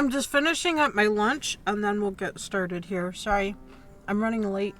I'm just finishing up my lunch and then we'll get started here. Sorry, I'm running late.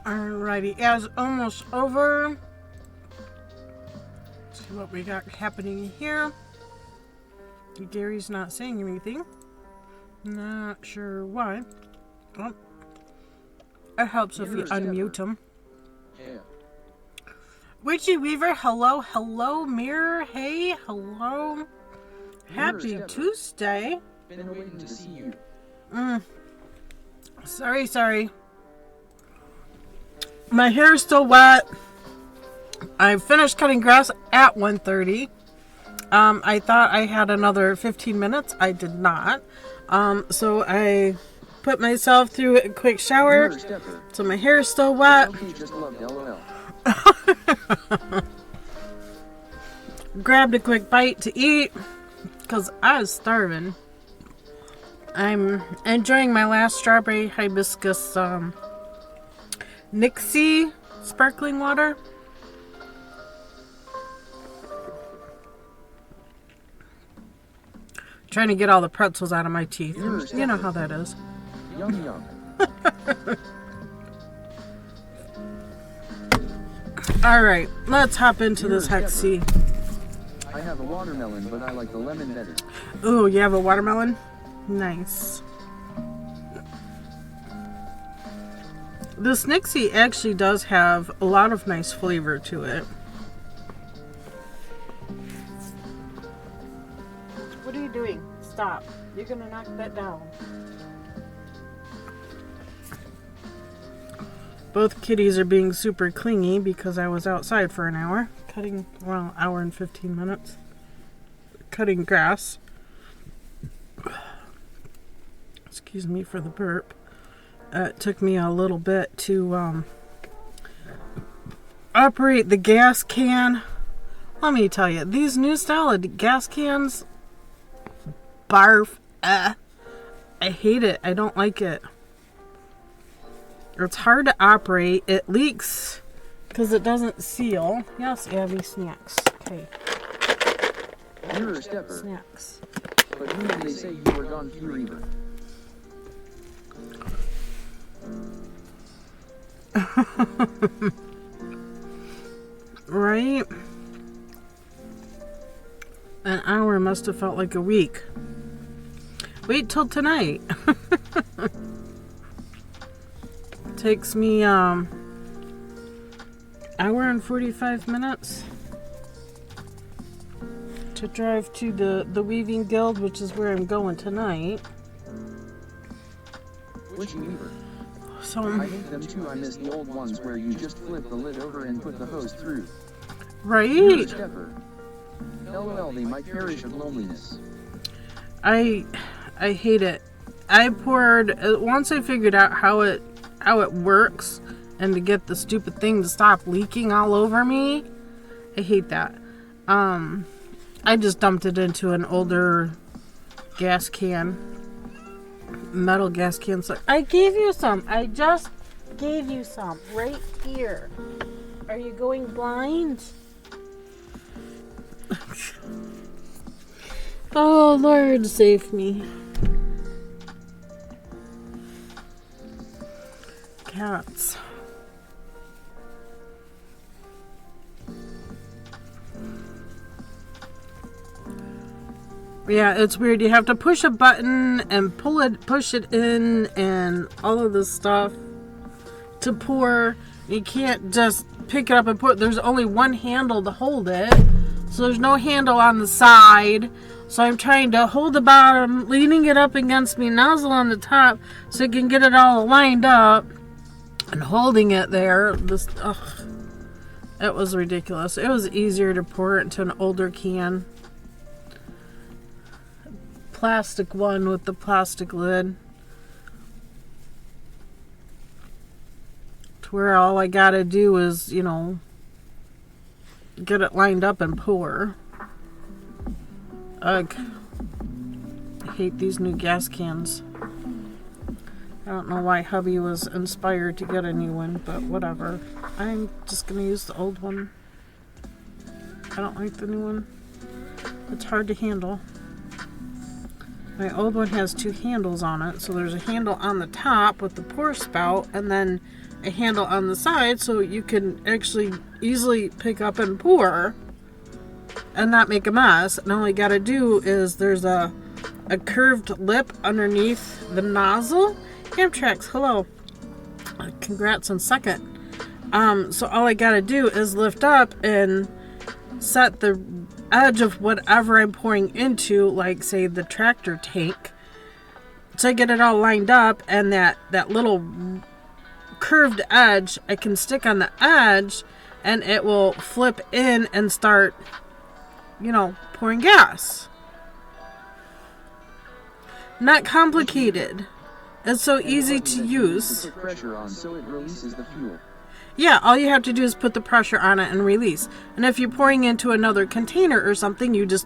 Alrighty, it's almost over. Let's see what we got happening here. Gary's not saying anything. Not sure why. Oh. It helps if you unmute him. Yeah. Witchy Weaver, hello, hello. Mirror, hey, hello. Happy Tuesday. Been waiting to see you. Sorry. My hair is still wet. I finished cutting grass at 1:30. I thought I had another 15 minutes. I did not. So I put myself through a quick shower. So my hair is still wet. Grabbed a quick bite to eat because I was starving. I'm enjoying my last strawberry hibiscus Nixie sparkling water. Trying to get all the pretzels out of my teeth. You know how that is. Yum yum. Alright, let's hop into this Hexie. I have a watermelon, but I like the lemon better. Ooh, you have a watermelon? Nice. This Nixie actually does have a lot of nice flavor to it. What are you doing? Stop. You're gonna knock that down. Both kitties are being super clingy because I was outside for an hour. Cutting, well, hour and 15 minutes. Cutting grass. Excuse me for the burp. It took me a little bit to operate the gas can. Let me tell you, these new style of gas cans, barf. I hate it. I don't like it. It's hard to operate. It leaks because it doesn't seal. Yes, Abby, snacks. Okay. You're a stepper. Snacks. But who did they say you were gone forever? Right? An hour must have felt like a week. Wait till tonight. Takes me hour and 45 minutes to drive to the Weaving Guild, which is where I'm going tonight. Which weaver? So I hate them too. I miss the old ones where you just flip the lid over and put the hose through. right. You're a stepper. LOL, they might perish of loneliness. I hate it. I poured, once I figured out how it how it works and to get the stupid thing to stop leaking all over me. I hate that. I just dumped it into an older gas can, metal gas can. So I gave you some. I just gave you some right here. Are you going blind? Oh, Lord, save me. Cats. Yeah, it's weird. You have to push a button and push it in and all of this stuff to pour. You can't just pick it up and put. There's only one handle to hold it. So there's no handle on the side. So I'm trying to hold the bottom, leaning it up against me, nozzle on the top so I can get it all lined up and holding it there. It was ridiculous. It was easier to pour it into an older can. Plastic one with the plastic lid. To where all I gotta do is, you know, get it lined up and pour. Ugh. I hate these new gas cans. I don't know why hubby was inspired to get a new one, but whatever. I'm just gonna use the old one. I don't like the new one. It's hard to handle. My old one has two handles on it, so there's a handle on the top with the pour spout, and then a handle on the side so you can actually easily pick up and pour and not make a mess. And all you gotta do is there's a curved lip underneath the nozzle. Amtrak's, hello. Congrats on second. So all I gotta do is lift up and set the edge of whatever I'm pouring into, like say the tractor tank, so I get it all lined up, and that little curved edge I can stick on the edge and it will flip in and start, you know, pouring gas. Not complicated. It's so easy to use. Put pressure on so it releases the fuel. Yeah, all you have to do is put the pressure on it and release. And if you're pouring into another container or something, you just,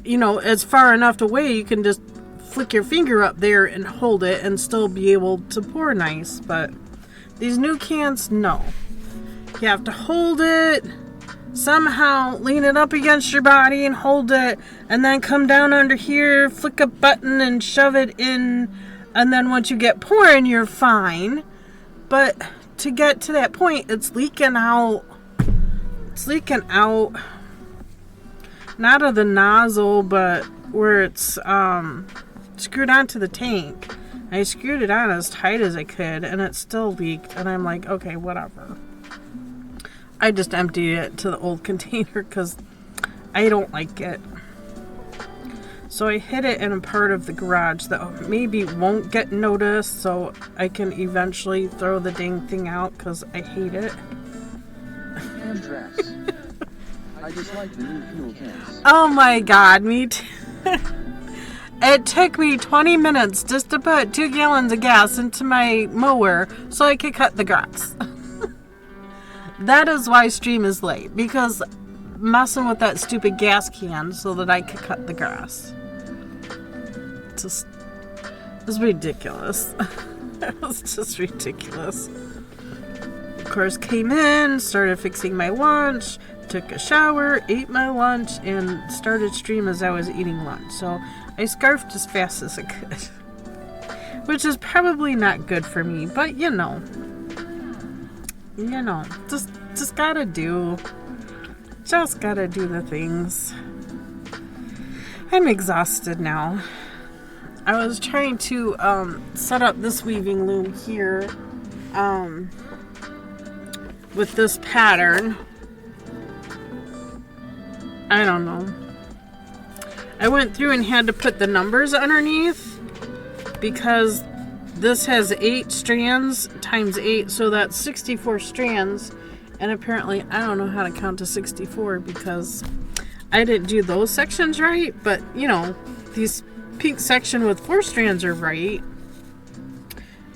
you know, it's far enough away, you can just flick your finger up there and hold it and still be able to pour nice. But these new cans, no. You have to hold it, somehow lean it up against your body and hold it, and then come down under here, flick a button and shove it in, and then once you get pouring, you're fine. But to get to that point, it's leaking out. It's leaking out, not of the nozzle, but where it's screwed onto the tank. I screwed it on as tight as I could, and it still leaked. And I'm like, okay, whatever. I just emptied it to the old container because I don't like it. So I hid it in a part of the garage that maybe won't get noticed, so I can eventually throw the dang thing out because I hate it. Anthrax. I dislike the new fuel cans. Oh my god, me too. It took me 20 minutes just to put 2 gallons of gas into my mower so I could cut the grass. That is why stream is late, because messing with that stupid gas can so that I could cut the grass. It's ridiculous. It was just ridiculous. Of course, came in, started fixing my lunch, took a shower, ate my lunch, and started stream as I was eating lunch. So I scarfed as fast as I could, which is probably not good for me, but you know, just gotta do the things. I'm exhausted now. I was trying to set up this weaving loom here with this pattern. I don't know. I went through and had to put the numbers underneath because this has 8 strands times 8, so that's 64 strands. And apparently I don't know how to count to 64 because I didn't do those sections right, but you know, these pink section with 4 strands are right.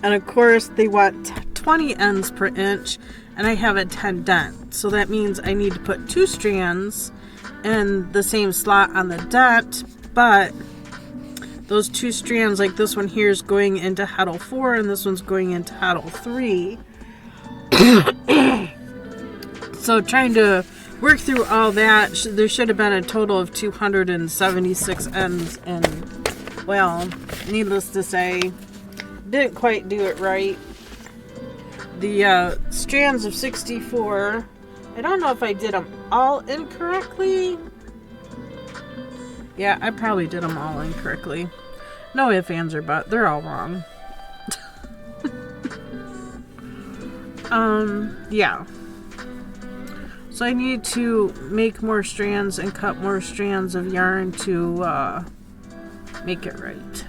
And of course they want 20 ends per inch, and I have a 10 dent. So that means I need to put 2 strands in the same slot on the dent, but those 2 strands, like this one here, is going into heddle 4 and this one's going into heddle 3. So trying to work through all that, there should have been a total of 276 ends, and well, needless to say, didn't quite do it right. The strands of 64, I don't know if I did them all incorrectly. Yeah, I probably did them all incorrectly. No ifs, ands, or buts, they're all wrong. Yeah. So I need to make more strands and cut more strands of yarn to make it right.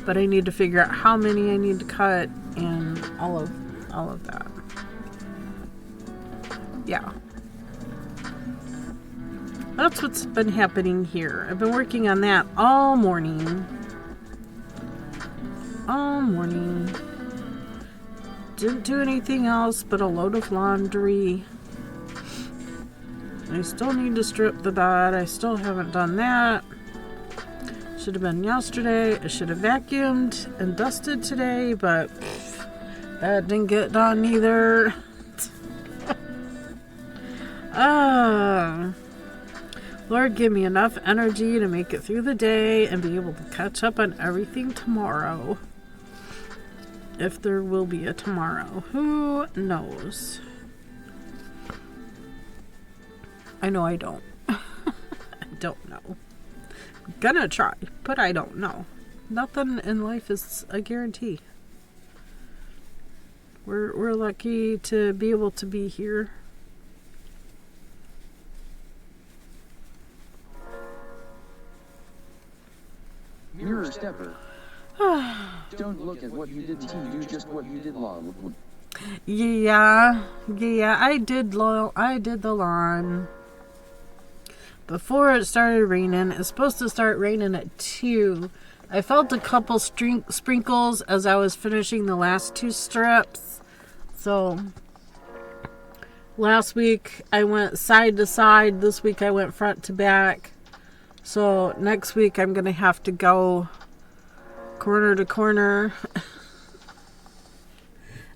But I need to figure out how many I need to cut and all of that. Yeah. That's what's been happening here. I've been working on that all morning. All morning. Didn't do anything else but a load of laundry. I still need to strip the bed. I still haven't done that. Should have been yesterday. I should have vacuumed and dusted today, but that didn't get done either. Lord, give me enough energy to make it through the day and be able to catch up on everything tomorrow. If there will be a tomorrow. Who knows? I know I don't. I don't know. I'm gonna try, but I don't know. Nothing in life is a guarantee. We're lucky to be able to be here. Mirror stepper. Don't look at what you did to do just what you did long. Yeah, I did the lawn. Before it started raining. It's supposed to start raining at 2. I felt a couple sprinkles as I was finishing the last 2 strips. So last week I went side to side. This week I went front to back. So next week I'm going to have to go corner to corner.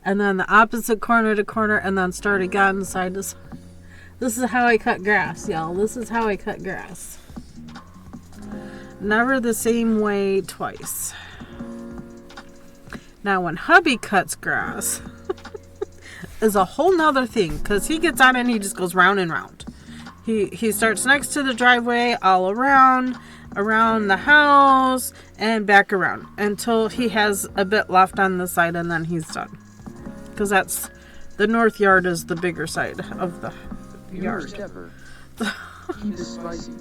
And then the opposite corner to corner, and then start again side to side. This is how I cut grass, y'all. This is how I cut grass. Never the same way twice. Now when hubby cuts grass is a whole nother thing, because he gets on and he just goes round and round. He starts next to the driveway, all around the house, and back around until he has a bit left on the side, and then he's done. Because that's the north yard is the bigger side of the yard. Keep it spicy.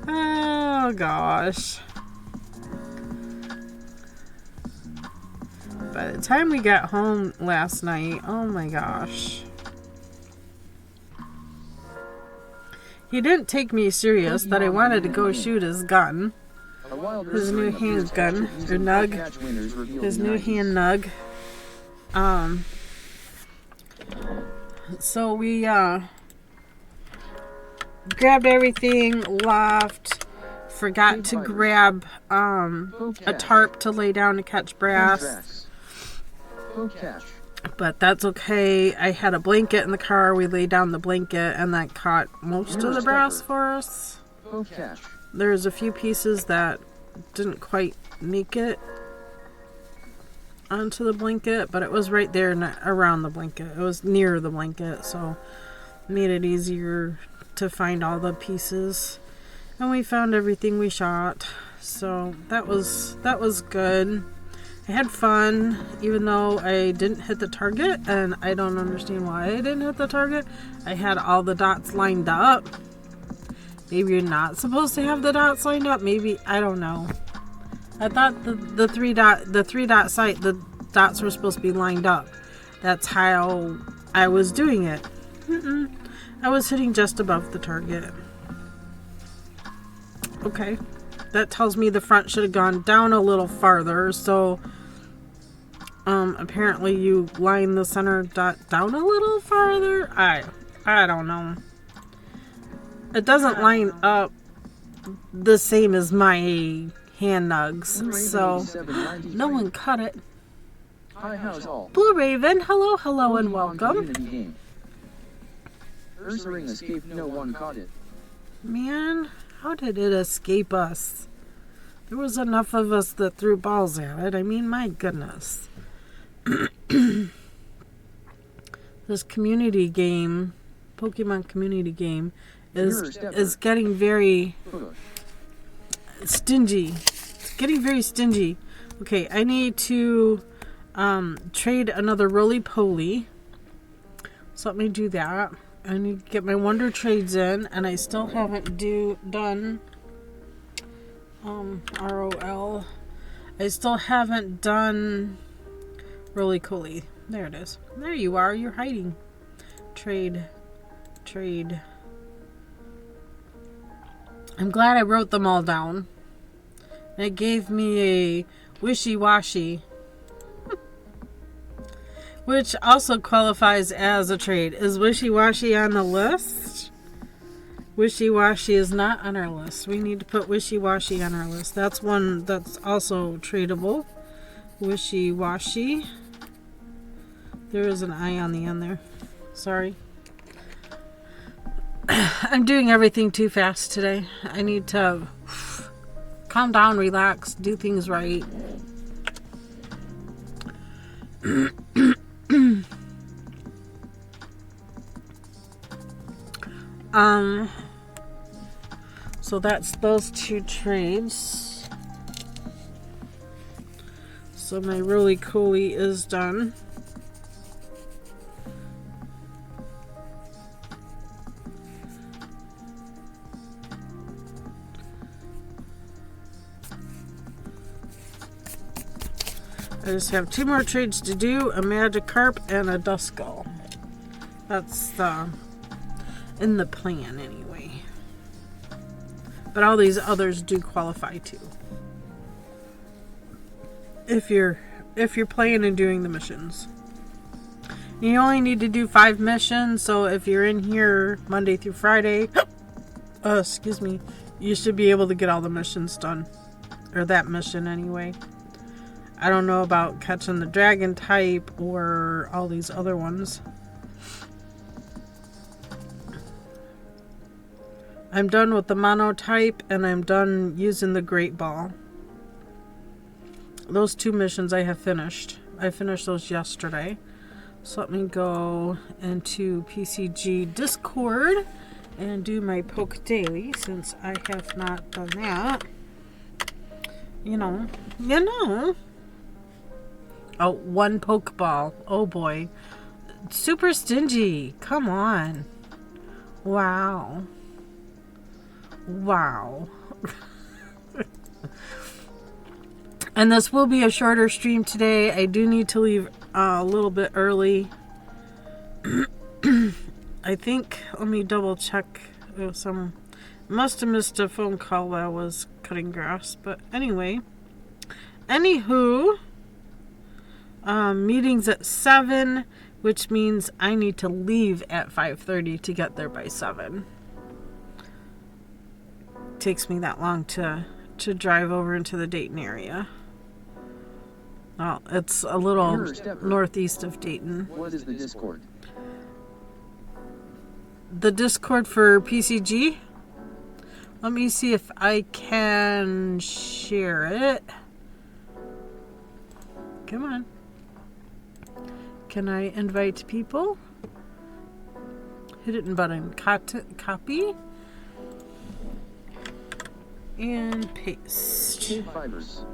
Oh gosh. By the time we got home last night, oh my gosh. He didn't take me serious that I wanted to go shoot his gun. His new handgun, or nug. His new hand nug. So we grabbed everything, left, forgot to grab a tarp to lay down to catch brass. But that's okay. I had a blanket in the car. We laid down the blanket and that caught most of the brass for us. There's a few pieces that didn't quite make it onto the blanket, but it was right there around the blanket. It was near the blanket, so it made it easier to find all the pieces. And we found everything we shot, so that was good. I had fun, even though I didn't hit the target, and I don't understand why I didn't hit the target. I had all the dots lined up. Maybe you're not supposed to have the dots lined up. Maybe, I don't know. I thought the three dot site, the dots were supposed to be lined up. That's how I was doing it. I was hitting just above the target. Okay, that tells me the front should have gone down a little farther. So apparently you line the center dot down a little farther. I don't know. It doesn't line up the same as my hand nugs, so no one cut it. Hi, how's all? Blue Raven, hello, and welcome. Ursa ring escaped, no one caught it. Man, how did it escape us? There was enough of us that threw balls at it. I mean, my goodness. This community game, Pokemon community game, is getting very stingy. It's getting very stingy. Okay, I need to trade another roly-poly. So let me do that. I need to get my Wonder Trades in, and I still haven't done ROL. I still haven't done Roly-Coly. There it is. There you are. You're hiding. Trade. I'm glad I wrote them all down. It gave me a wishy-washy, which also qualifies as a trade. Is wishy-washy on the list? Wishy-washy is not on our list. We need to put wishy-washy on our list. That's one that's also tradable. Wishy-washy. There is an I on the end there. Sorry. I'm doing everything too fast today. I need to calm down, relax, do things right. So that's those two trades. So my Roly-Coly is done. I just have two more trades to do, a Magikarp and a Duskull. That's in the plan anyway. But all these others do qualify too. If you're playing and doing the missions. You only need to do 5 missions, so if you're in here Monday through Friday, excuse me, you should be able to get all the missions done. Or that mission anyway. I don't know about catching the dragon type or all these other ones. I'm done with the mono type and I'm done using the great ball. Those 2 missions I have finished. I finished those yesterday. So let me go into PCG Discord and do my Poke Daily since I have not done that. You know. Oh, 1 Pokeball. Oh boy. Super stingy. Come on. Wow. And this will be a shorter stream today. I do need to leave a little bit early. I think, let me double check. Must have missed a phone call while I was cutting grass. But anyway. Anywho. Meetings at 7, which means I need to leave at 5:30 to get there by 7. Takes me that long to drive over into the Dayton area. Well, it's a little northeast of Dayton. What is the Discord? The Discord for PCG? Let me see if I can share it. Come on. Can I invite people? Hidden button. Copy. And paste. KBfibers.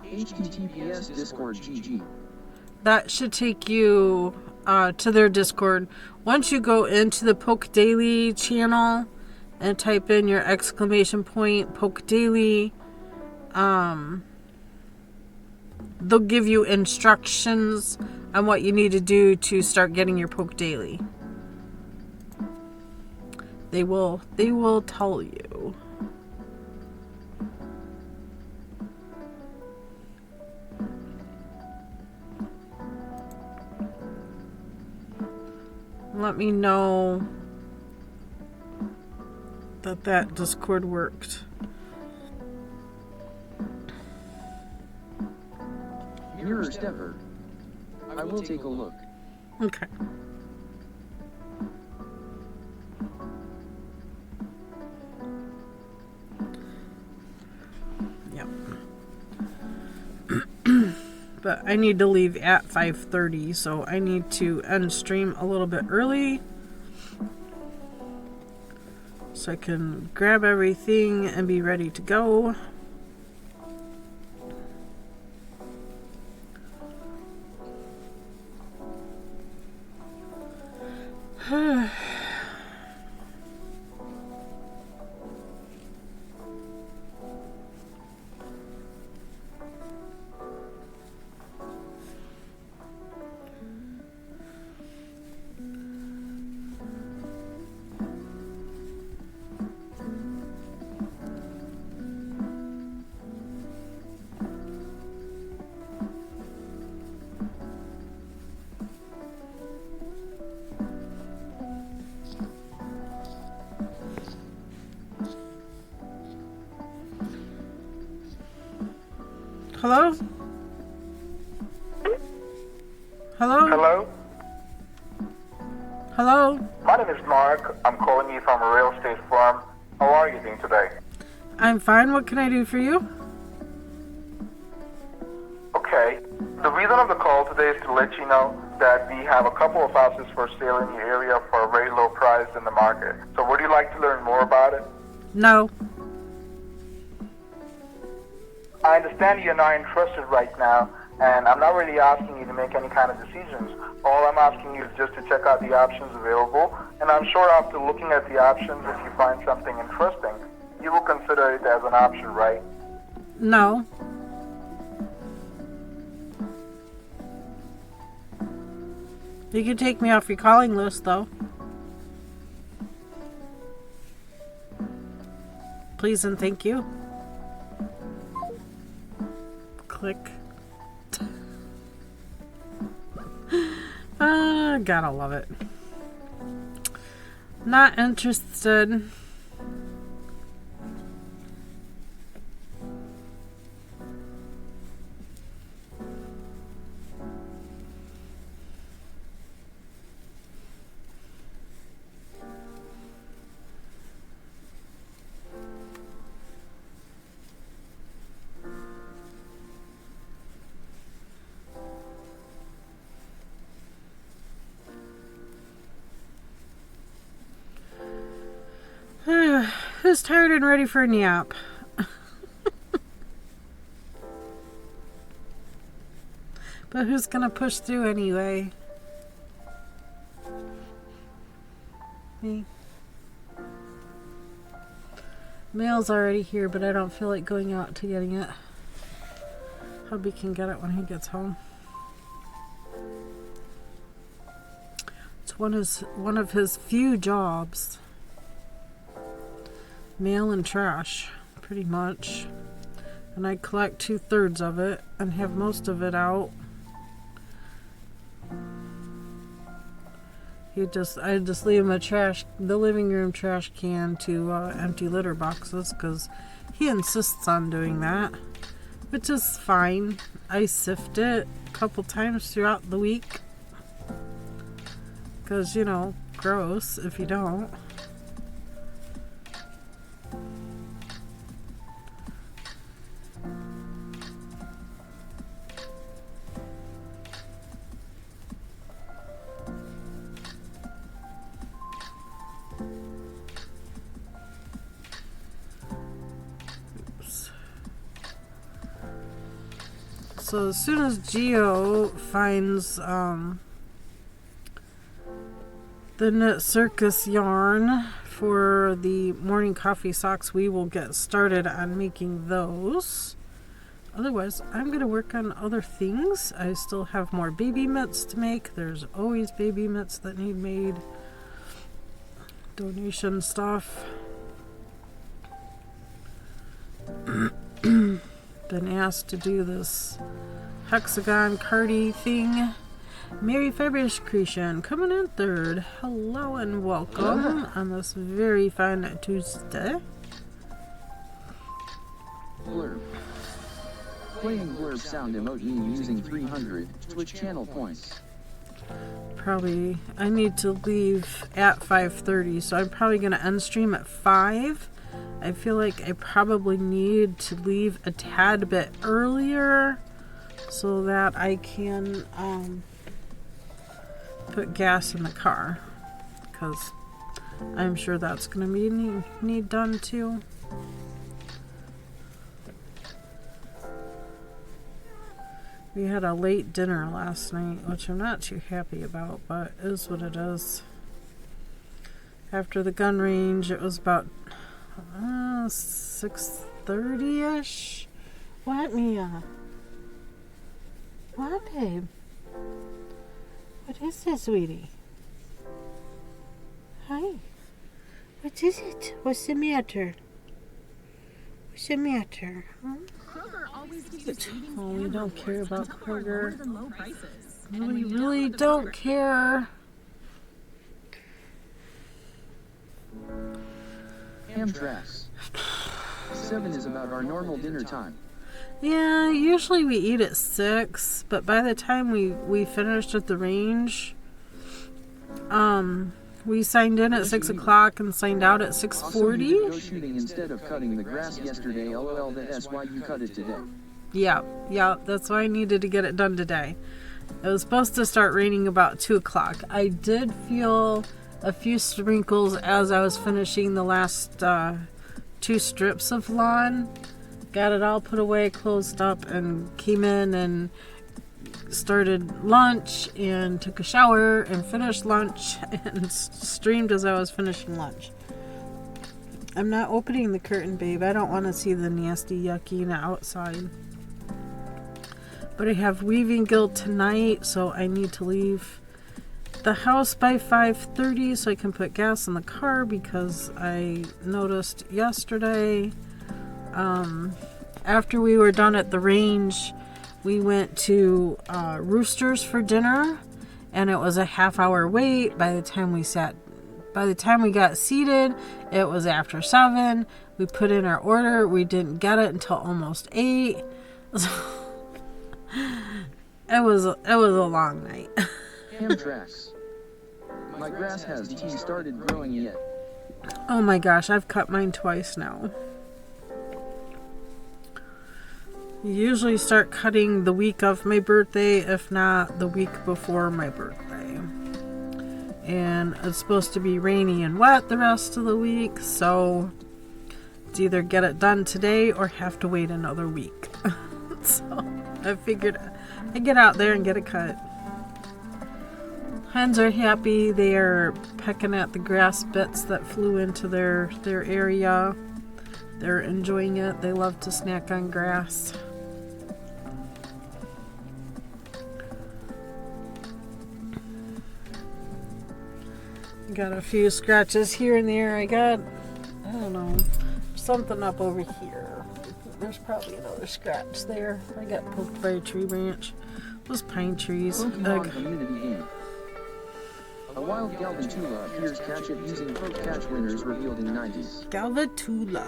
HTTPS Discord GG. That should take you to their Discord. Once you go into the Poke Daily channel and type in your exclamation point Poke Daily, they'll give you instructions on what you need to do to start getting your Poke Daily. They will tell you. let me know that Discord worked. Mirror stepper. I will take a look. Okay. Yep. But I need to leave at 5:30, so I need to end stream a little bit early so I can grab everything and be ready to go. Hello? Hello? Hello? Hello? My name is Mark. I'm calling you from a real estate firm. How are you doing today? I'm fine. What can I do for you? Okay. The reason of the call today is to let you know that we have a couple of houses for sale in the area for a very low price in the market. So would you like to learn more about it? No. I understand you're not interested right now, and I'm not really asking you to make any kind of decisions. All I'm asking you is just to check out the options available, and I'm sure after looking at the options, if you find something interesting, you will consider it as an option, right? No. You can take me off your calling list, though. Please and thank you. Click. Gotta love it. Not interested. Who's tired and ready for a nap? But who's gonna push through anyway? Me. Mail's already here, but I don't feel like going out to getting it. Hubby can get it when he gets home. It's one of his few jobs. Mail and trash, pretty much. And I collect 2/3 of it and have most of it out. I just leave him the living room trash can to empty litter boxes because he insists on doing that, which is fine. I sift it a couple times throughout the week because, you know, gross if you don't. So as soon as Geo finds the Knit Circus yarn for the morning coffee socks, we will get started on making those. Otherwise, I'm going to work on other things. I still have more baby mitts to make. There's always baby mitts that need made. Donation stuff. Been asked to do this hexagon cardi thing KBfibers creation coming in third. Hello and welcome on this very fine Tuesday. Blurb. Playing blurb sound emote using 300 Twitch channel points. Probably, I need to leave at 5:30, so I'm probably going to end stream at 5. I feel like I probably need to leave a tad bit earlier so that I can put gas in the car, because I'm sure that's going to be need done too. We had a late dinner last night, which I'm not too happy about, but it is what it is. After the gun range, it was about 6:30-ish. What, Mia? What, babe? What is this, sweetie? Hi. What is it? What's the matter? What's the matter? Huh? Oh, we don't care about Kroger. No, we really don't care. Amtras. 7 is about our normal dinner time. Yeah, usually we eat at 6, but by the time we finished at the range, we signed in at 6 o'clock and signed out at 6:40. Go shooting instead of cutting the grass yesterday. LOL, that's why you cut it today. Yeah, that's why I needed to get it done today. It was supposed to start raining about 2 o'clock. I did feel a few sprinkles as I was finishing the last 2 strips of lawn. Got it all put away, closed up, and came in and started lunch and took a shower and finished lunch and streamed as I was finishing lunch. I'm not opening the curtain, babe. I don't want to see the nasty yuckiness outside. But I have weaving guild tonight, so I need to leave the house by 5:30 so I can put gas in the car, because I noticed yesterday, after we were done at the range, we went to Roosters for dinner, and it was a half-hour wait. By the time we got seated, it was after 7. We put in our order. We didn't get it until almost 8. It was a long night. Amtras. My grass has started growing yet. Oh my gosh, I've cut mine twice now. Usually start cutting the week of my birthday, if not the week before my birthday. And it's supposed to be rainy and wet the rest of the week, so it's either get it done today or have to wait another week. So I figured I'd get out there and get it cut. Hens are happy. They are pecking at the grass bits that flew into their area. They're enjoying it. They love to snack on grass. Got a few scratches here and there. I don't know, something up over here. There's probably another scratch there. I got poked by a tree branch. Those pine trees. Pokemon community game. A wild Galvantula appears. Catch it using poke catch winners revealed in 90s. Galvantula.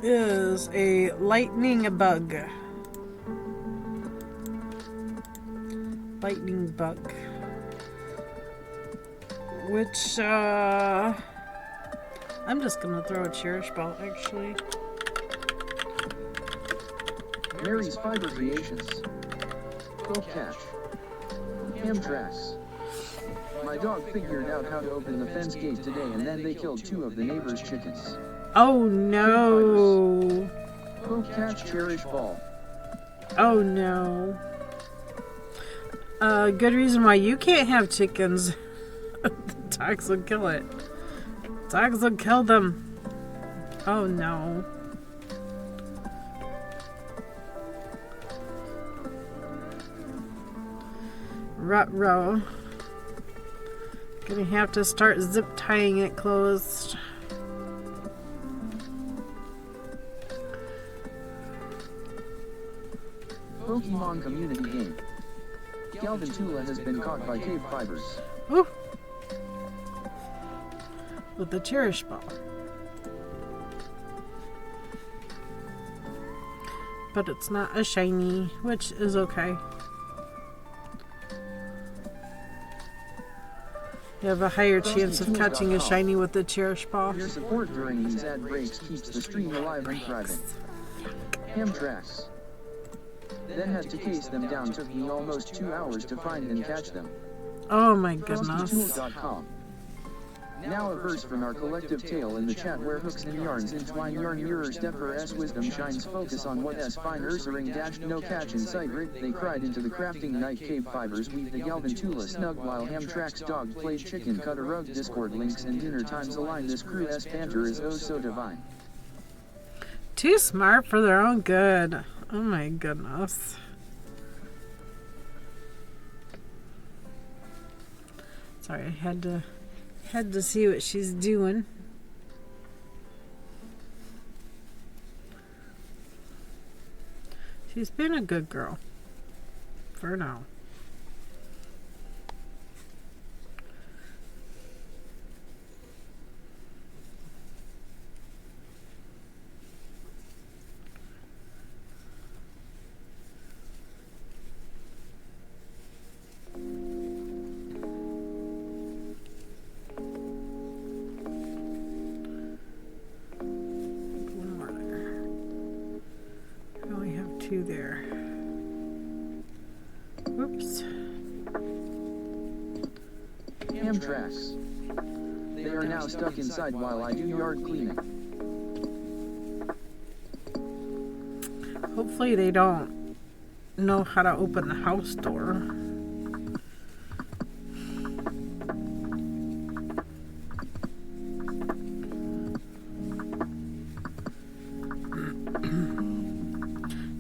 Is a lightning bug. Lightning bug. Which, I'm just gonna throw a cherish ball, actually. Mary's Fiber Creations. Poke catch. Amtras. My dog figured out how to open the fence gate today, and then they killed 2 of the neighbor's chickens. Oh no. Poke catch cherish ball. Oh no. Good reason why you can't have chickens. The dogs will kill it. Dogs will kill them. Oh no. Ruh-roh. Gonna have to start zip tying it closed. Pokemon community game. Galvantula has been caught by KBfibers. Ooh. With the cherish ball. But it's not a shiny, which is okay. You have a higher chance of catching a shiny with the cherish ball. Your support during these ad breaks keeps the stream alive and thriving. Hamtracks. Then had to case them down. Took me almost 2 hours to find and catch them. Oh my goodness. Frostitools.com. Now a verse from our collective tale in the chat where hooks and yarns entwine yarn mirror stepper s wisdom shines focus on what s fine ursering dashed no catch in sight rigged they cried into the crafting night KBfibers weave the Galvantula snug while Hamtracks dog played chicken cut a rug Discord links and dinner times align this crew s banter is oh so divine. Too smart for their own good. Oh my goodness. Sorry, I had to see what she's doing. She's been a good girl for now. Two there. Whoops. Hamtracks. They are now stuck inside while I do yard cleaning. Hopefully they don't know how to open the house door.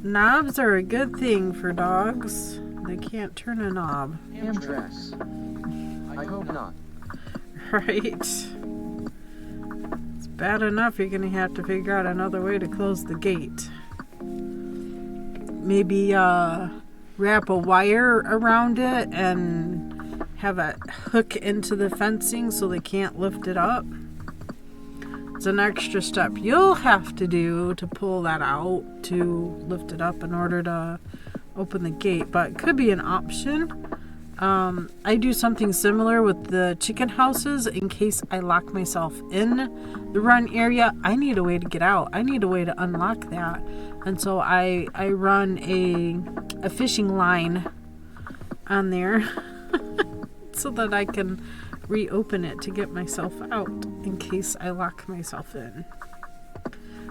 Knobs are a good thing for dogs. They can't turn a knob. Hamtracks. I hope not. Right. It's bad enough you're going to have to figure out another way to close the gate. Maybe wrap a wire around it and have a hook into the fencing so they can't lift it up. It's an extra step you'll have to do to pull that out to lift it up in order to open the gate, but it could be an option. I do something similar with the chicken houses in case I lock myself in the run area. I need a way to get out. I need a way to unlock that. And so I run a fishing line on there so that I can reopen it to get myself out in case I lock myself in.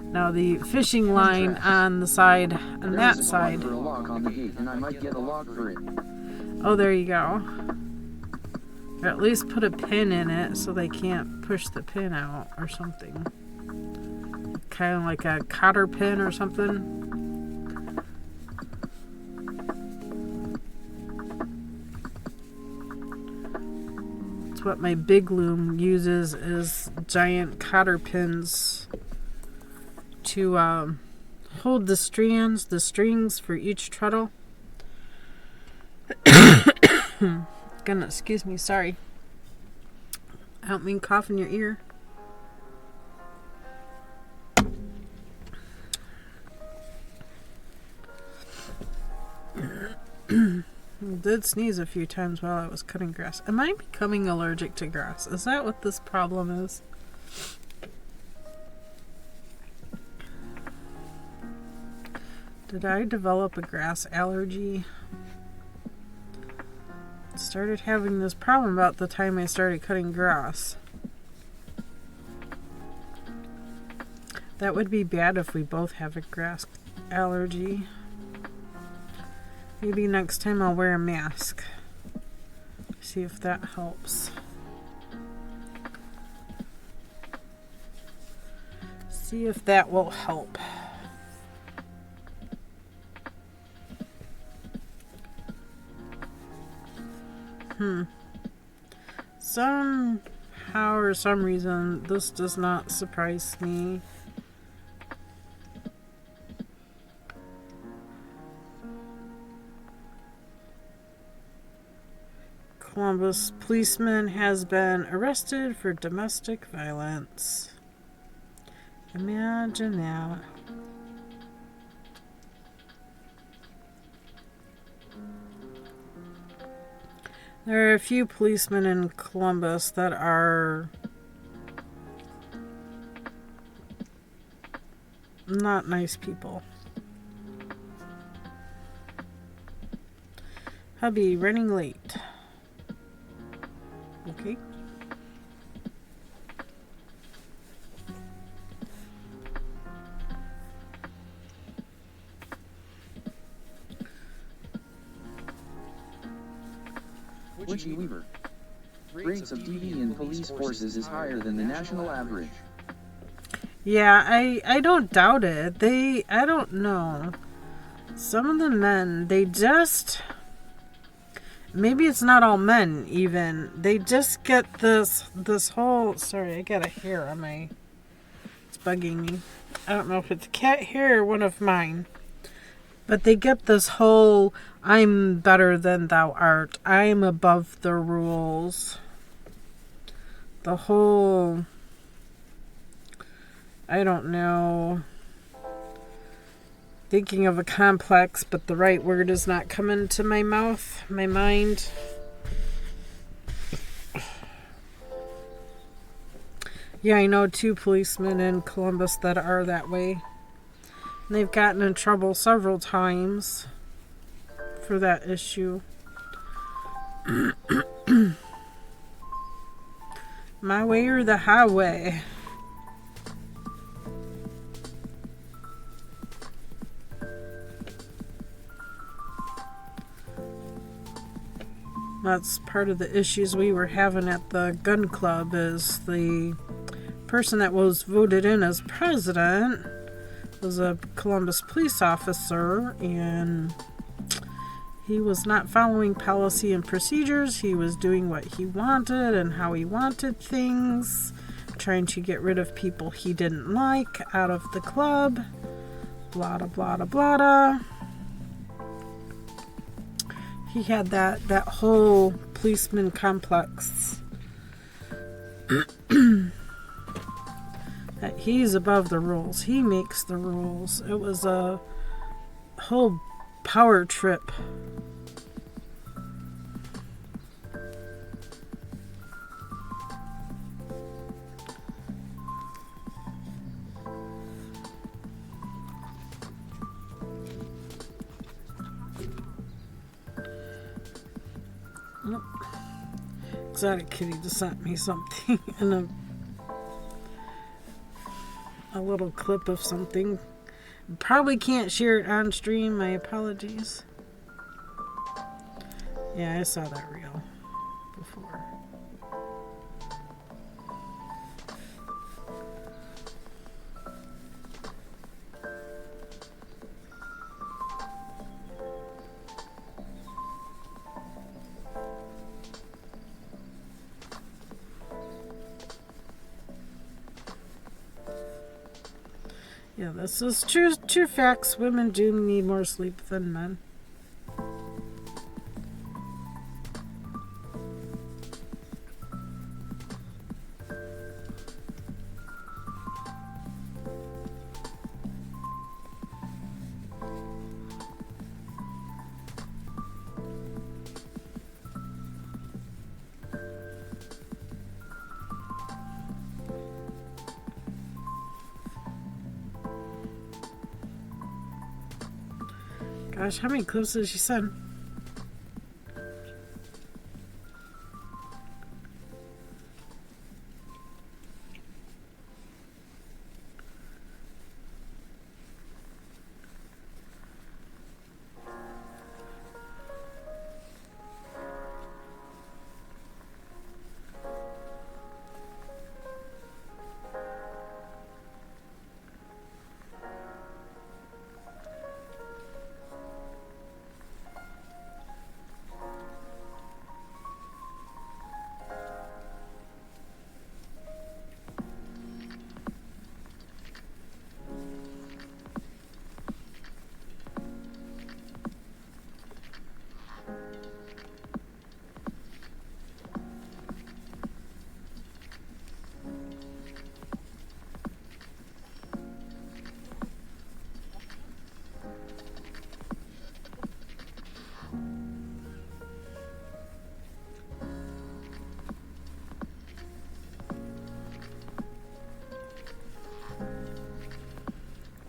Now the fishing line on the side, on that side. For a lock on the gate, and I might get a lock for it. Oh, there you go. Or at least put a pin in it so they can't push the pin out or something. Kind of like a cotter pin or something. What my big loom uses is giant cotter pins to hold the strings for each treadle. Gonna excuse me, sorry. I don't mean cough in your ear. I did sneeze a few times while I was cutting grass. Am I becoming allergic to grass? Is that what this problem is? Did I develop a grass allergy? Started having this problem about the time I started cutting grass. That would be bad if we both have a grass allergy. Maybe next time I'll wear a mask. See if that helps. See if that will help. somehow or some reason, this does not surprise me. Columbus policeman has been arrested for domestic violence. Imagine that. There are a few policemen in Columbus that are not nice people. Hubby, running late. Okay. Witchy Weaver. Rates of DV in police forces is higher than the national average. Yeah, I don't doubt it. I don't know. Some of the men, they just... Maybe it's not all men, even. They just get this whole... Sorry, I got a hair on my... It's bugging me. I don't know if it's cat hair or one of mine. But they get this whole, I'm better than thou art. I'm above the rules. The whole... I don't know... Thinking of a complex, but the right word is not coming to my mouth, my mind. Yeah, I know 2 policemen in Columbus that are that way. And they've gotten in trouble several times for that issue. My way or the highway? That's part of the issues we were having at the gun club, is the person that was voted in as president was a Columbus police officer, and he was not following policy and procedures. He was doing what he wanted and how he wanted things, trying to get rid of people he didn't like out of the club, blah, blah, blah, blah, blah. He had that whole policeman complex. That he's above the rules. He makes the rules. It was a whole power trip. Exotic Kitty just sent me something in a little clip of something. Probably can't share it on stream. My apologies. Yeah, I saw that reel before. Yeah, this is true facts. Women do need more sleep than men. Gosh, how many clips did she send?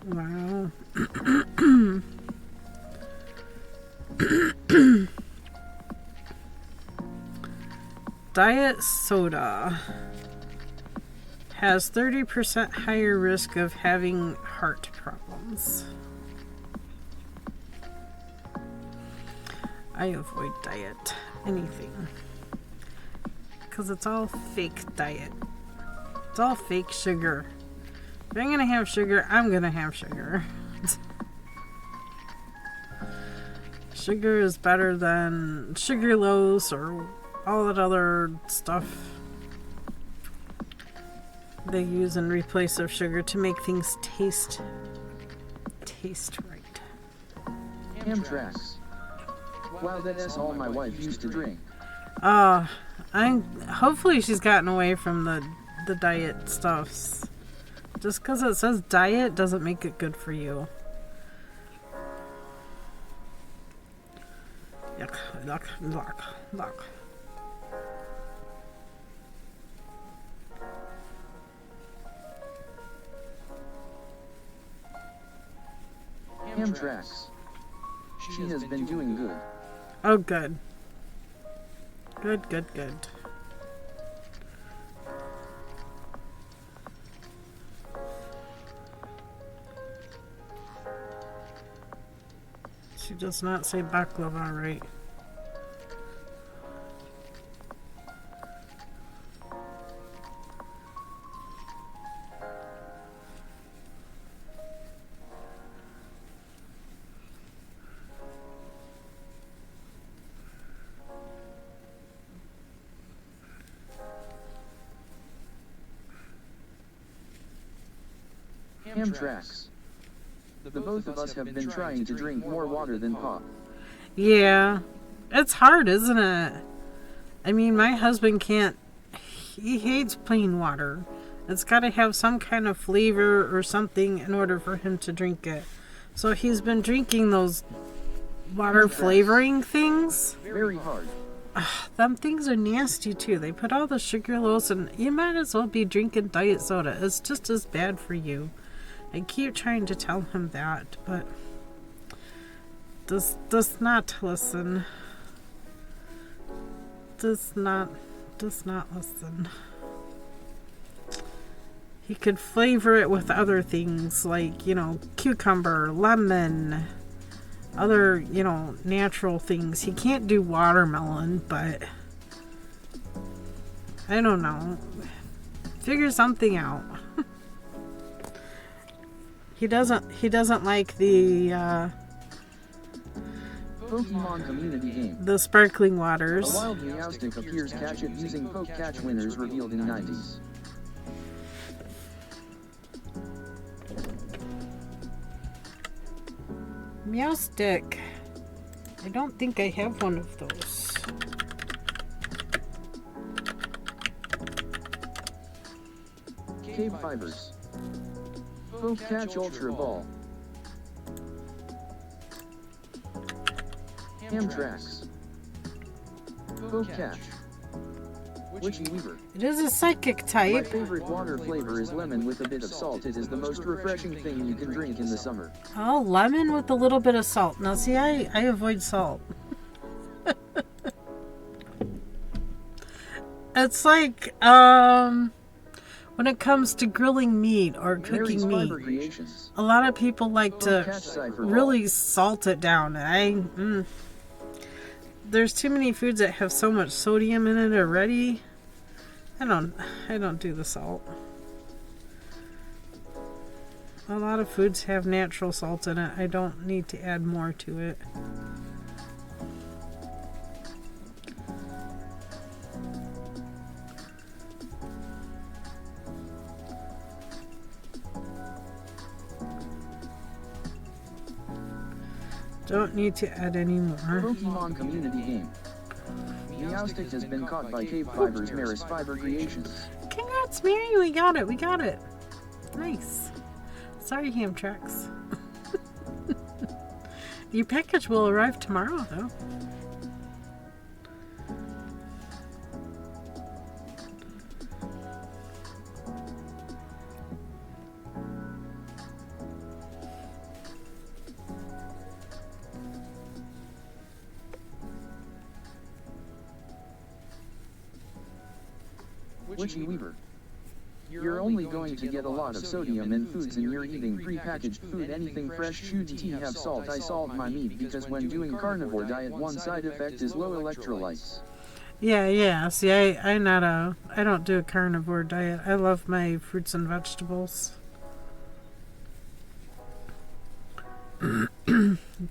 Wow. Diet soda has 30% higher risk of having heart problems. I avoid diet anything because it's all fake diet. It's all fake sugar. If I'm gonna have sugar, I'm gonna have sugar. Sugar is better than sugarlose or all that other stuff they use in replace of sugar to make things taste right. Amtrax. Wow, that's all my wife used to drink. Hopefully she's gotten away from the diet stuffs. Just because it says diet doesn't make it good for you. Yuck, yuck, yuck, yuck. Amtrax. She has been doing good. Oh, good. Good, good, good. She does not say baklava right. Amtrax. The both of us have been trying to drink more water than pop. Yeah. It's hard, isn't it? I mean, my husband can't... He hates plain water. It's got to have some kind of flavor or something in order for him to drink it. So he's been drinking those water flavoring things. Very hard. Them things are nasty too. They put all the sugarlose and you might as well be drinking diet soda. It's just as bad for you. I keep trying to tell him that, but does not listen. Does not listen. He could flavor it with other things like, you know, cucumber, lemon, other, you know, natural things. He can't do watermelon, but I don't know. Figure something out. He doesn't like the Pokemon community game. the sparkling A waters. wild Meowstic appears catch it using Poke Catch winners revealed in 90s. Meowstic. I don't think I have one of those. KBfibers. Poke Catch Ultra Ball. Amtrax. Poke Catch. Witchy Weaver. It is a psychic My type. favorite water flavor is lemon with a bit of salt. It is the most refreshing thing you can drink in the summer. Oh, lemon with a little bit of salt. Now, see, I avoid salt. It's like, when it comes to grilling meat or Mary's cooking meat, Fiber Creations. a lot of people like Catch to Cipher really salt it down. There's too many foods that have so much sodium in it already. I don't do the salt. A lot of foods have natural salt in it. I don't need to add more to it. Don't need to add any more. Pokemon community game. Meowstic has been caught by KBfibers Maris Fiber Creations. Congrats, Mary! We got it. We got it. Nice. Sorry, Hamtrax. Your package will arrive tomorrow, though. Witchy Weaver. You're only going to get a lot of sodium in foods and you're eating pre-packaged food. Anything fresh should have salt. I solved my meat because when doing carnivore diet one side effect is low electrolytes. Yeah. See, I don't do a carnivore diet. I love my fruits and vegetables.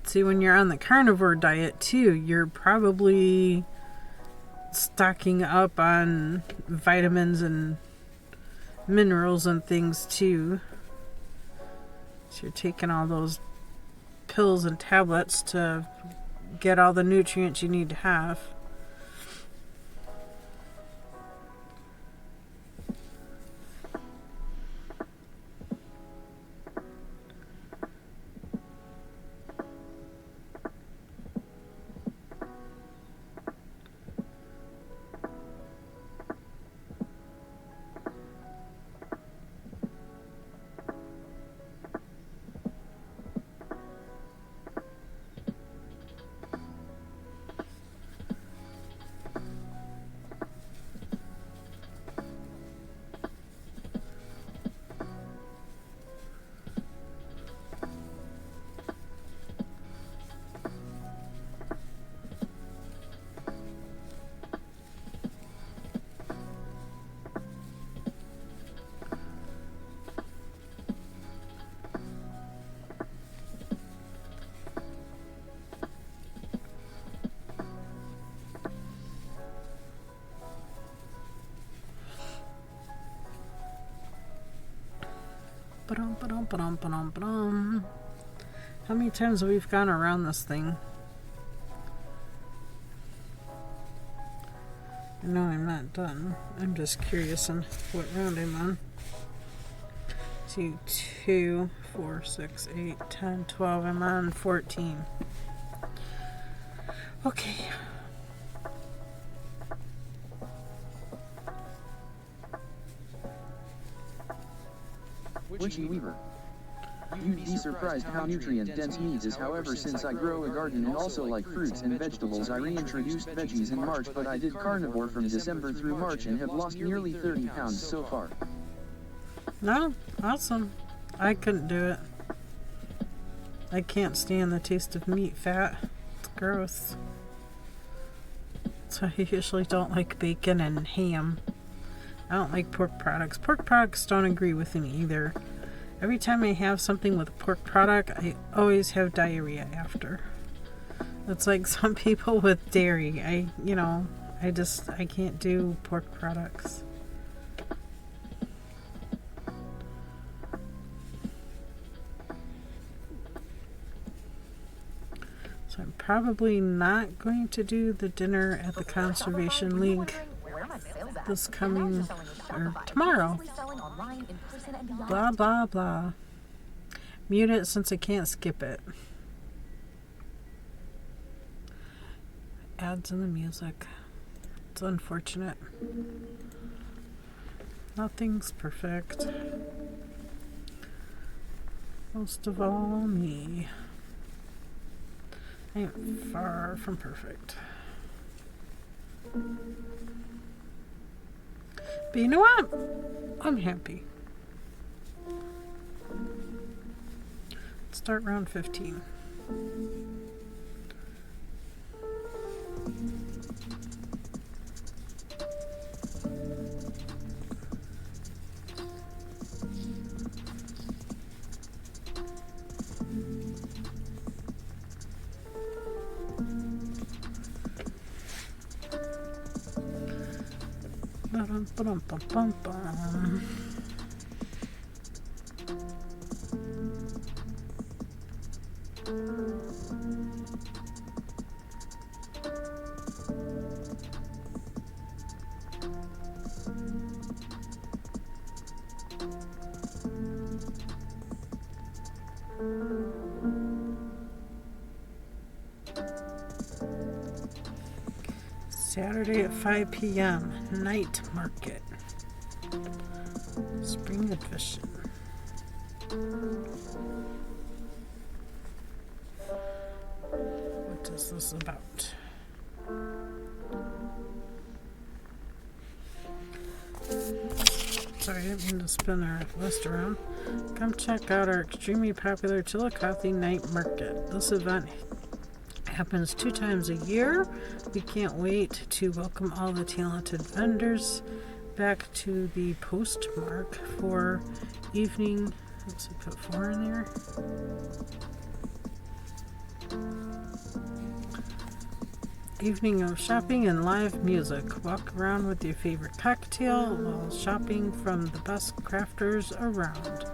See, when you're on the carnivore diet too, you're probably stocking up on vitamins and minerals and things too. So you're taking all those pills and tablets to get all the nutrients you need to have. How many times have we gone around this thing? No, I'm not done. I'm just curious on what round I'm on. 2, 4, 6, 8, 10, 12. I'm on 14. Okay. Witchy Weaver. You'd be surprised how nutrient-dense meat is. However, since I grow a garden and also like fruits and vegetables, I reintroduced veggies in March, but I did carnivore from December through March and have lost nearly 30 pounds so far. No, awesome. I couldn't do it. I can't stand the taste of meat fat. It's gross. So I usually don't like bacon and ham. I don't like pork products. Pork products don't agree with me either. Every time I have something with a pork product, I always have diarrhea after. It's like some people with dairy. I can't do pork products. So I'm probably not going to do the dinner at the Conservation League this coming, or tomorrow. Blah, blah, blah. Mute it since I can't skip it. Ads in the music. It's unfortunate. Nothing's perfect. Most of all, me. I am far from perfect. But you know what? I'm happy. Let's start round 15. Ba-dum-ba-dum-bum-bum-bum. Saturday at 5 p.m. Night market. Spring edition. What is this about? Sorry, I didn't mean to spin our list around. Come check out our extremely popular Chillicothe Night Market. This event happens 2 times a year. We can't wait to welcome all the talented vendors back to the postmark for evening. Let's see, put 4 in there. Evening of shopping and live music. Walk around with your favorite cocktail while shopping from the best crafters around.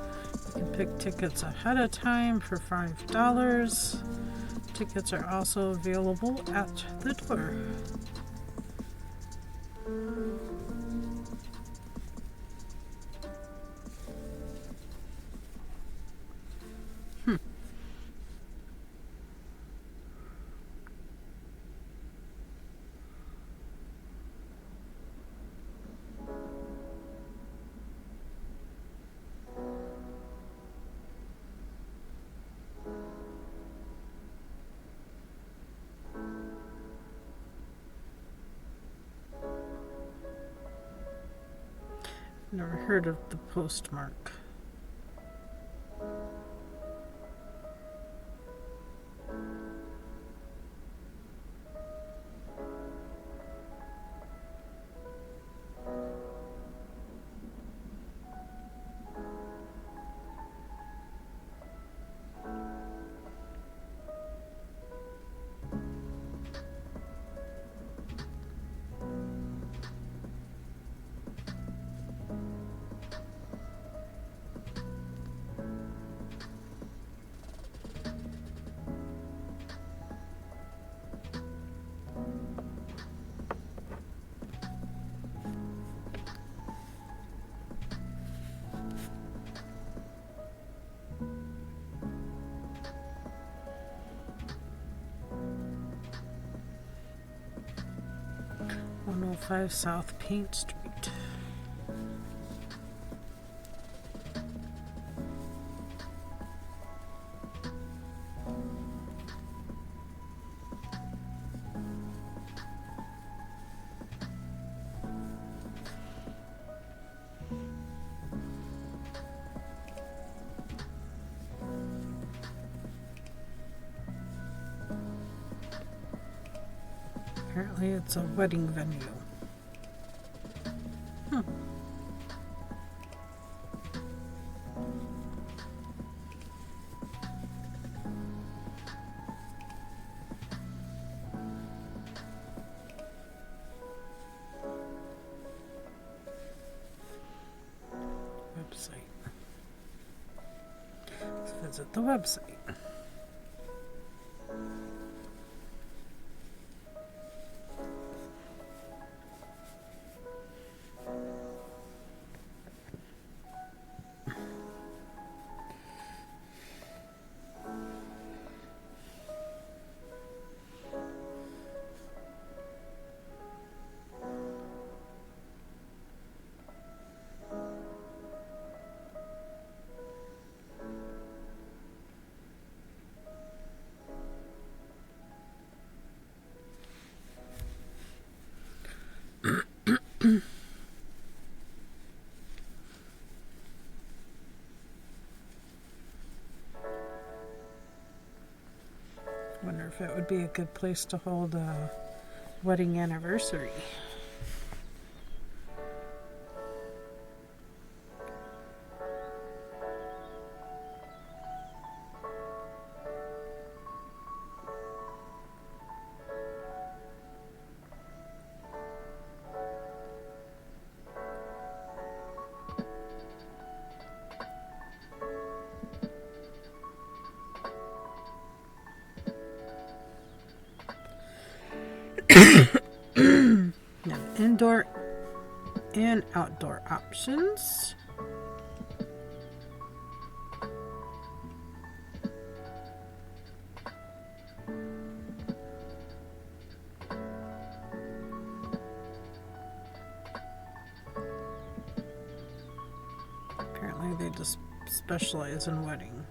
You can pick tickets ahead of time for $5. Tickets are also available at the door. Never heard of the postmark. South Paint Street. Apparently it's a wedding venue. Website. Let's visit the website. Wonder if it would be a good place to hold a wedding anniversary. Now, indoor and outdoor options. Apparently they just specialize in wedding.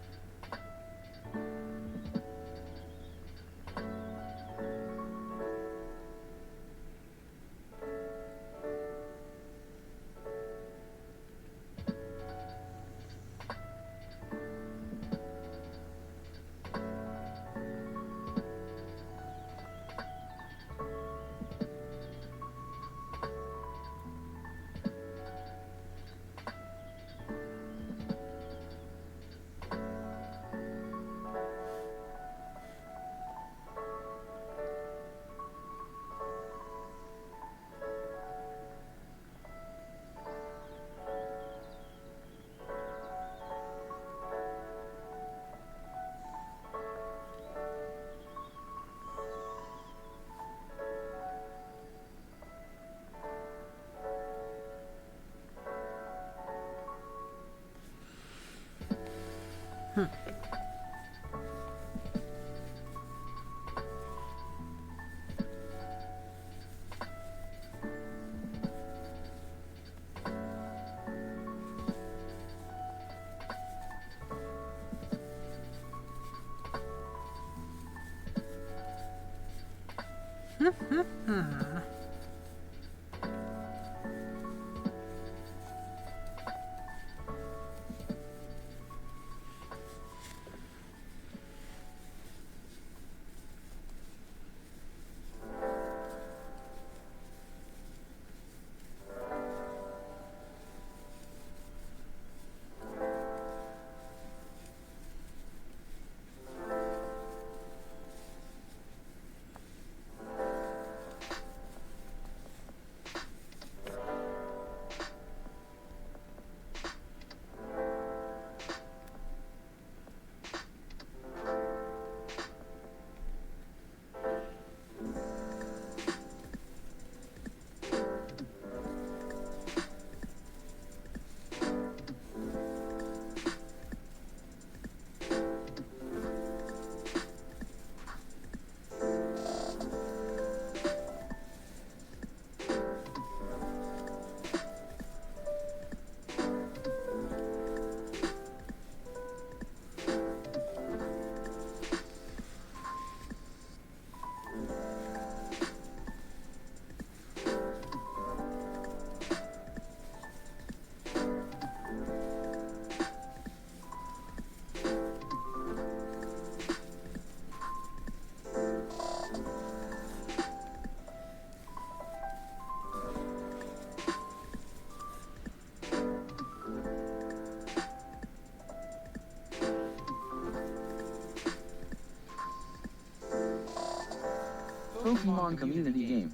Pokemon community game.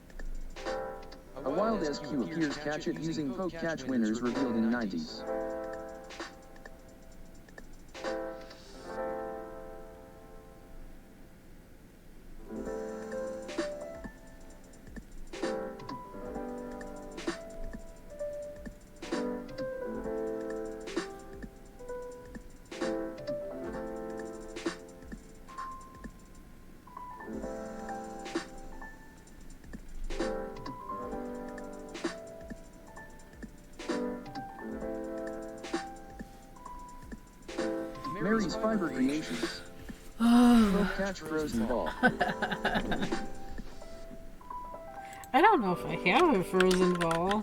A wild SQ appears catch it using poke catch winners revealed in 90s. Mary's Fiber Creations. Poke catch frozen ball. I don't know if I have a frozen ball.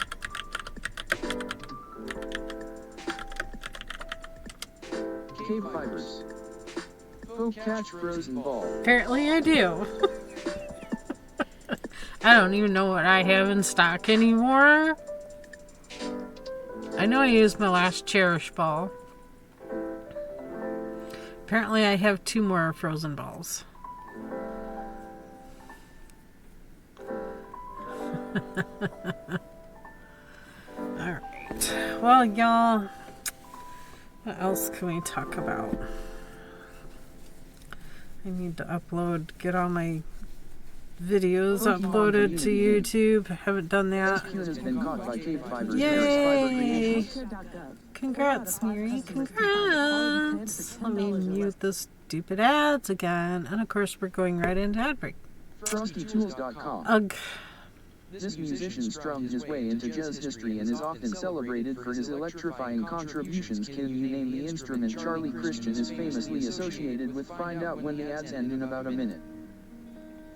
KBfibers. Poke catch frozen ball. Apparently I do. I don't even know what I have in stock anymore. I know I used my last Cherish ball. Apparently I have 2 more frozen balls. Alright. Well, y'all, what else can we talk about? I need to upload, get all my videos uploaded to YouTube. I haven't done that. Has been caught by KBfibers. Yay! Congrats, Mary. Congrats! Let me mute the stupid ads again. And of course, we're going right into ad break. FrostyTools.com. Ugh. This musician strummed his way into jazz history and is often celebrated for his electrifying contributions. Can you name the instrument Charlie Christian is famously associated with? Find out when the ads end in about a minute.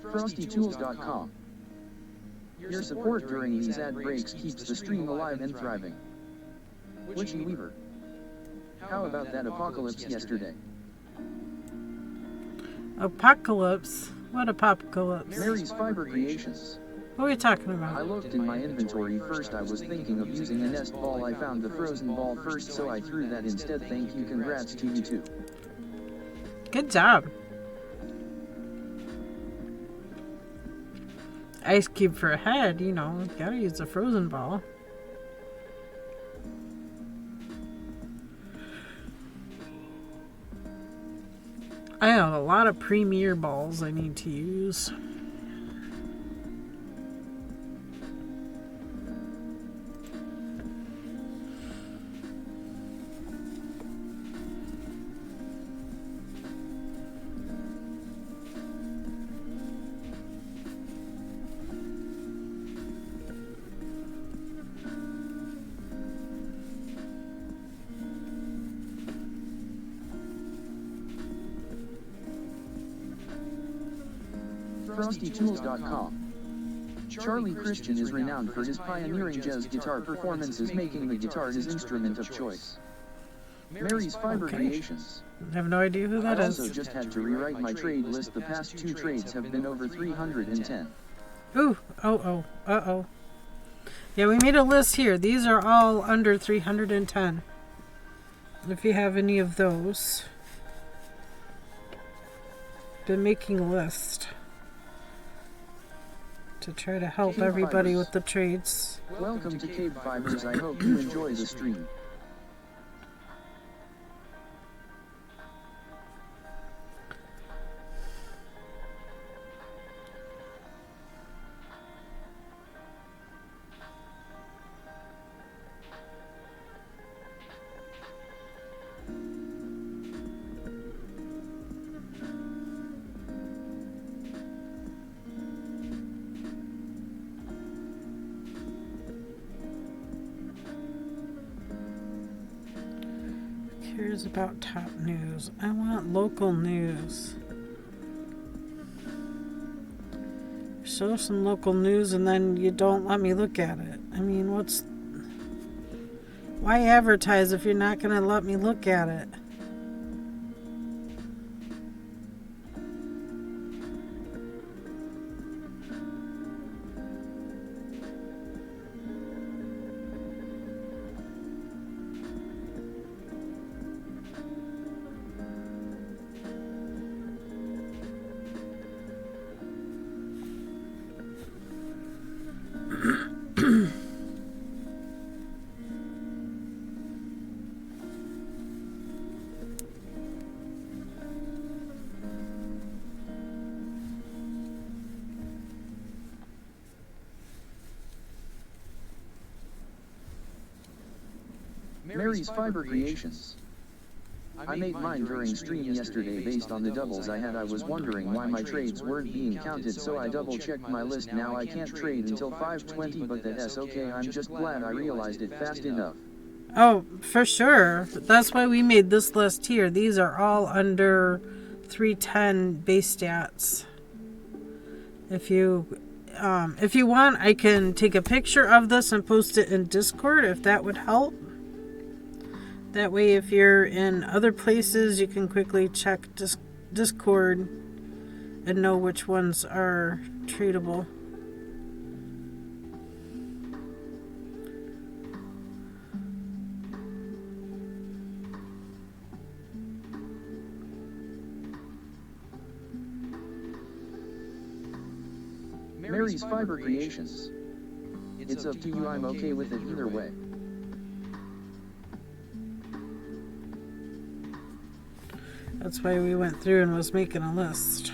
FrostyTools.com. Your support during these ad breaks keeps the stream alive and thriving. Witchy Weaver. How about that apocalypse yesterday? Apocalypse? What apocalypse? Mary's Fiber Creations. What are we talking I about? looked in my inventory first. I was thinking of using a nest ball. I found the frozen ball first, so I threw that instead. Thank you. Congrats to you too. Good job. Ice cube for a head, you know. Gotta use a frozen ball. I have a lot of premier balls I need to use. FrostyTools.com. Charlie Christian is renowned for his pioneering jazz guitar performances, making the guitar his instrument of choice. Mary's Fiber Creations. I have no idea who that I is. also just had to rewrite my trade list. The past 2 trades have been over 310. Ooh, uh-oh. Yeah, we made a list here. These are all under 310. If you have any of those. Been making a list to try to help everybody with the trades. Welcome to KBfibers. I hope you enjoy the stream. Here's about top news. I want local news. Show some local news and then you don't let me look at it. I mean, why advertise if you're not going to let me look at it? Mary's Fiber Creations. I made mine during stream yesterday based on the doubles I had. I was wondering why my trades weren't being counted, so I double checked my list. Now I can't trade until 5:20, but that's okay. I'm just glad I realized it fast enough. Oh, for sure. That's why we made this list here. These are all under 310 base stats. If you want, I can take a picture of this and post it in Discord if that would help. That way, if you're in other places, you can quickly check Discord and know which ones are tradable. Mary's Fiber Creations. It's up to you. I'm okay with it either way. That's why we went through and was making a list.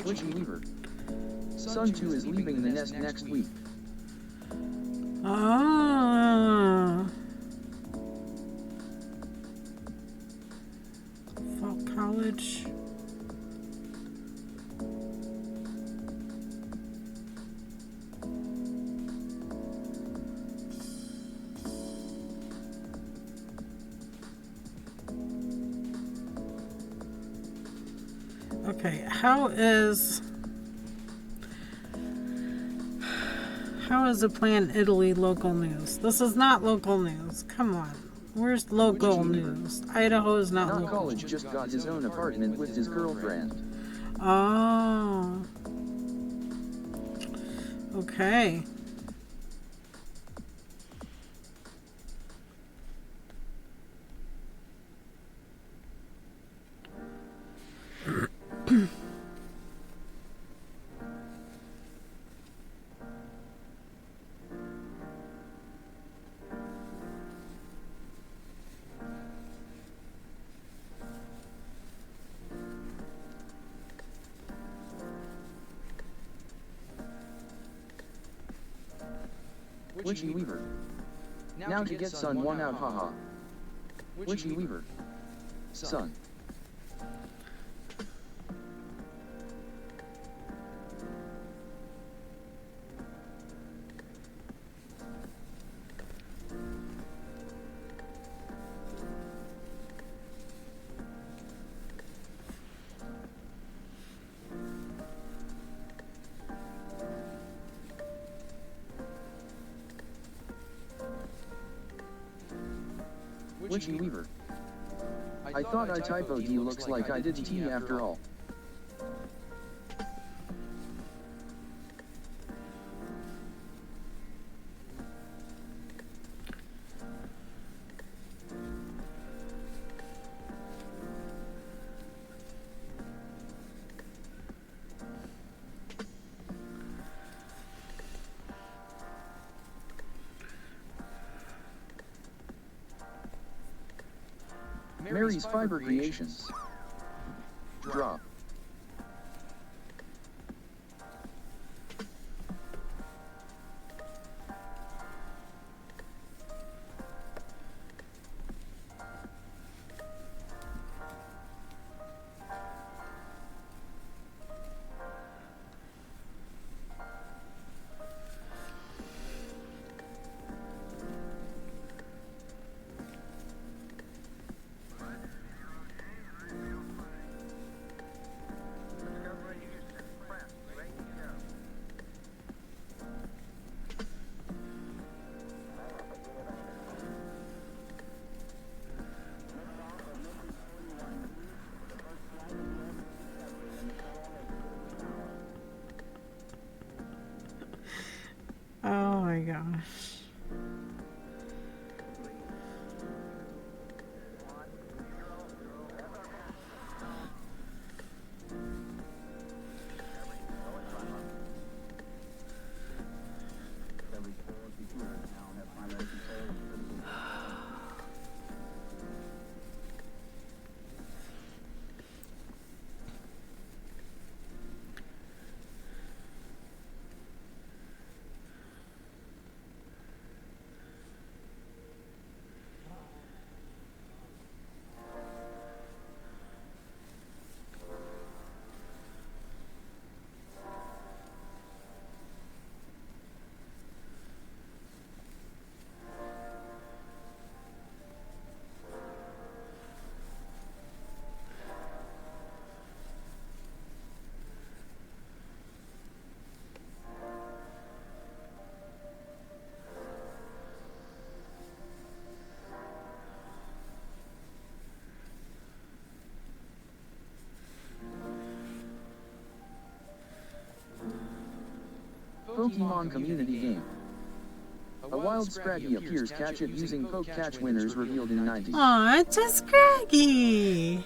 Witchy Weaver. Son 2 is leaving the nest next week. Ah. Fall college. Okay, how is the Plan Italy local news? This is not local news. Come on. Where's local news? Idaho is not local. College just got his own apartment with his girlfriend. Oh. Okay. Witchy Weaver. Now to get son 1 out, haha. Witchy Weaver. Son. Witchy Weaver. I thought I typoed you, looks like I did T after all. Mary's Fiber Creations. Drop. Oh my gosh. Pokemon community game. A wild Scraggy appears, catch it using Poke Catch, winners revealed in 90. Aw, it's a Scraggy.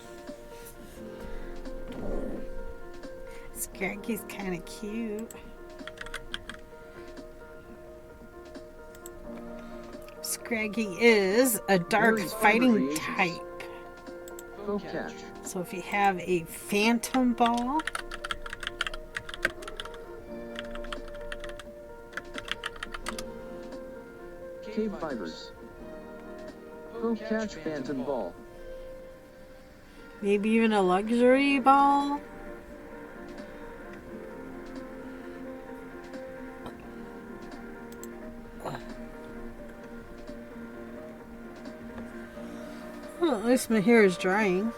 Scraggy's kind of cute. Scraggy is a dark fighting type. Poke Catch. So if you have a Phantom Ball, KBfibers. Poke catch phantom ball. Maybe even a luxury ball? Well, at least my hair is drying.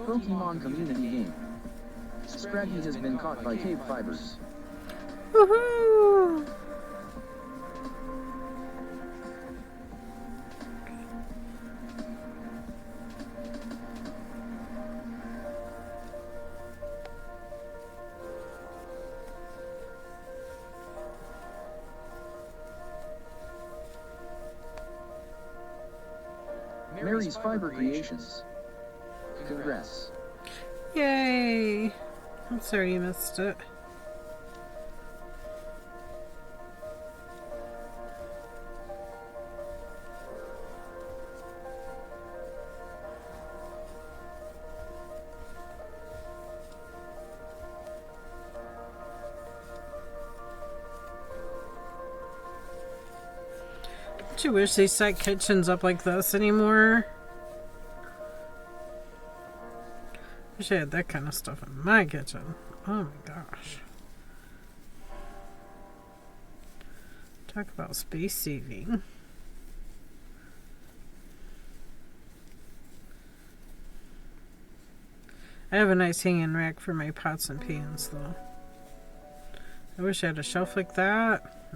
Pokemon community game. Scraggy has been caught by KBfibers. Woohoo! Mary's Fiber Creations. Congrats. Yay! I'm sorry you missed it. Don't you wish they set kitchens up like this anymore? Wish I had that kind of stuff in my kitchen. Oh my gosh. Talk about space saving. I have a nice hanging rack for my pots and pans though. I wish I had a shelf like that.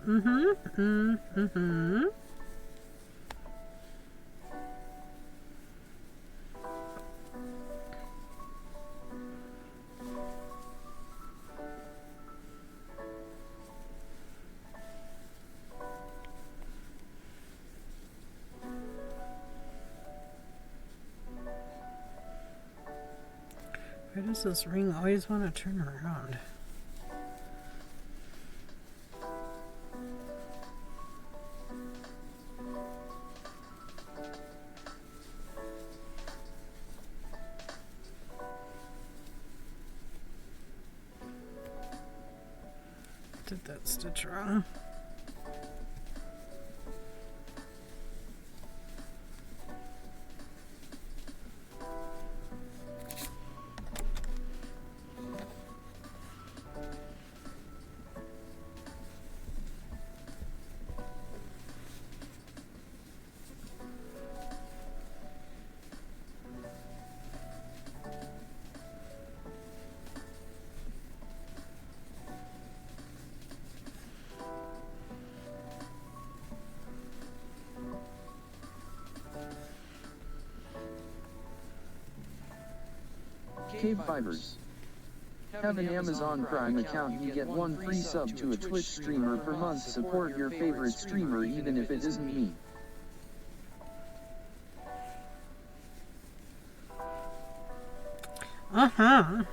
Why does this ring always want to turn around? Did that stitch wrong? KBfibers. Have an Amazon Prime account, you get one free sub to a Twitch streamer per month. Support your favorite streamer even if it isn't me. Uh-huh.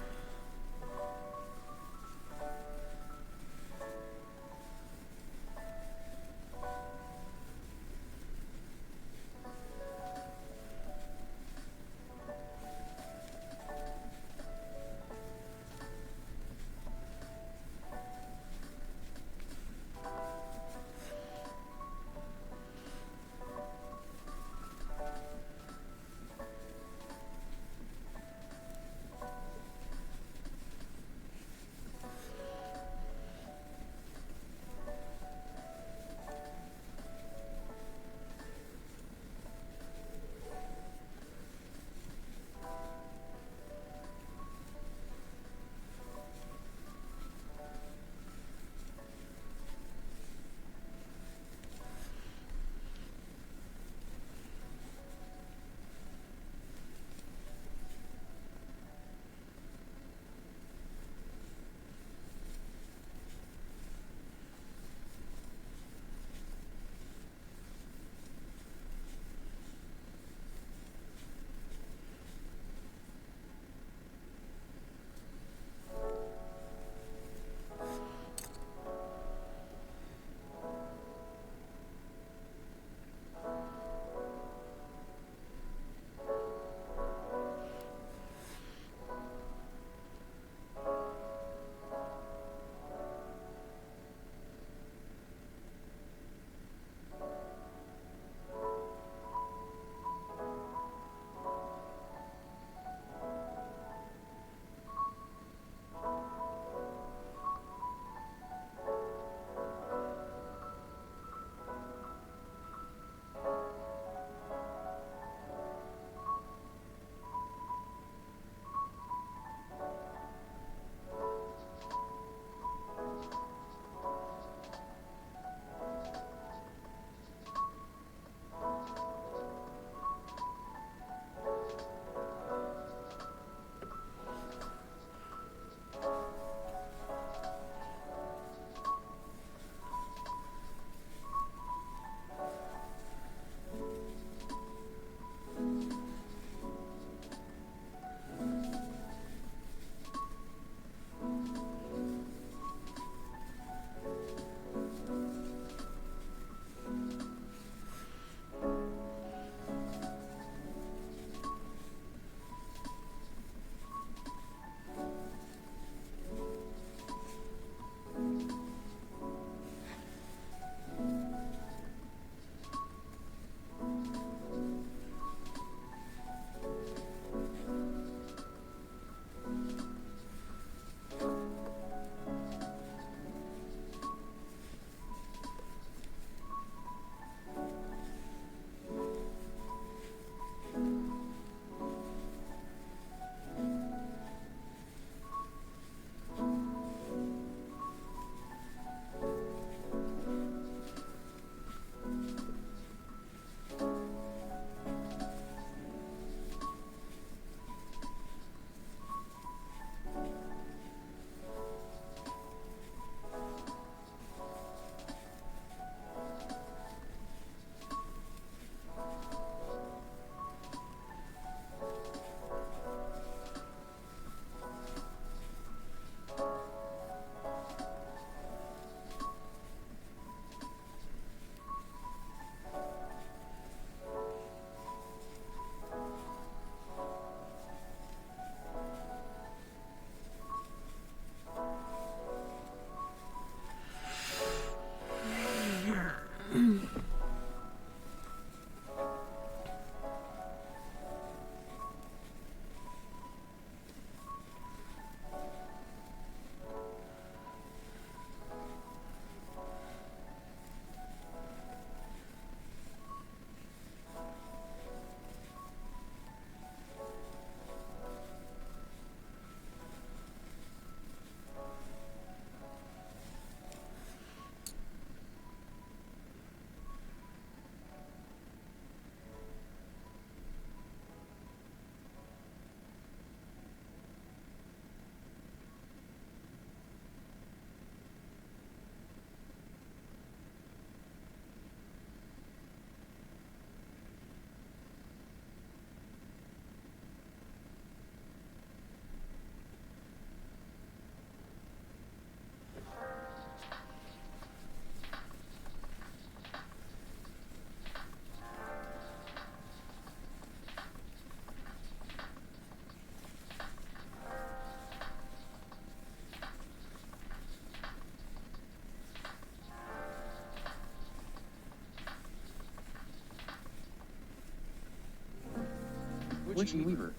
Witchy Weaver.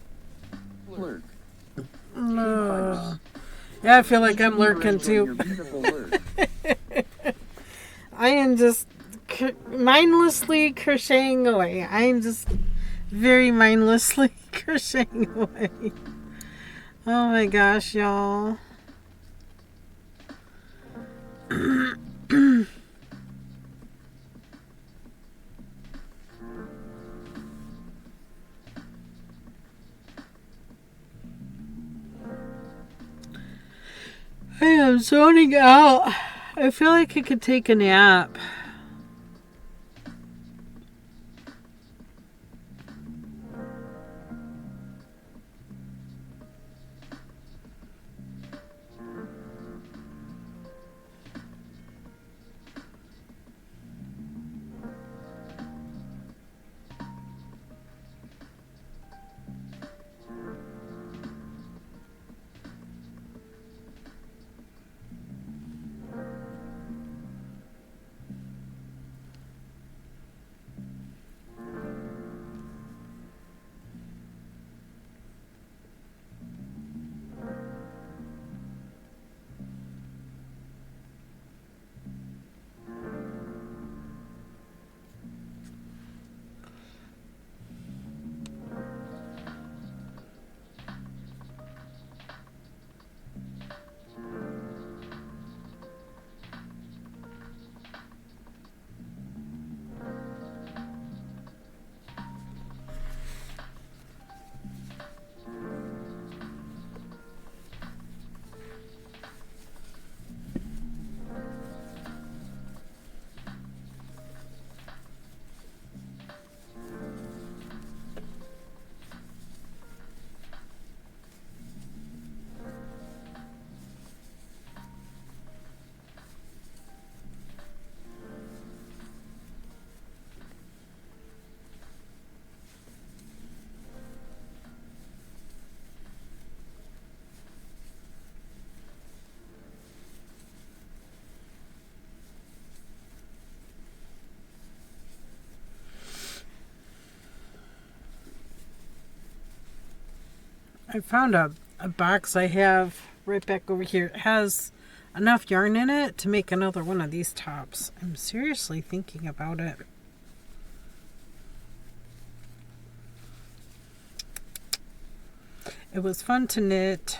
Lurk. Yeah, I feel like I'm lurking Your too. beautiful lurk. I am just mindlessly crocheting away. I am just very mindlessly crocheting away. Oh my gosh, y'all. I am zoning out. I feel like I could take a nap. I found a box I have right back over here. It has enough yarn in it to make another one of these tops. I'm seriously thinking about it. It was fun to knit,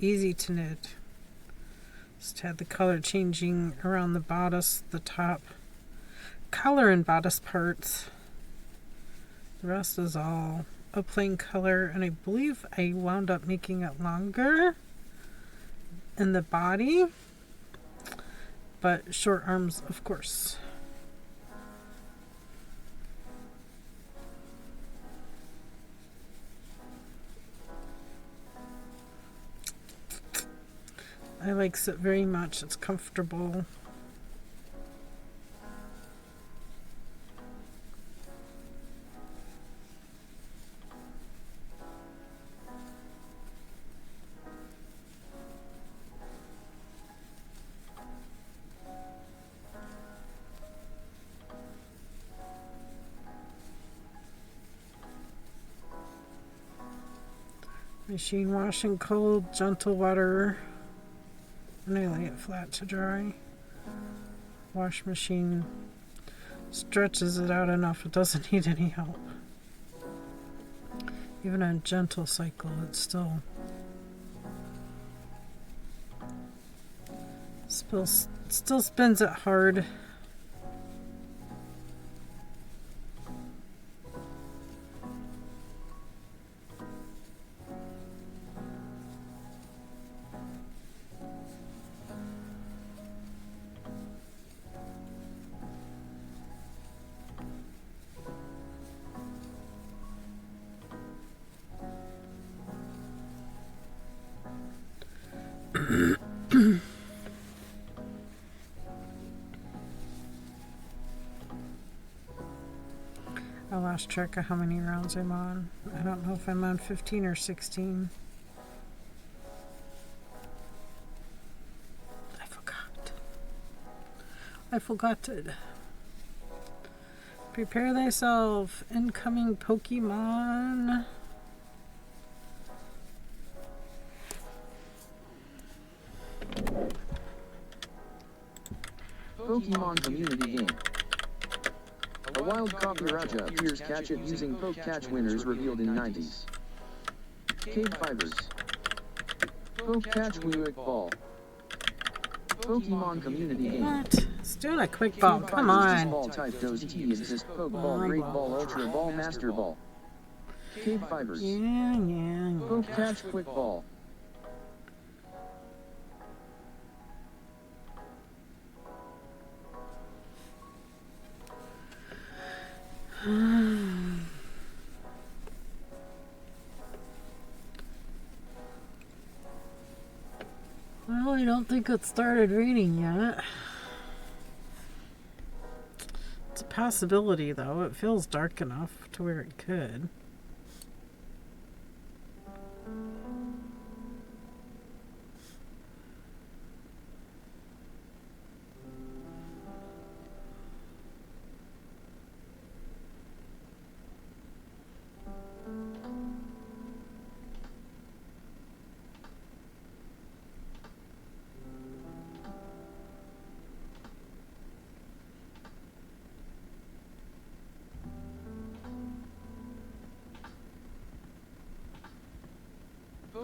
easy to knit. Just had the color changing around the bodice, the top collar and bodice parts. The rest is all a plain color, and I believe I wound up making it longer in the body, but short arms, of course. I like it very much. It's comfortable. Machine wash in cold, gentle water. And I lay it flat to dry. Wash machine stretches it out enough it doesn't need any help. Even on a gentle cycle, it still spins it hard. I lost track of how many rounds I'm on. I don't know if I'm on 15 or 16. I forgot it. Prepare thyself. Incoming Pokemon. Pokemon community game. A wild Copyraja appears. Catch it using Poke Catch. Winners revealed in 90s. KBfibers. Poke Catch Quick Ball. Pokemon community game. What? Let's do a quick ball. Come KBfibers. on. Ball type does T exist. Poke Ball, Great Ball, Ultra Ball, Master Ball. KBfibers. Yeah. Poke Catch Quick Ball. Well, I don't think it started raining yet. It's a possibility, though. It feels dark enough to where it could.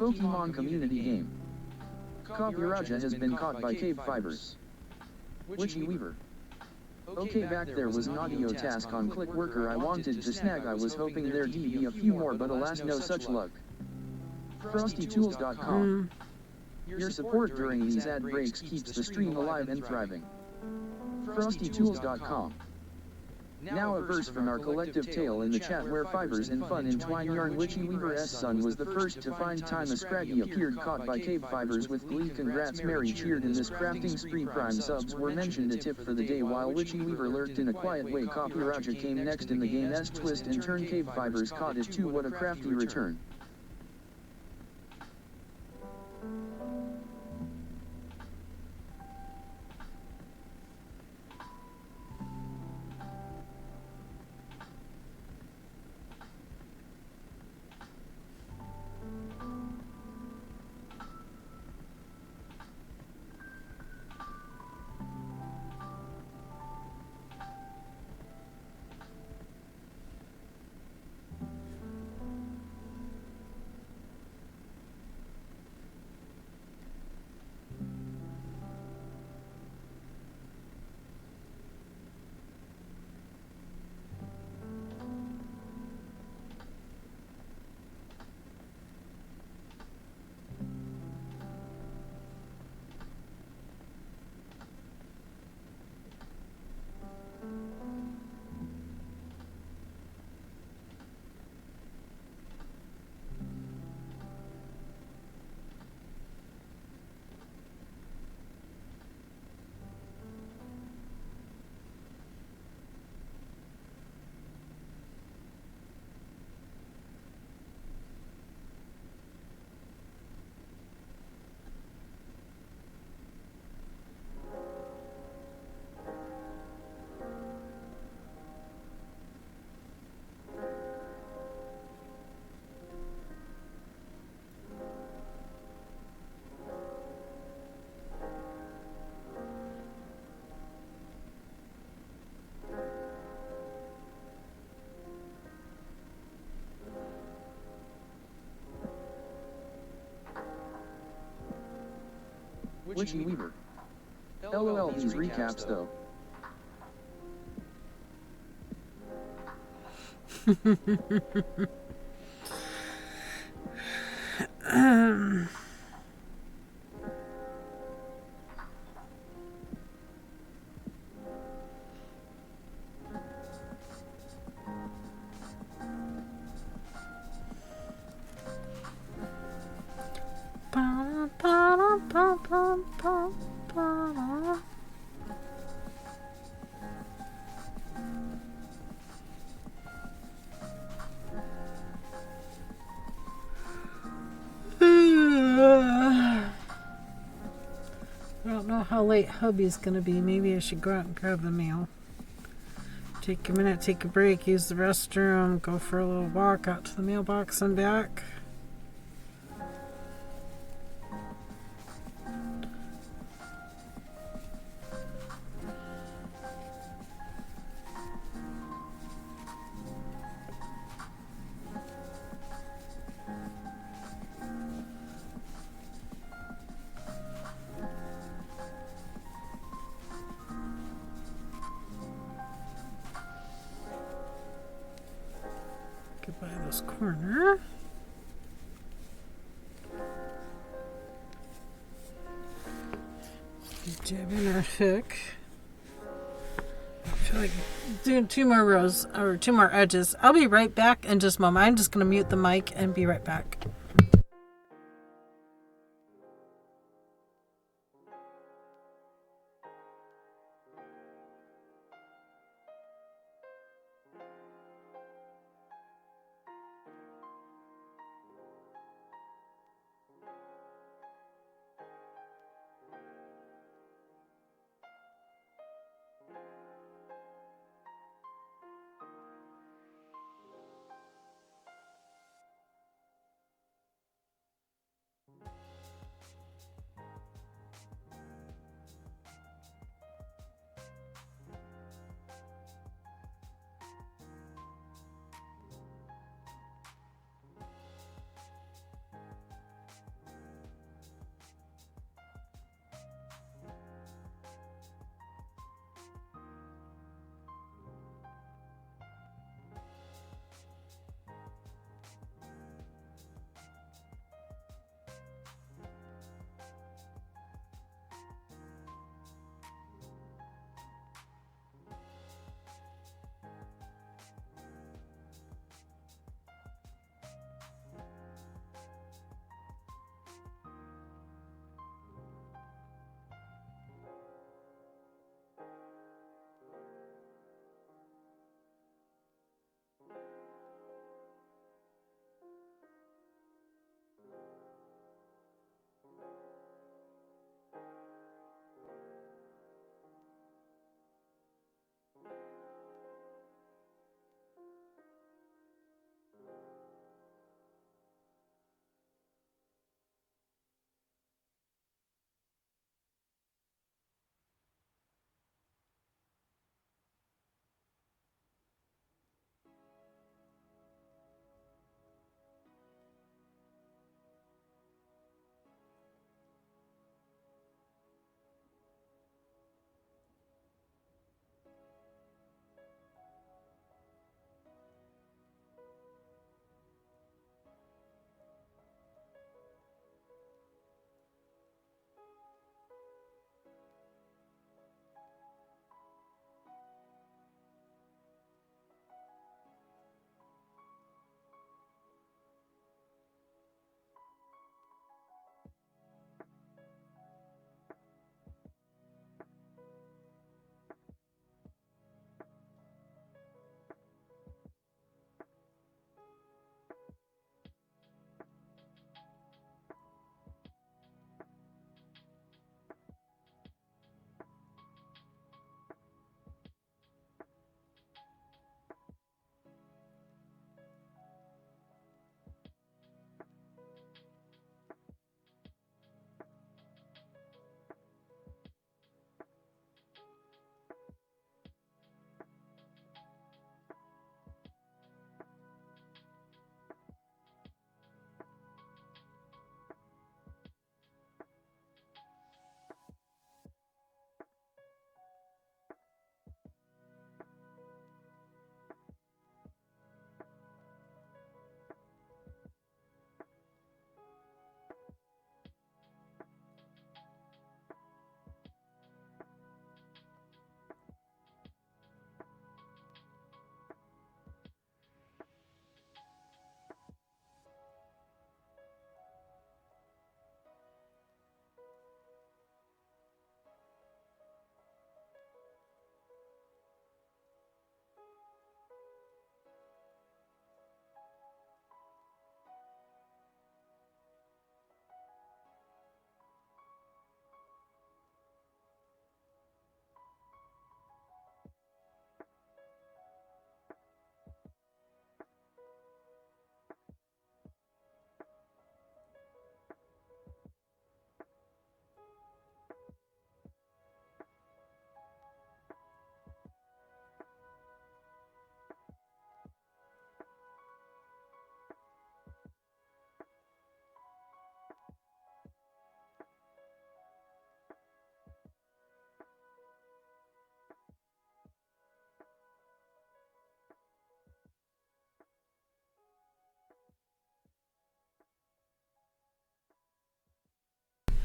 Pokemon community game. Copyraja has been caught by KBfibers. Witchy Weaver. Okay, back there was an audio task on Click Worker I wanted to snag. I was hoping there'd be a few more, but alas, no such luck. FrostyTools.com. Your support during these ad breaks keeps the stream alive and thriving. FrostyTools.com. Now a verse from our collective tale in the chat where fibers and fun entwine yarn. Witchy Weaver's son was the first to find time. A Scraggy appeared caught by KBfibers with glee. Congrats, Mary cheered in this crafting spree. Prime subs were mentioned. A tip for the day while Witchy Weaver lurked in a quiet way. Copyraja came next in the game's twist and turn. KBfibers caught it too. What a crafty return. Witchy Weaver. LOL, these recaps though. I don't know how late hubby's gonna be. Maybe I should go out and grab the mail. Take a minute, take a break, use the restroom, go for a little walk out to the mailbox and back. this corner. Dab in our hook. I feel like doing 2 more rows or 2 more edges. I'll be right back in just a moment. I'm just going to mute the mic and be right back.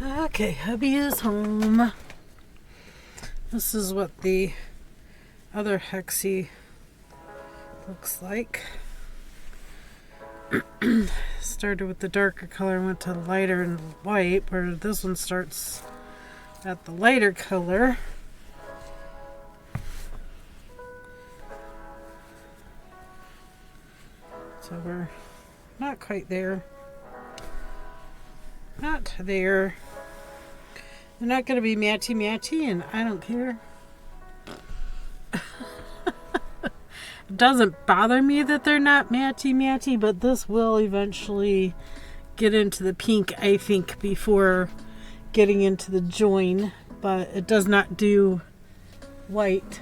Okay, hubby is home. This is what the other hexie looks like. Started with the darker color and went to lighter and white, where this one starts at the lighter color. So we're not quite there. Not there. They're not going to be matchy-matchy, and I don't care. It doesn't bother me that they're not matchy-matchy, but this will eventually get into the pink, I think, before getting into the join. But it does not do white.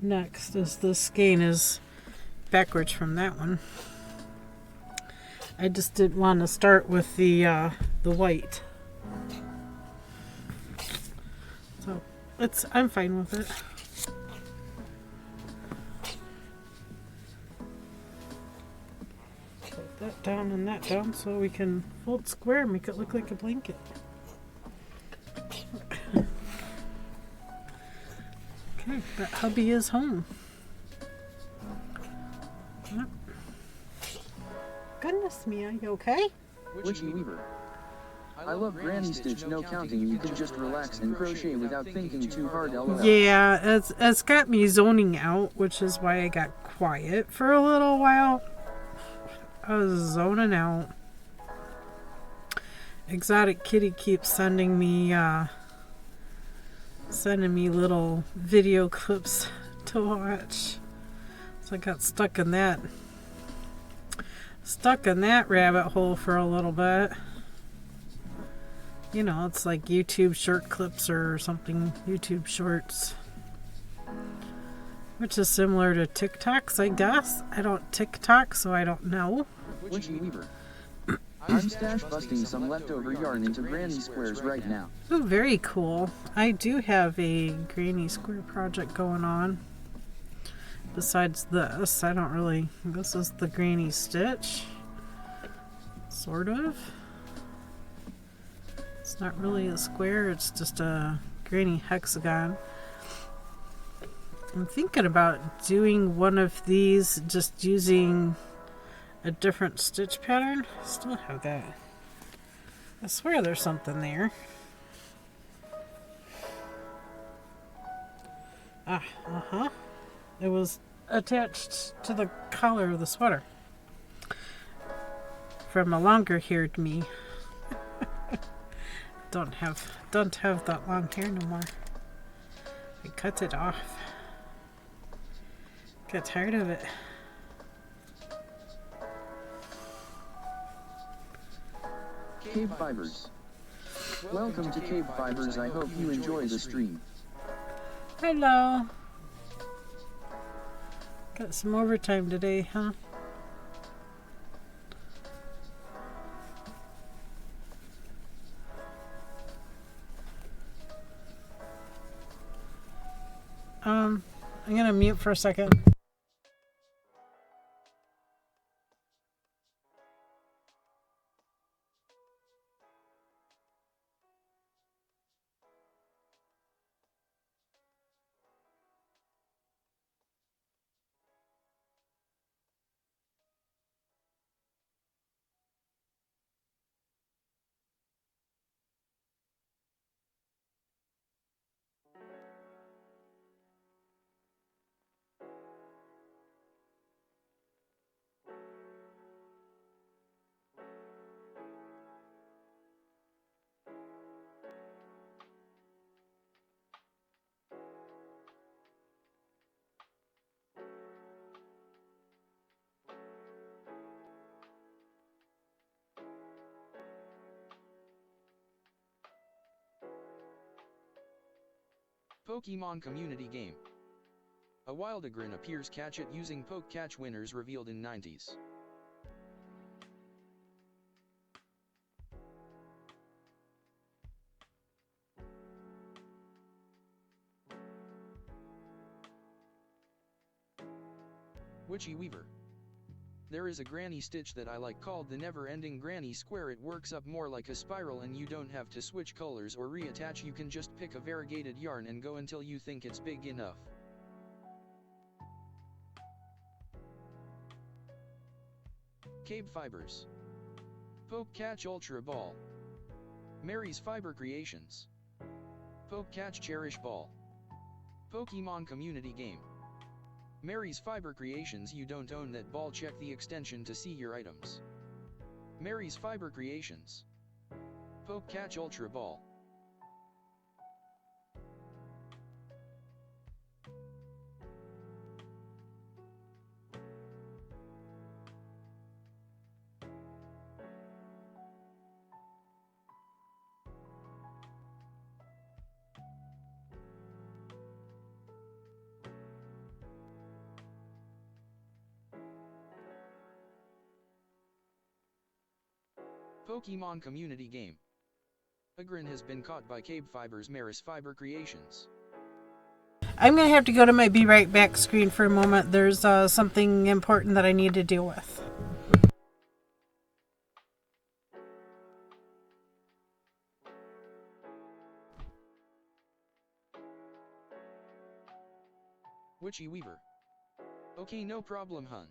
Next, as the skein is backwards from that one. I just didn't want to start with the white. So I'm fine with it. Put that down and that down so we can fold square and make it look like a blanket. Okay, but hubby is home. Yep. Goodness me, are you okay? Witchy Weaver. I love Granny Stitch, no counting. You can just relax and crochet without thinking too hard, lol. Yeah, it's got me zoning out, which is why I got quiet for a little while. I was zoning out. Exotic Kitty keeps sending me little video clips to watch. So I got stuck in that rabbit hole for a little bit. You know, it's like YouTube short clips or something, YouTube shorts. Which is similar to TikToks, I guess. I don't TikTok, so I don't know. Witchy Weaver. I'm stash busting some leftover yarn into granny squares right now. Oh, very cool. I do have a granny square project going on. Besides this, I don't really... This is the granny stitch. Sort of. It's not really a square, it's just a granny hexagon. I'm thinking about doing one of these just using a different stitch pattern. Still have that. I swear there's something there. It was attached to the collar of the sweater from a longer haired me. Don't have that long hair no more. I cut it off. Got tired of it. KBfibers. Welcome to KBfibers. I hope you enjoy the stream. Hello. Got some overtime today, huh? I'm gonna mute for a second. Pokemon community game. A Wildegrin appears, catch it using poke catch, winners revealed in 90s. Witchy Weaver. There is a granny stitch that I like called the never-ending granny square. It works up more like a spiral and you don't have to switch colors or reattach. You can just pick a variegated yarn and go until you think it's big enough. KBfibers. Poke Catch Ultra Ball. Mary's Fiber Creations. Poke Catch Cherish Ball. Pokemon Community Game. Mary's Fiber Creations. You don't own that ball. Check the extension to see your items. Mary's Fiber Creations. Poke Catch Ultra Ball. Pokemon Community Game. A grin has been caught by KBfibers. Mary's Fiber Creations. I'm going to have to go to my Be Right Back screen for a moment. There's something important that I need to deal with. Witchy Weaver. Okay, no problem, hun.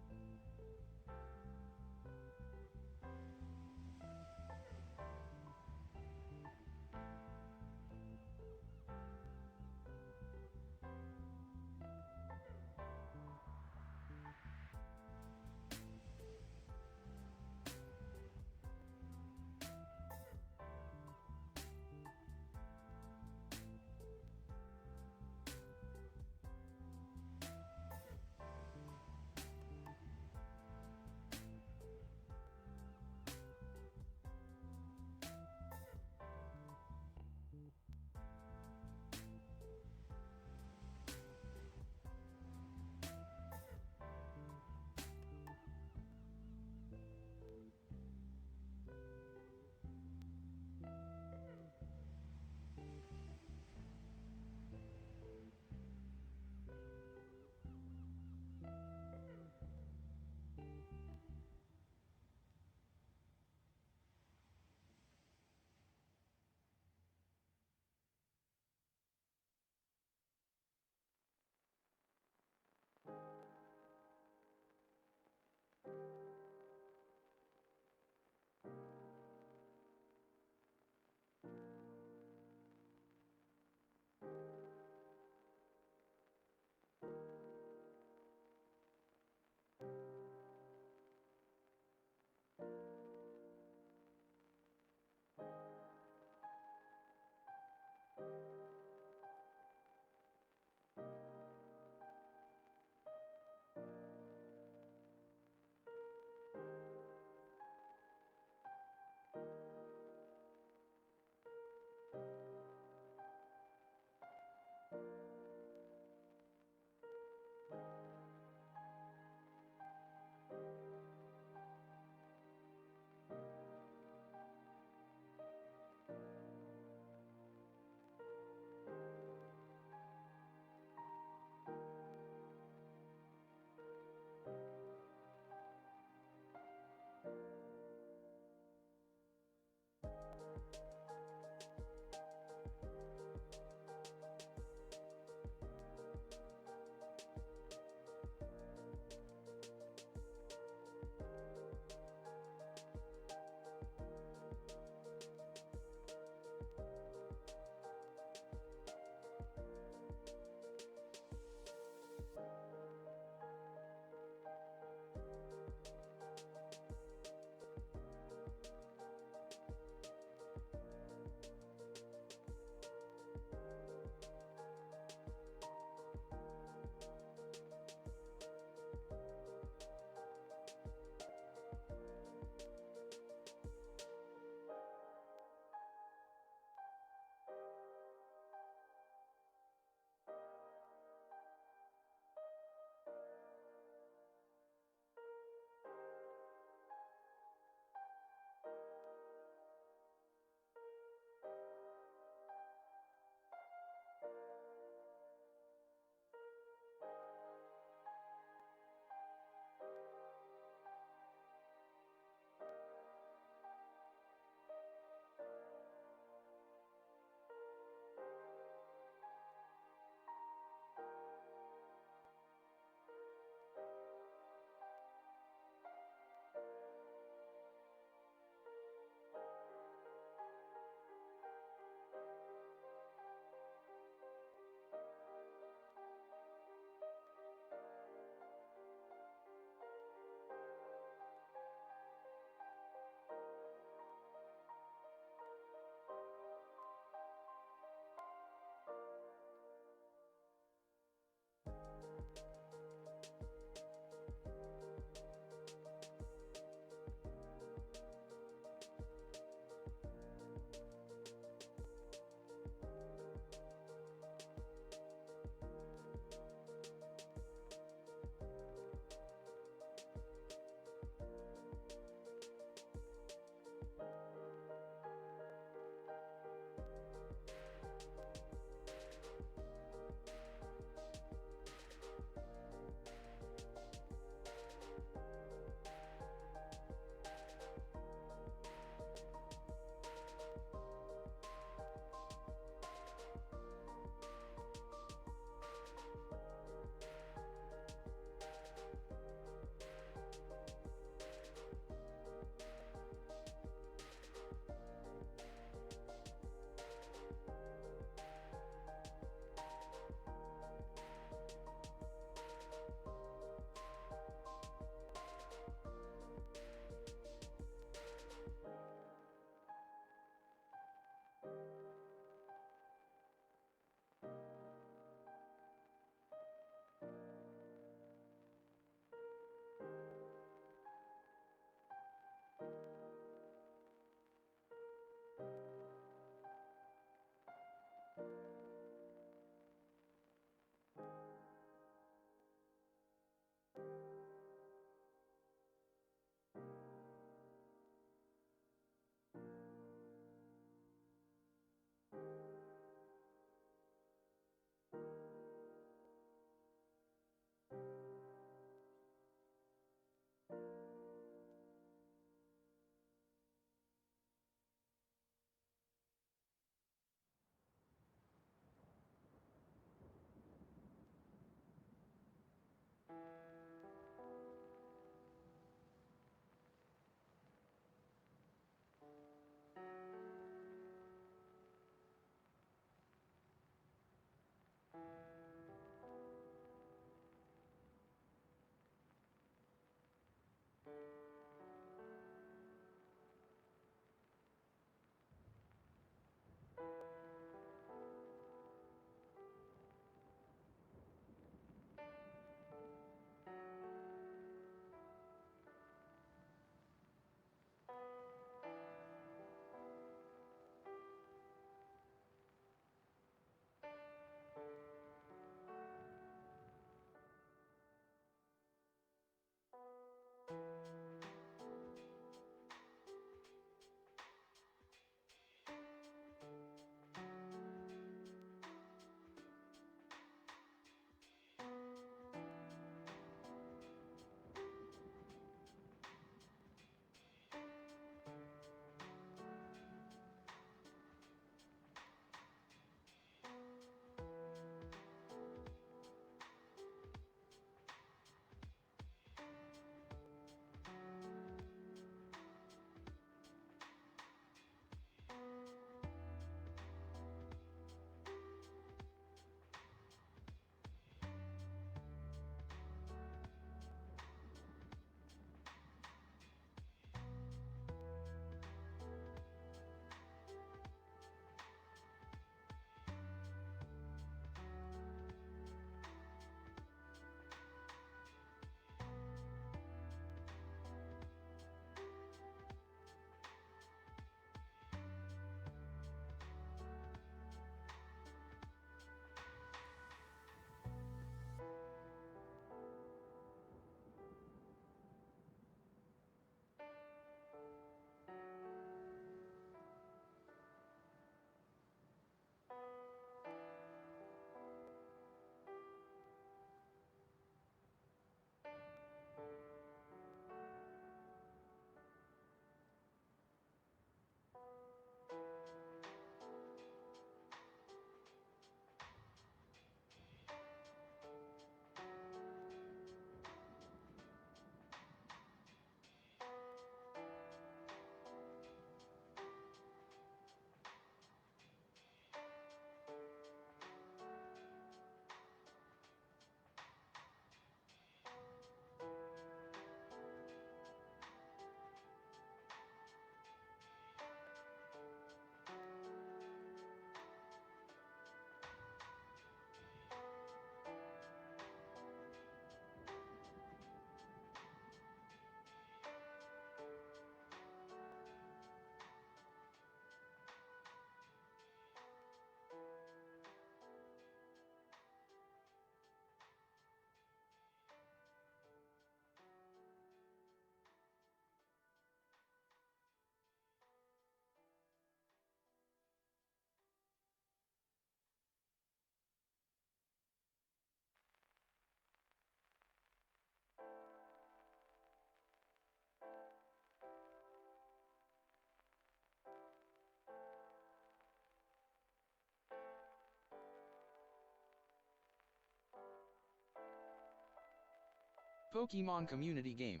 Pokemon community game.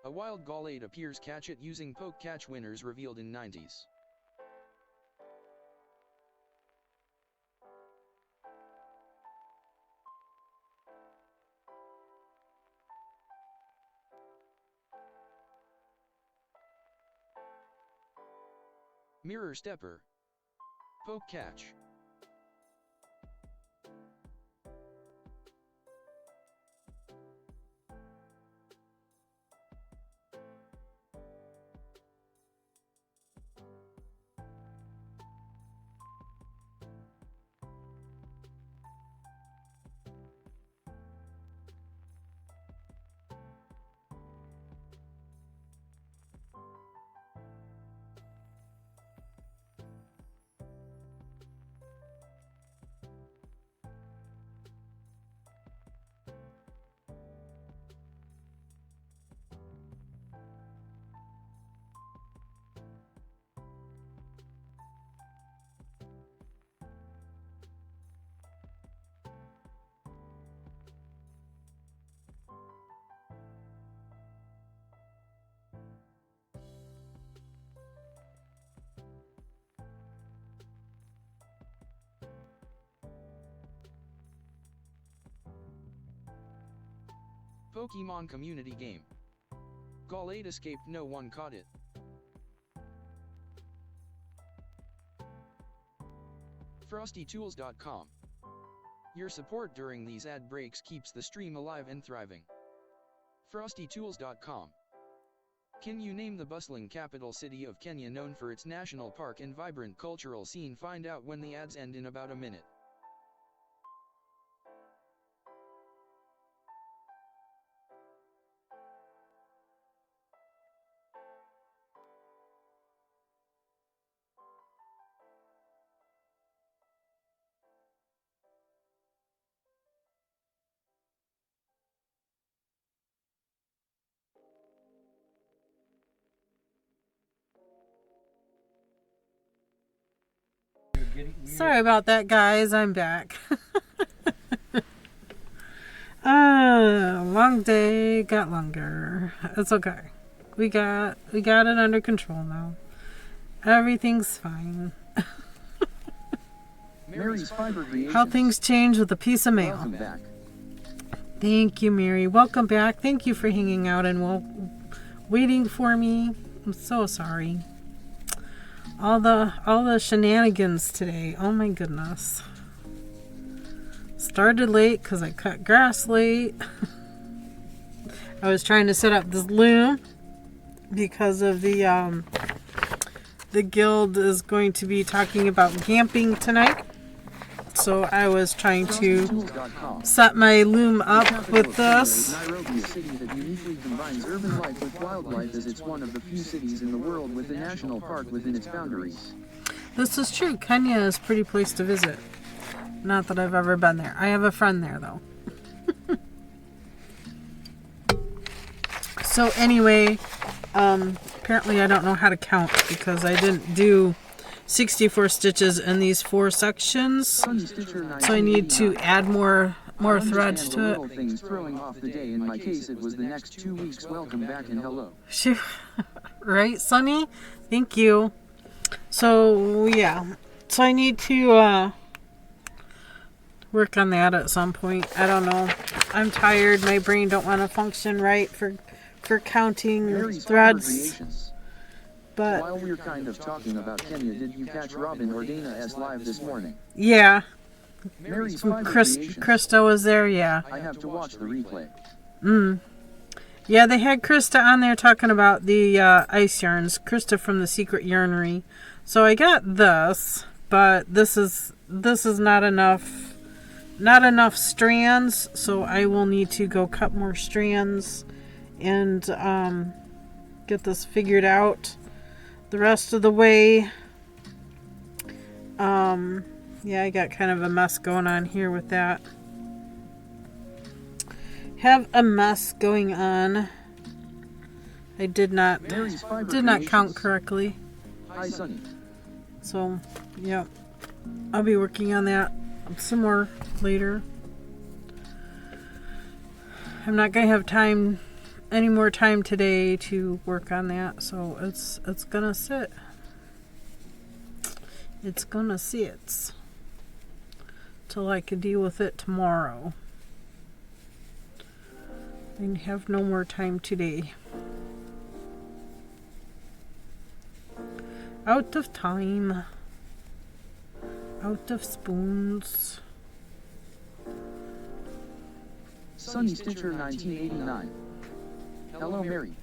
A wild Gallade appears, catch it using poke catch, winners revealed in 90s. Mirror stepper. Poke catch. Pokemon community game. Gallade escaped, no one caught it. FrostyTools.com. Your support during these ad breaks keeps the stream alive and thriving. FrostyTools.com. Can you name the bustling capital city of Kenya known for its national park and vibrant cultural scene? Find out when the ads end in about a minute. Sorry about that, guys. I'm back. Long day got longer. It's okay. We got it under control now. Everything's fine. Mary's Fiber Creations. How things change with a piece of mail. Welcome back. Thank you, Mary. Welcome back. Thank you for hanging out and waiting for me. I'm so sorry. All the shenanigans today. Oh my goodness. Started late because I cut grass late. I was trying to set up this loom because of the guild is going to be talking about camping tonight. So I was trying to set my loom up with this. Nairobi, a city that uniquely combines urban life with wildlife, as it's one of the few cities in the world with a national park within its boundaries. This is true. Kenya is a pretty place to visit. Not that I've ever been there. I have a friend there, though. So anyway, apparently I don't know how to count because I didn't do 64 stitches in these 4 sections. So I need to add more threads to it. Things throwing off the day. In my case, it was the next 2 weeks. Welcome back and hello. Right, Sunny? Thank you. So yeah, so I need to work on that at some point. I don't know. I'm tired. My brain don't want to function right for counting Mary's threads. But while we're kind of talking about Kenya, did you catch Robin or Dana's live this morning? yeah, Mary's Fiber Creations. Krista was there. Yeah. I have to watch the replay. Yeah, they had Krista on there talking about the ice yarns. Krista from the Secret Yarnery. So I got this, but this is not enough. Not enough strands, so I will need to go cut more strands and get this figured out the rest of the way. Yeah, I got kind of a mess going on here with that. Have a mess going on. I did not count correctly. Hi, Sunny. So, yeah, I'll be working on that some more later. I'm not going to have time, any more time today to work on that, so it's going to sit. It's going to sit till I can deal with it tomorrow. I have no more time today. Out of time. Out of spoons. Sunny Stitcher 1989. Hello, Mary.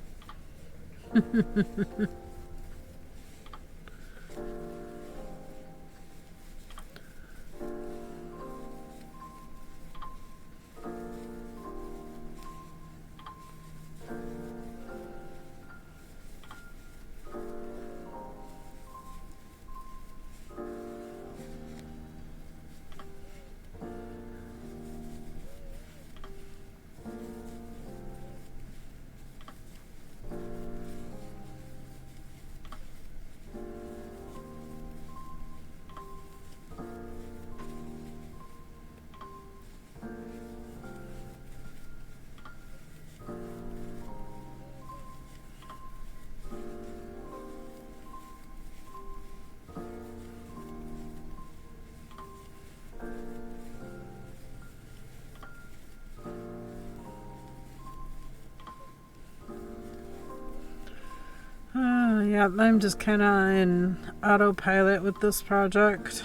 Yeah, I'm just kind of in autopilot with this project.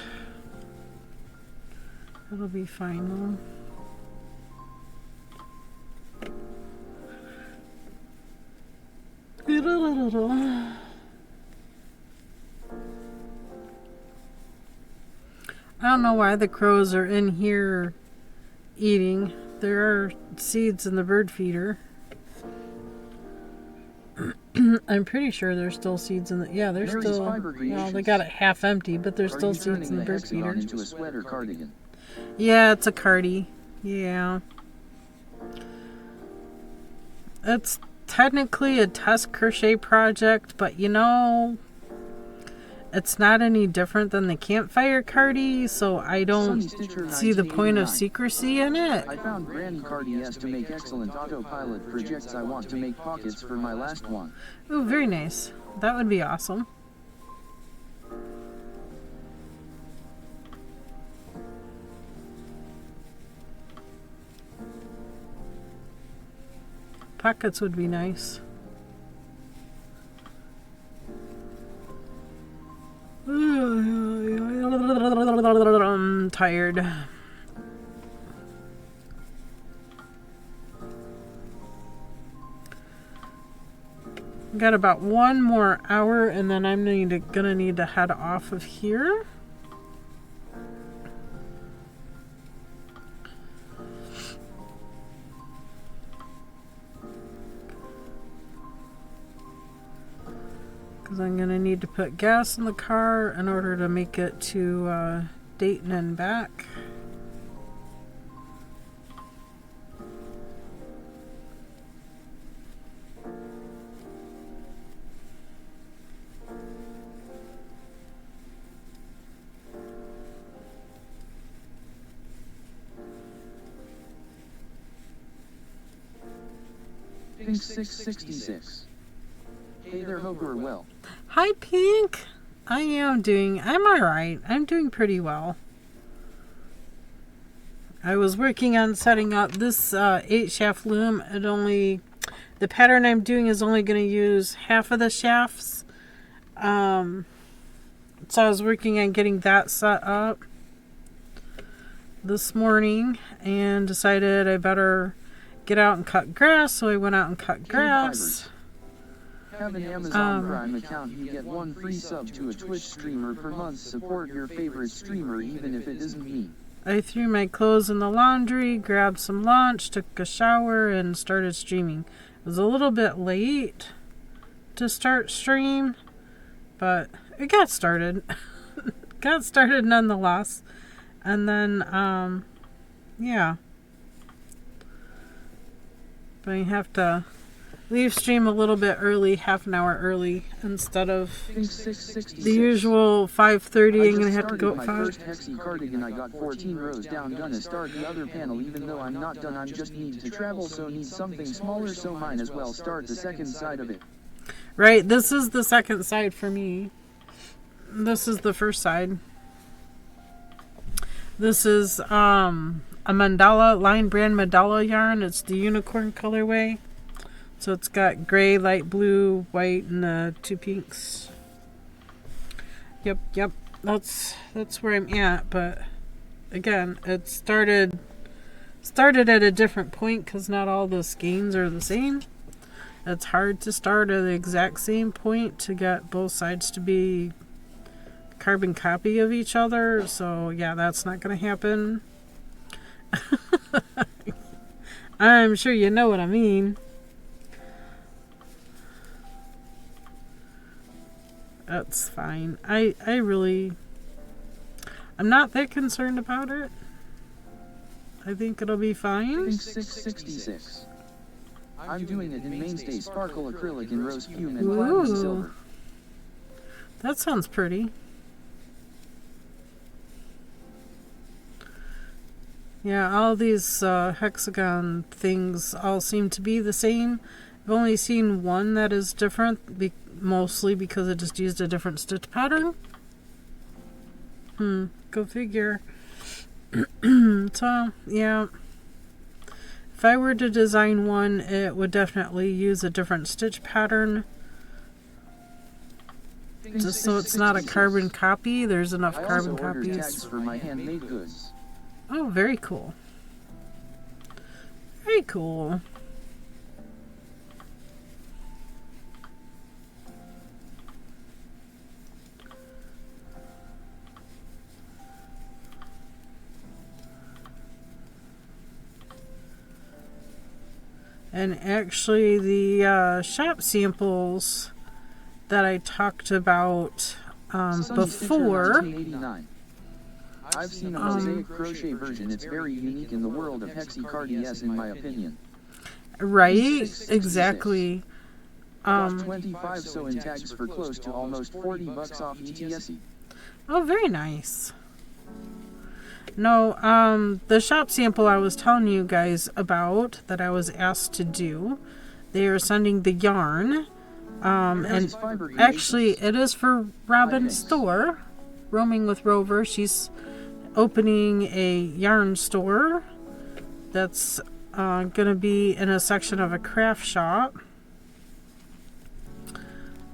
It'll be fine though. I don't know why the crows are in here eating. There are seeds in the bird feeder. I'm pretty sure there's still seeds in the... Yeah, there's Mary's still... Fiber Well, Creations. they got it half empty, but there's Are still you seeds turning in the the bird hexagon feeder. into a sweater cardigan? Yeah, it's a cardi. Yeah. It's technically a test crochet project, but you know, it's not any different than the campfire cardi, so I don't Sunny Stitcher see the point of 1989. secrecy in it. I found Granny Cardies to make excellent autopilot projects. I want to make pockets for my last one. Ooh, very nice. That would be awesome. Pockets would be nice. I'm tired. Got about 1 more hour and then I'm gonna need to head off of here. Because I'm gonna need to put gas in the car in order to make it to Dayton and back. Pink 666. Hey there, hope you're well. Hi, Pink. I'm alright. I'm doing pretty well. I was working on setting up this 8-shaft loom. The pattern I'm doing is only going to use half of the shafts. So I was working on getting that set up this morning and decided I better get out and cut grass. So I went out and cut grass. Have an Amazon Prime account, you get 1 free sub to a Twitch streamer per month. Support your favorite streamer even if it isn't me. I threw my clothes in the laundry, grabbed some lunch, took a shower, and started streaming. It was a little bit late to start stream, but it got started. Got started nonetheless. And then, yeah. But I have to... leave stream a little bit early, half an hour early, instead of Think 666. the usual 5:30. I I'm gonna just have to started go my at 5. first hexy cardigan. I got 14 rows down. Gonna start the other panel even though I'm not done. I'm just need to travel, so need something smaller, so mine as well start the second side of it. Right, this is the second side for me. This is the first side. This is a mandala, Line Brand mandala yarn. It's the unicorn colorway. So it's got gray, light blue, white, and the 2 pinks. Yep. That's where I'm at. But again, it started at a different point because not all the skeins are the same. It's hard to start at the exact same point to get both sides to be carbon copy of each other. So yeah, that's not going to happen. I'm sure you know what I mean. That's fine. I'm not that concerned about it. I think it'll be fine. Think 666. I'm doing it in mainstay sparkle acrylic in rose fume and platinum silver. That sounds pretty. Yeah, all these hexagon things all seem to be the same. I've only seen one that is different, mostly because it just used a different stitch pattern. Go figure. So, yeah. If I were to design one, it would definitely use a different stitch pattern. Just so it's not a carbon copy. There's enough carbon copies. Tags for my handmade goods. Oh, very cool. Very cool. And actually the shop samples that I talked about before. I've seen a mosaic crochet version. It's very unique in the world of hexy cardies in my opinion. Right, exactly. 25 so in tags for close to almost $40 off ETSE. Oh, very nice. No, the shop sample I was telling you guys about that I was asked to do, they are sending the yarn. And actually it is for Robin's store, Roaming with Rover. She's opening a yarn store that's going to be in a section of a craft shop.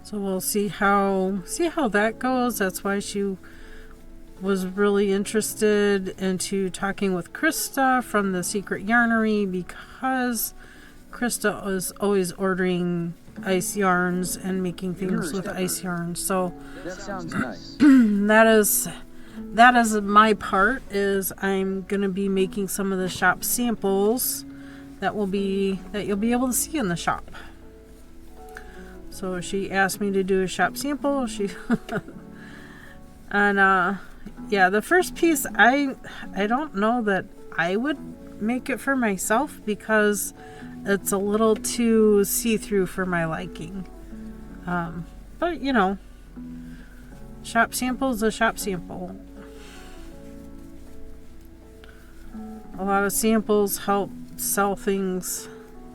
So we'll see how that goes. That's why she was really interested into talking with Krista from the Secret Yarnery, because Krista is always ordering ice yarns and making things with ice yarns. So that sounds nice. that is my part, is I'm going to be making some of the shop samples that you'll be able to see in the shop. So she asked me to do a shop sample. And yeah, the first piece I don't know that I would make it for myself because it's a little too see-through for my liking. But you know, shop sample is a shop sample. A lot of samples help sell things,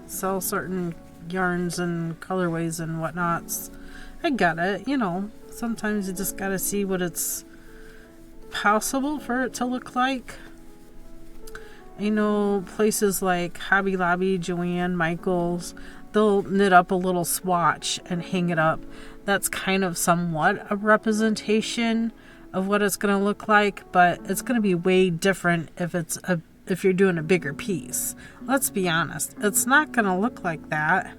sell certain yarns and colorways and whatnots. I get it, you know. Sometimes you just gotta see what it's possible for it to look like. I know places like Hobby Lobby, Joann, Michaels, they'll knit up a little swatch and hang it up. That's kind of somewhat a representation of what it's going to look like, but it's going to be way different if you're doing a bigger piece. Let's be honest, it's not going to look like that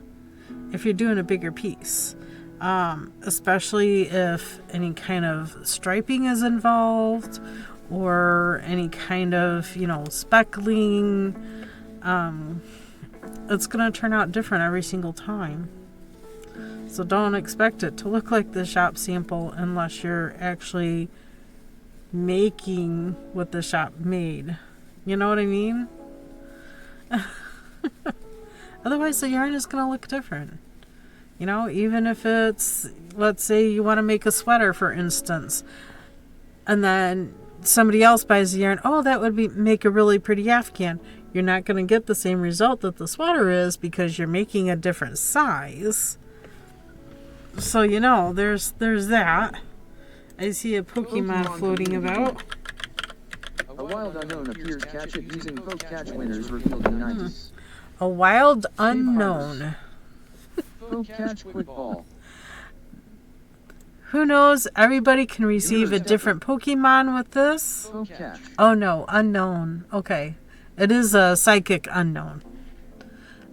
if you're doing a bigger piece. Especially if any kind of striping is involved or any kind of, you know, speckling. It's going to turn out different every single time. So don't expect it to look like the shop sample unless you're actually making what the shop made. You know what I mean? Otherwise, the yarn is going to look different. You know, even if it's, let's say you want to make a sweater, for instance, and then somebody else buys the yarn, oh, that would make a really pretty afghan. You're not going to get the same result that the sweater is because you're making a different size. So, you know, there's that. I see a Pokemon floating about. A wild unknown appears. Catch it using Poke Catch winners revealed in 90s. A wild unknown. Poke Catch Quick Ball. Who knows? Everybody can receive a different Pokemon with this. Poke Catch. Oh no, unknown. Okay. It is a psychic unknown.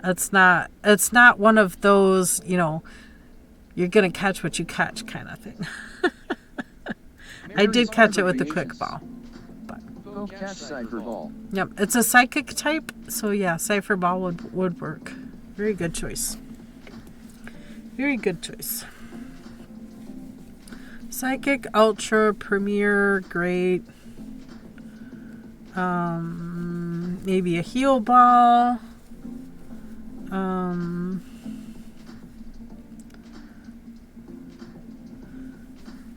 It's not one of those, you know, you're gonna catch what you catch kind of thing. I did catch it with the quick ball. Poke Catch Cipher Ball. Yep, it's a psychic type, so yeah, Cipher Ball would work. Very good choice. Very good choice. Psychic, Ultra, Premier, great. Maybe a Heal Ball.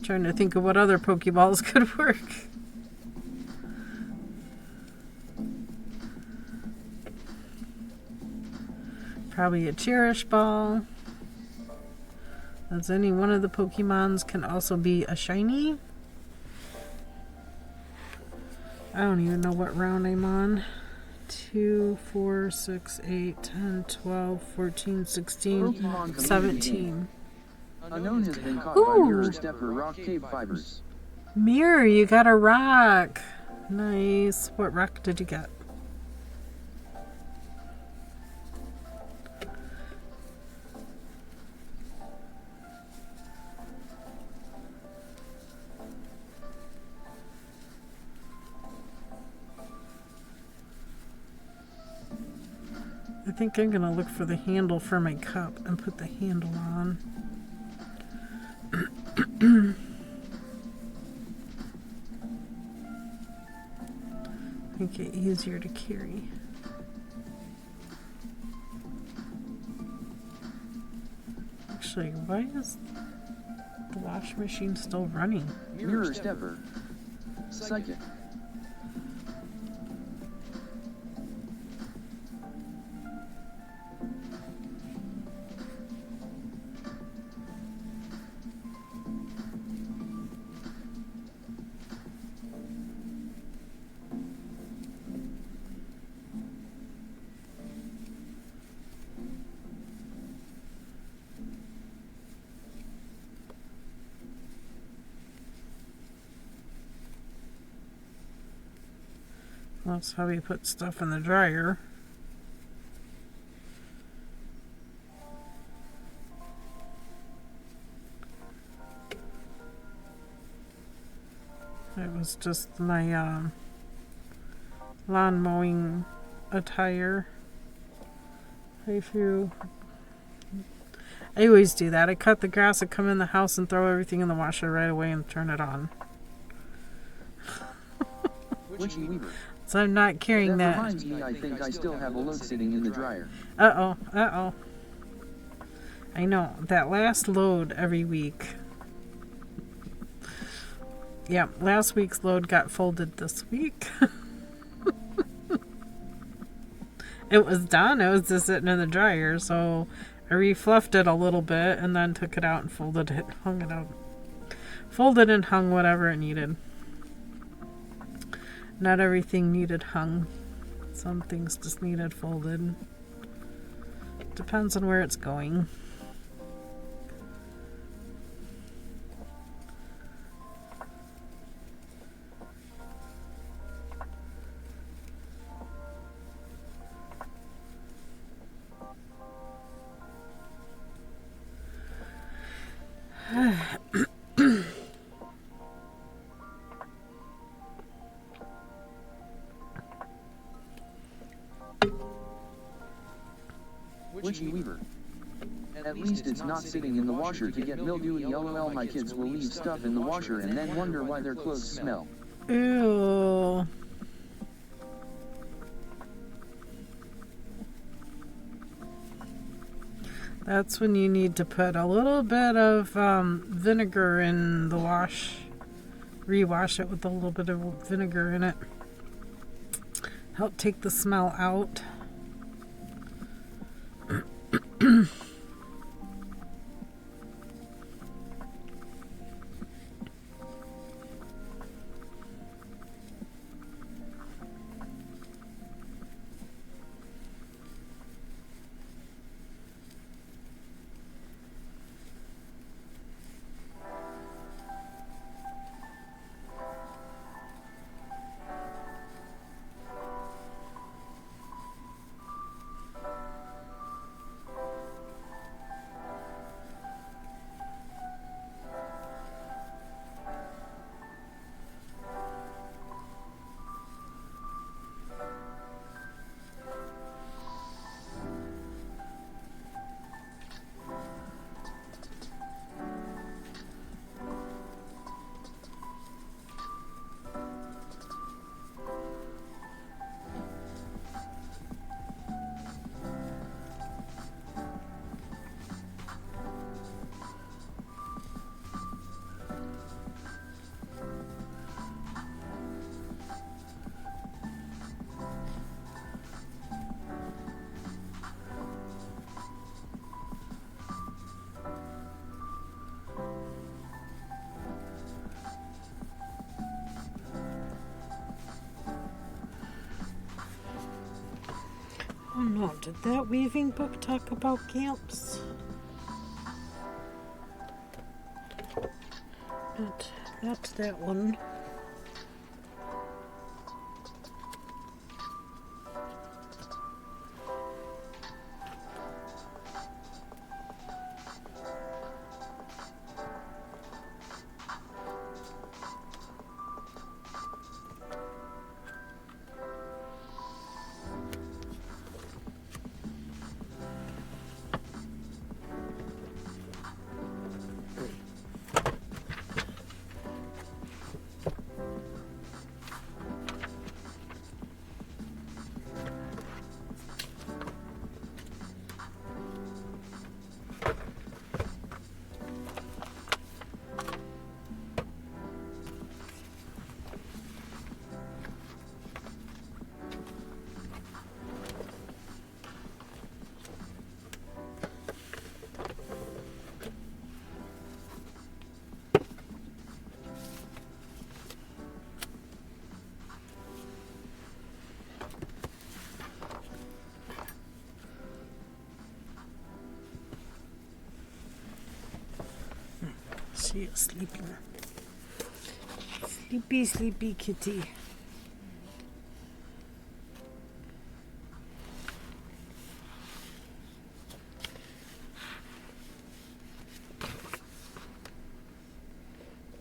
Trying to think of what other Pokeballs could work. Probably a Cherish Ball. As any one of the Pokemons can also be a shiny. I don't even know what round I'm on. 2, 4, 6, 8, 10, 12, 14, 16, 17. Unknown has been caught by Mirror Stepper Rock KBfibers. Mirror, you got a rock. Nice. What rock did you get? I think I'm going to look for the handle for my cup and put the handle on. Make it easier to carry. Actually, why is the wash machine still running? Mirror Stepper. Psychic. That's how we put stuff in the dryer. It was just my lawn mowing attire. I always do that. I cut the grass, I come in the house and throw everything in the washer right away and turn it on. Witchy Weaver. So I'm not carrying that. Reminds me, I think I still have a load sitting in the dryer. Uh-oh. I know. That last load every week. Yeah, last week's load got folded this week. It was done. It was just sitting in the dryer, so I refluffed it a little bit and then took it out and folded it, hung it up. Folded and hung whatever it needed. Not everything needed hung. Some things just needed folded. Depends on where it's going. Witchy Weaver. At least it's not sitting in the washer to get mildewy. LOL, my kids will leave stuff in the washer and then wonder why their clothes smell. Ew. That's when you need to put a little bit of vinegar in the wash. Rewash it with a little bit of vinegar in it. Help take the smell out. Oh no, did that weaving book talk about camps? Not that one. She is sleeping. Sleepy, sleepy kitty.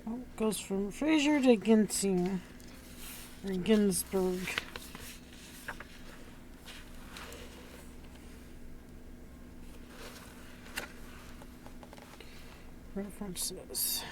Oh, goes from Fraser to Ginsing. Or Ginsburg. References.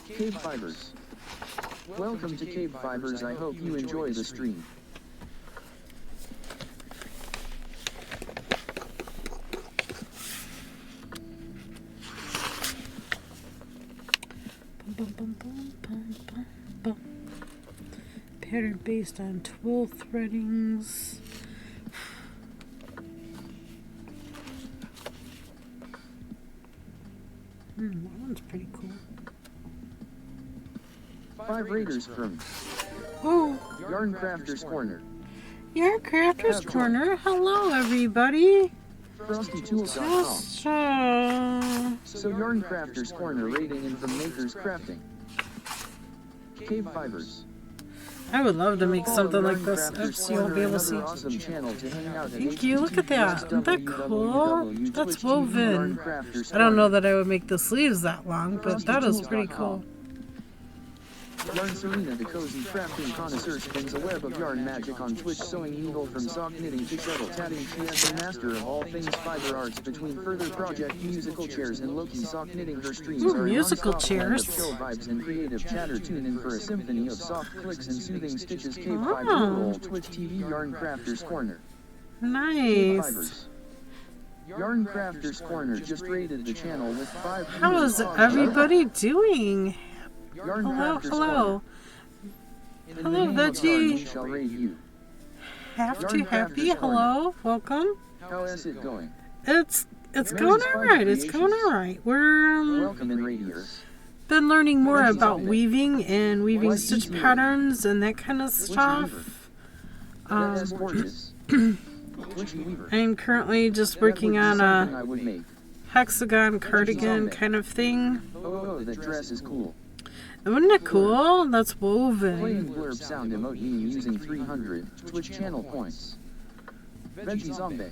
KBfibers. Welcome to KBfibers. I hope you enjoy the stream. Pattern based on twill threadings. That one's pretty cool. 5 Raiders from Ooh, Yarn Crafters Corner. Yarn Crafters Corner. Hello, everybody. FrostyTools.com. Just, So Yarn Crafters Corner rating in from Makers Crafting. KBfibers. I would love to make something like this. Oops, you won't be able to see. Awesome channel to hang out at Thank you. Look at that. Isn't that cool? That's Twitch TV woven. Yarn Crafters I don't know Corner. that I would make the sleeves that long, but that is pretty cool. Yarn Serena, the cozy crafting connoisseur, spins a web of yarn magic on Twitch, sewing needle from sock knitting to shovel tatting. She is the master of all things fiber arts. Between further project, musical chairs, and Loki sock knitting, her streams Ooh, are a musical non-stop blend of chairs. chill vibes and creative chatter. Tune in for a symphony of soft clicks and soothing stitches. Oh. KBfibers, Twitch TV Yarn Crafters Corner. Nice. KBfibers. Yarn Crafters Corner just rated the channel with 5. How is everybody doing? Yarn Hello, Crafters hello. Corner. In the Hello, name of yarn, we Veggie. shall raid you. Have to Yarn happy. Crafters Corner. Hello, welcome. How is it going? It's going all right. It's going all right. We're Welcome in Radius. been learning more about weaving and weaving stitch patterns and that kind of stuff. That is gorgeous. Twitchy Weaver. I'm currently just That would working be on something a I would make. hexagon cardigan kind of thing. Oh, that dress is cool. Isn't it cool? That's Playing woven. blurb sound emote me using 300 Twitch channel points. Veggie Zombie.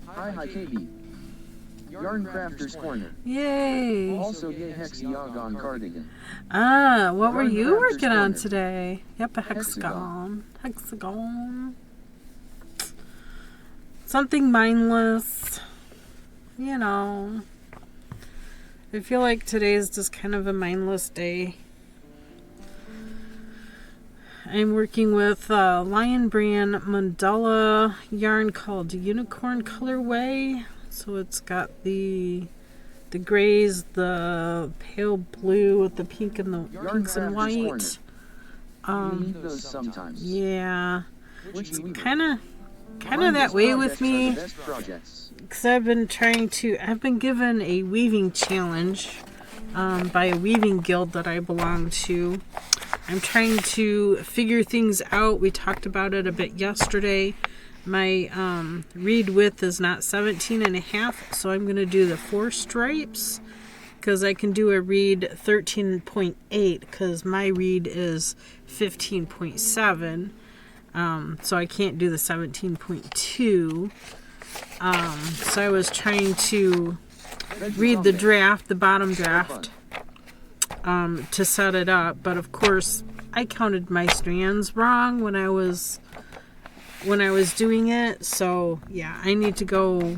Hi KB. Yarn Crafters Corner. Yay. Also gay hexagon cardigan. Ah, what were Yarn you Crafters working on Corner. today? Yep, a Hexagon. hexagon. Something mindless. You know. I feel like today is just kind of a mindless day. I'm working with Lion Brand mandala yarn called Unicorn Colorway. So it's got the grays, the pale blue with the pink and the Yarn pinks and Crafters white. Corner. You need those sometimes. Yeah, Twitchy Weaver. kind of Find that those way with projects are me. the best projects. Because I've been given a weaving challenge by a weaving guild that I belong to. I'm trying to figure things out. We talked about it a bit yesterday. My reed width is not 17.5, so I'm going to do the 4 stripes because I can do a reed 13.8 because my reed is 15.7. So I can't do the 17.2. So I was trying to read the draft, the bottom draft, to set it up. But of course, I counted my strands wrong when I was doing it. So yeah, I need to go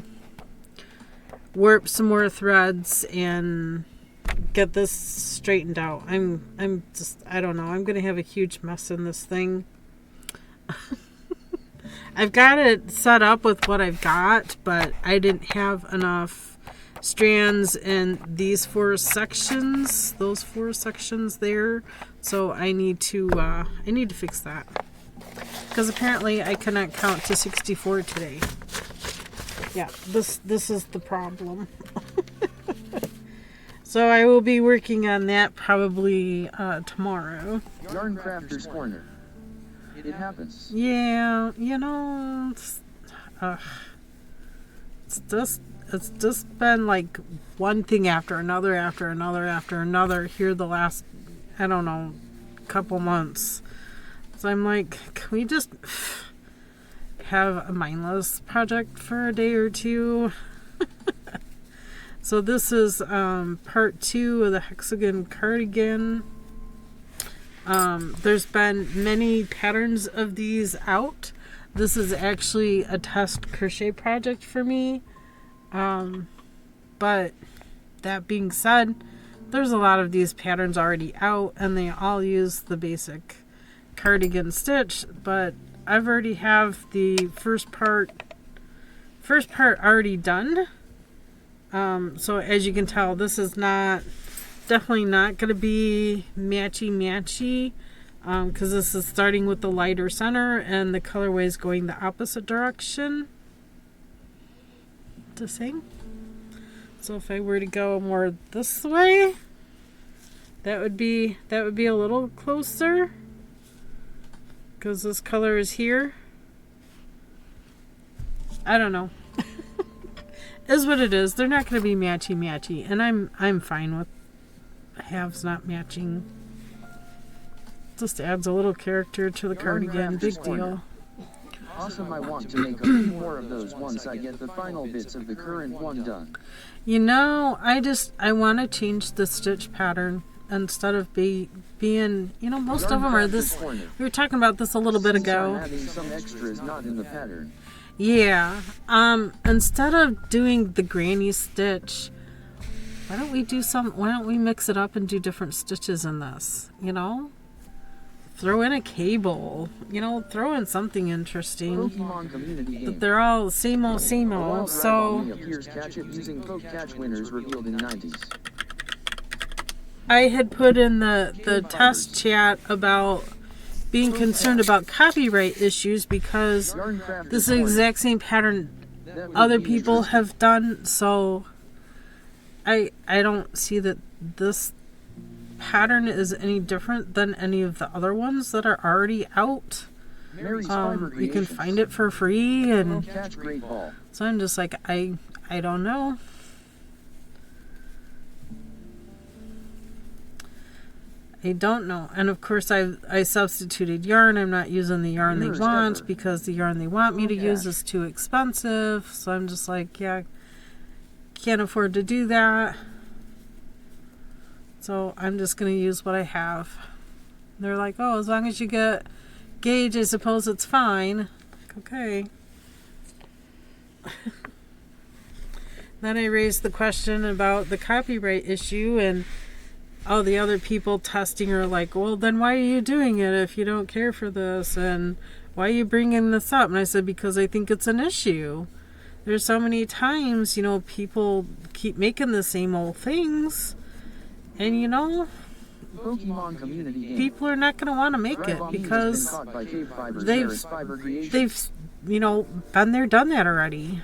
warp some more threads and get this straightened out. I don't know. I'm gonna have a huge mess in this thing. I've got it set up with what I've got, but I didn't have enough strands in these 4 sections, those 4 sections there. So I need to fix that because apparently I cannot count to 64 today. Yeah, this is the problem. So I will be working on that probably tomorrow. Yarn Crafters Corner. It happens. Yeah, you know, it's just been like one thing after another here the last, I don't know, couple months. So I'm like, can we just have a mindless project for a day or two? So this is part 2 of the hexagon cardigan. There's been many patterns of these out. This is actually a test crochet project for me. But that being said, there's a lot of these patterns already out and they all use the basic cardigan stitch, but I've already have the first part already done. So as you can tell, this is definitely not going to be matchy because this is starting with the lighter center and the colorway is going the opposite direction. To sing. So if I were to go more this way, that would be a little closer because this color is here. I don't know. Is what it is. They're not going to be matchy, and I'm fine with halves not matching. Just adds a little character to the cardigan. Big deal. Awesome, I want to make a few more of those once I get the final bits of the current one done. You know, I want to change the stitch pattern instead of being, you know, most of them are this. We were talking about this a little bit ago. Adding some extras not in the pattern. Yeah. Instead of doing the granny stitch, why don't we mix it up and do different stitches in this, you know? Throw in a cable, you know, throw in something interesting. Pokemon community game. But they're all same old, so Appears catch it using poke catch winners revealed in 90s. I had put in the test chat about being concerned about copyright issues because this is the exact same pattern other people have done, so I don't see that this pattern is any different than any of the other ones that are already out. You can find it for free, and so I'm just like, I don't know. I don't know. And of course I substituted yarn. I'm not using the yarn they want because the yarn they want me to use is too expensive. So I'm just like, yeah, can't afford to do that. So I'm just going to use what I have. They're like, oh, as long as you get gauge, I suppose it's fine. Okay. Then I raised the question about the copyright issue, and all the other people testing are like, well, then why are you doing it if you don't care for this? And why are you bringing this up? And I said, because I think it's an issue. There's so many times, you know, people keep making the same old things. And, you know, Pokemon community game. People are not going to want to make it because they've, you know, been there, done that already.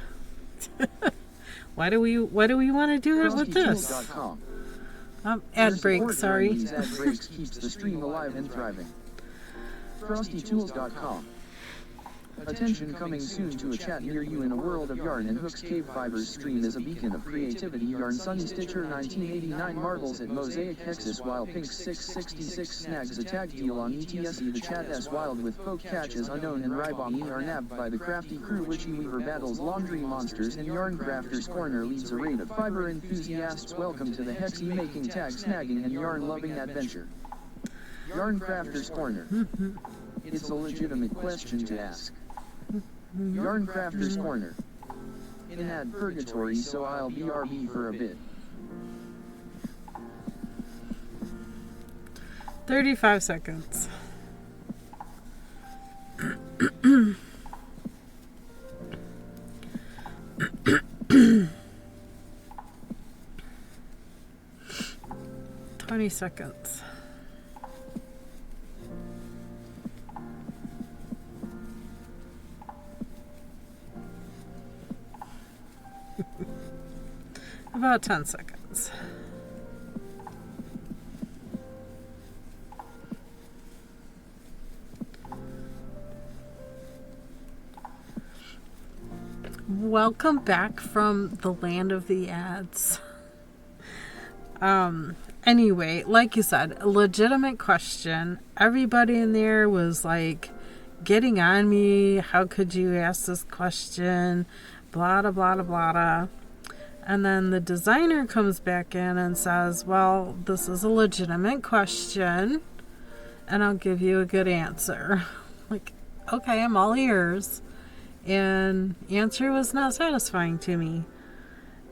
Why do we want to do it with this? Ad break, sorry. Ad breaks keeps the stream alive and thriving. FrostyTools.com. Attention, coming soon to a chat near you in a world of yarn and hooks. KBfibers stream is a beacon of creativity. Yarn Sunny Stitcher 1989 marvels at Mosaic Hexus, while Pink 666 snags a tag deal on ETSE. The chat s wild with poke catches unknown and Ribami are nabbed by the crafty crew. Witchy Weaver battles laundry monsters and Yarn Crafters Corner leads a raid of fiber enthusiasts. Welcome to the Hexy making, tag snagging and yarn loving adventure. Yarn Crafters Corner. It's a legitimate question to ask. Yarn Crafters Corner. In ad purgatory, so I'll BRB for a bit. 35 seconds. $20 seconds. About 10 seconds. Welcome back from the land of the ads. Anyway, like you said, a legitimate question. Everybody in there was like getting on me. How could you ask this question? Blah, blah, blah, blah, blah. And then the designer comes back in and says, well, this is a legitimate question, and I'll give you a good answer. Like, okay, I'm all ears. And the answer was not satisfying to me.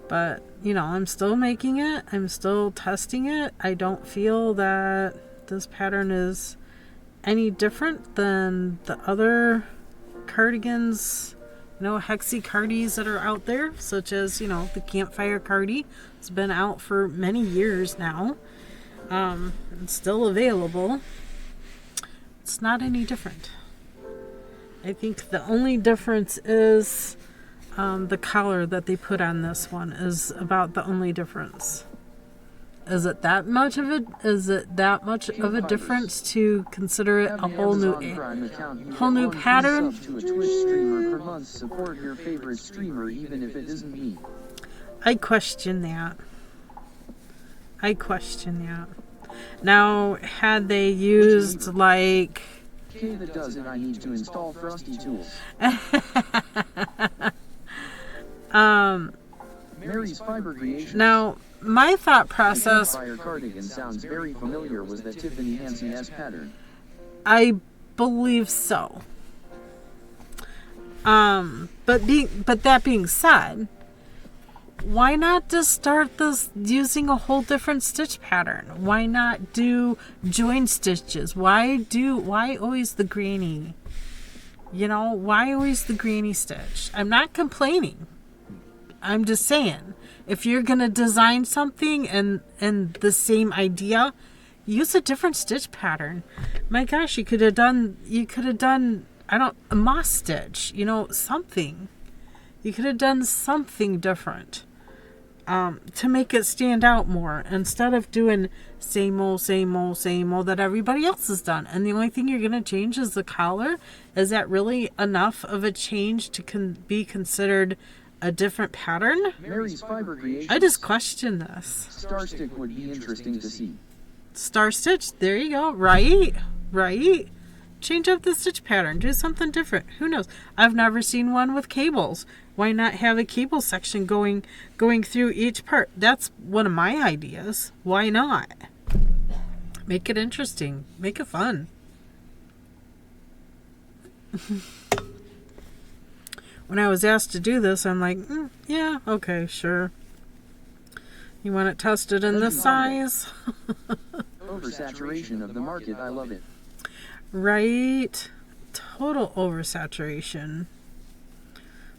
But, you know, I'm still making it. I'm still testing it. I don't feel that this pattern is any different than the other cardigans, you know, hexy cardies that are out there, such as, you know, the campfire cardie. It's been out for many years now. It's still available. It's not any different. I think the only difference is the collar that they put on this one is about the only difference. Is it that much of a difference to consider it a whole new pattern? To a Twitch streamer per month. Support your favorite streamer even if it isn't me. I question that. Now, had they used like... K that does it, I need to install Frosty tools. Mary's Fiber Creations. Now, my thought The process... campfire cardigan sounds very familiar. Was that Tiffany Hanson's pattern? I believe so. But that being said, why not just start this using a whole different stitch pattern? Why not do join stitches? Why always the granny? You know, why always the granny stitch? I'm not complaining. I'm just saying, if you're gonna design something and the same idea, use a different stitch pattern. My gosh, you could have done a moss stitch, you know, something. You could have done something different to make it stand out more, instead of doing same old that everybody else has done. And the only thing you're going to change is the collar. Is that really enough of a change to be considered a different pattern? Mary's Fiber Creations. I just question this. Star Stick would be interesting to see. Star stitch, there you go. Right. Change up the stitch pattern. Do something different. Who knows? I've never seen one with cables. Why not have a cable section going through each part? That's one of my ideas. Why not? Make it interesting. Make it fun. When I was asked to do this, I'm like, yeah, okay, sure. You want it tested in this size? Oversaturation of the market. I love it. Right? Total oversaturation.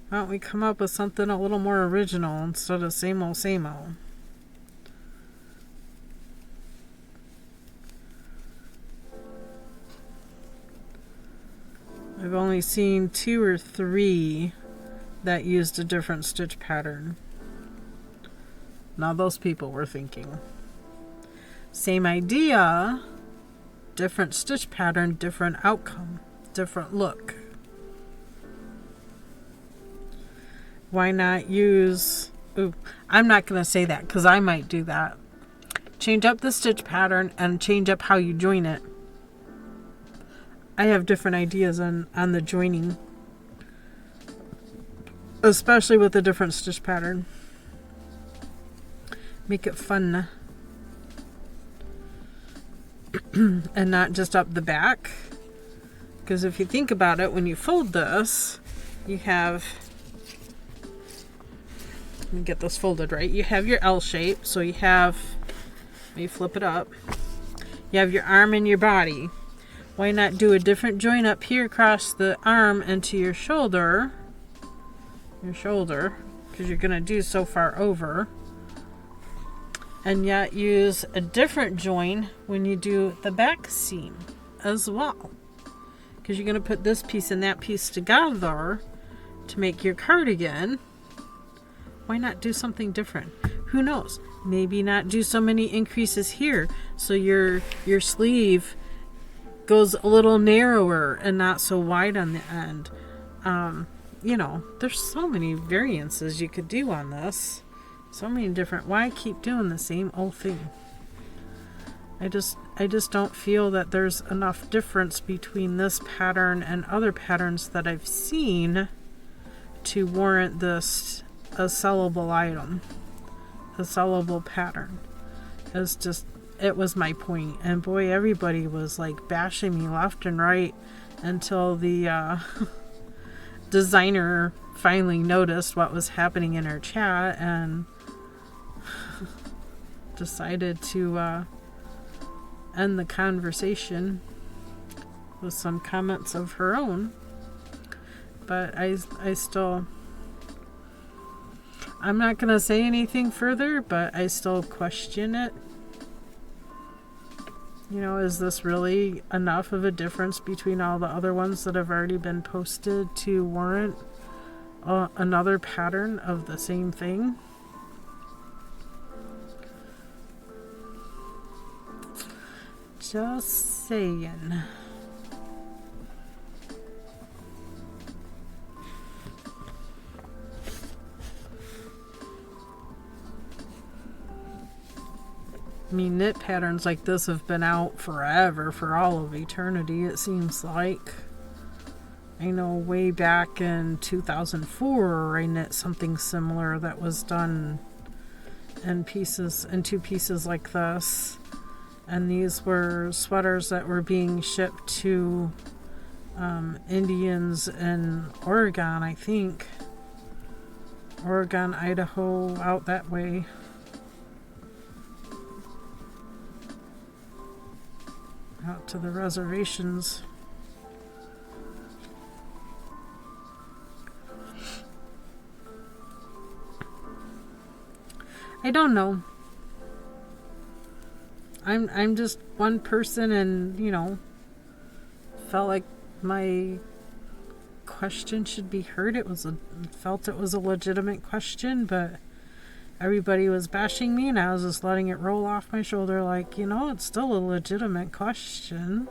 Why don't we come up with something a little more original instead of same old, same old? I've only seen 2 or 3 that used a different stitch pattern. Now those people were thinking. Same idea, different stitch pattern, different outcome, different look. Why not use... Ooh, I'm not going to say that because I might do that. Change up the stitch pattern and change up how you join it. I have different ideas on the joining. Especially with a different stitch pattern. Make it fun. And not just up the back. Because if you think about it, when you fold this, you have... Let me get this folded right. You have your L shape. So you have... Let me flip it up. You have your arm and your body. Why not do a different join up here across the arm into your shoulder? Because you're going to do so far over. And yet use a different join when you do the back seam as well. Because you're going to put this piece and that piece together to make your cardigan. Why not do something different? Who knows? Maybe not do so many increases here. So your sleeve goes a little narrower and not so wide on the end. You know, there's so many variances you could do on this. So many different... Why keep doing the same old thing? I just don't feel that there's enough difference between this pattern and other patterns that I've seen to warrant this a sellable item. A sellable pattern. It was my point. And boy, everybody was like bashing me left and right until the designer finally noticed what was happening in her chat and decided to end the conversation with some comments of her own. But I still... I'm not going to say anything further, but I still question it. You know, is this really enough of a difference between all the other ones that have already been posted to warrant another pattern of the same thing? Just saying. mean, knit patterns like this have been out forever, for all of eternity, it seems like. I know way back in 2004, I knit something similar that was done in two pieces like this. And these were sweaters that were being shipped to Indians in Oregon, I think. Oregon, Idaho, out that way. Out to the reservations. I don't know. I'm just one person, and you know, felt like my question should be heard. Felt it was a legitimate question, but everybody was bashing me, and I was just letting it roll off my shoulder like, you know, it's still a legitimate question.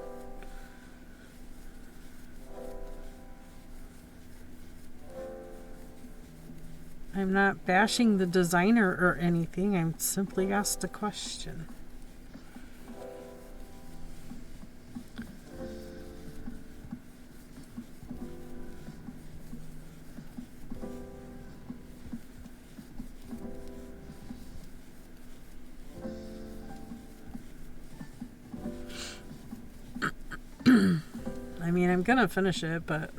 I'm not bashing the designer or anything. I'm simply asked a question. I mean, I'm gonna finish it, but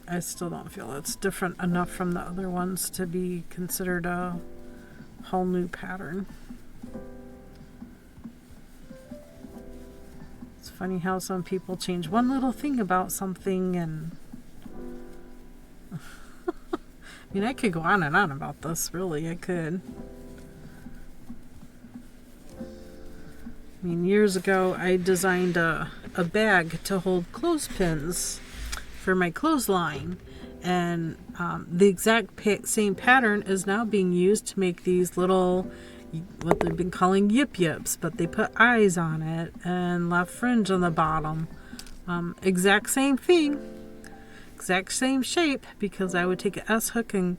I still don't feel it's different enough from the other ones to be considered a whole new pattern. It's funny how some people change one little thing about something, and I mean, I could go on and on about this, really, I could. I mean, years ago, I designed a bag to hold clothespins for my clothesline, and the exact same pattern is now being used to make these little, what they've been calling yip yips, but they put eyes on it and left fringe on the bottom. Exact same thing, exact same shape, because I would take an S hook and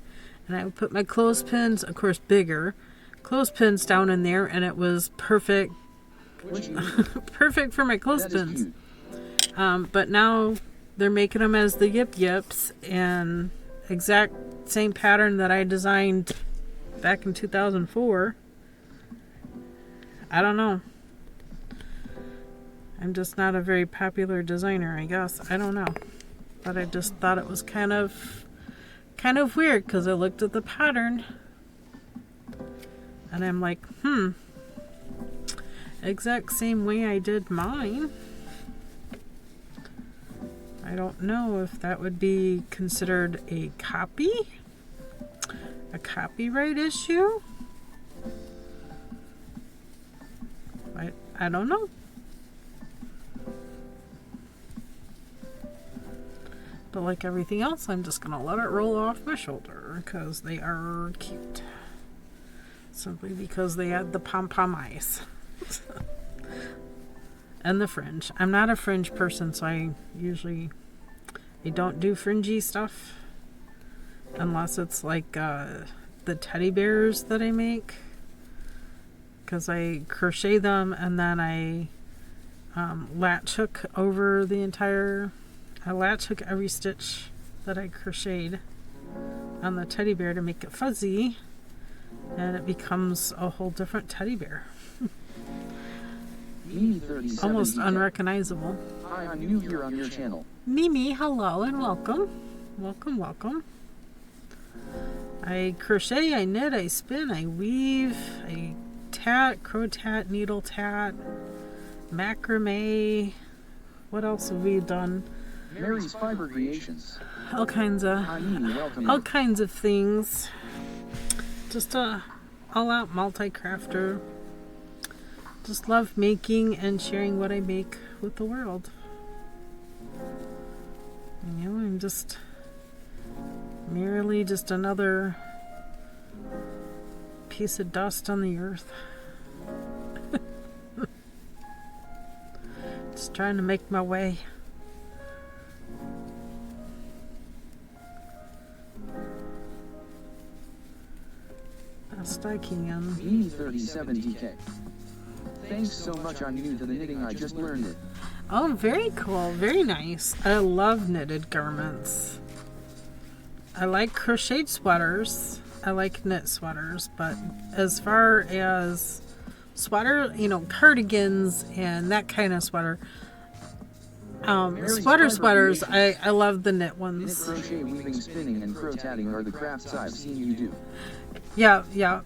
I would put my clothespins, of course bigger, clothespins down in there, and it was perfect. Perfect for my clothespins. But now they're making them as the yip yips, and exact same pattern that I designed back in 2004. I don't know. I'm just not a very popular designer, I guess. I don't know. But I just thought it was kind of weird, because I looked at the pattern and I'm like, exact same way I did mine. I don't know if that would be considered a copy? A copyright issue? I don't know. But like everything else, I'm just gonna let it roll off my shoulder because they are cute. Simply because they had the pom-pom eyes. And the fringe. I'm not a fringe person, so I don't do fringy stuff unless it's like the teddy bears that I make, because I crochet them and then I latch hook over the entire. I latch hook every stitch that I crocheted on the teddy bear to make it fuzzy, and it becomes a whole different teddy bear. Almost unrecognizable. Hi, I'm new here on your channel. Mimi, hello and welcome. Welcome. I crochet, I knit, I spin, I weave, I tat, crow-tat, needle tat, macrame. What else have we done? Mary's Fiber Creations. All kinds of things. Just a all-out multi-crafter. Just love making and sharing what I make with the world. You know, I'm just merely just another piece of dust on the earth. Just trying to make my way. best I can. Mimi 37DK. Thanks so much. I'm new to the knitting. I just learned it. Oh, very cool. Very nice. I love knitted garments. I like crocheted sweaters. I like knit sweaters. But as far as sweater, you know, cardigans and that kind of sweater, sweaters, I love the knit ones. Knit, crochet, weaving, spinning, and crow-tatting are the crafts I've seen you do. Yeah, yeah.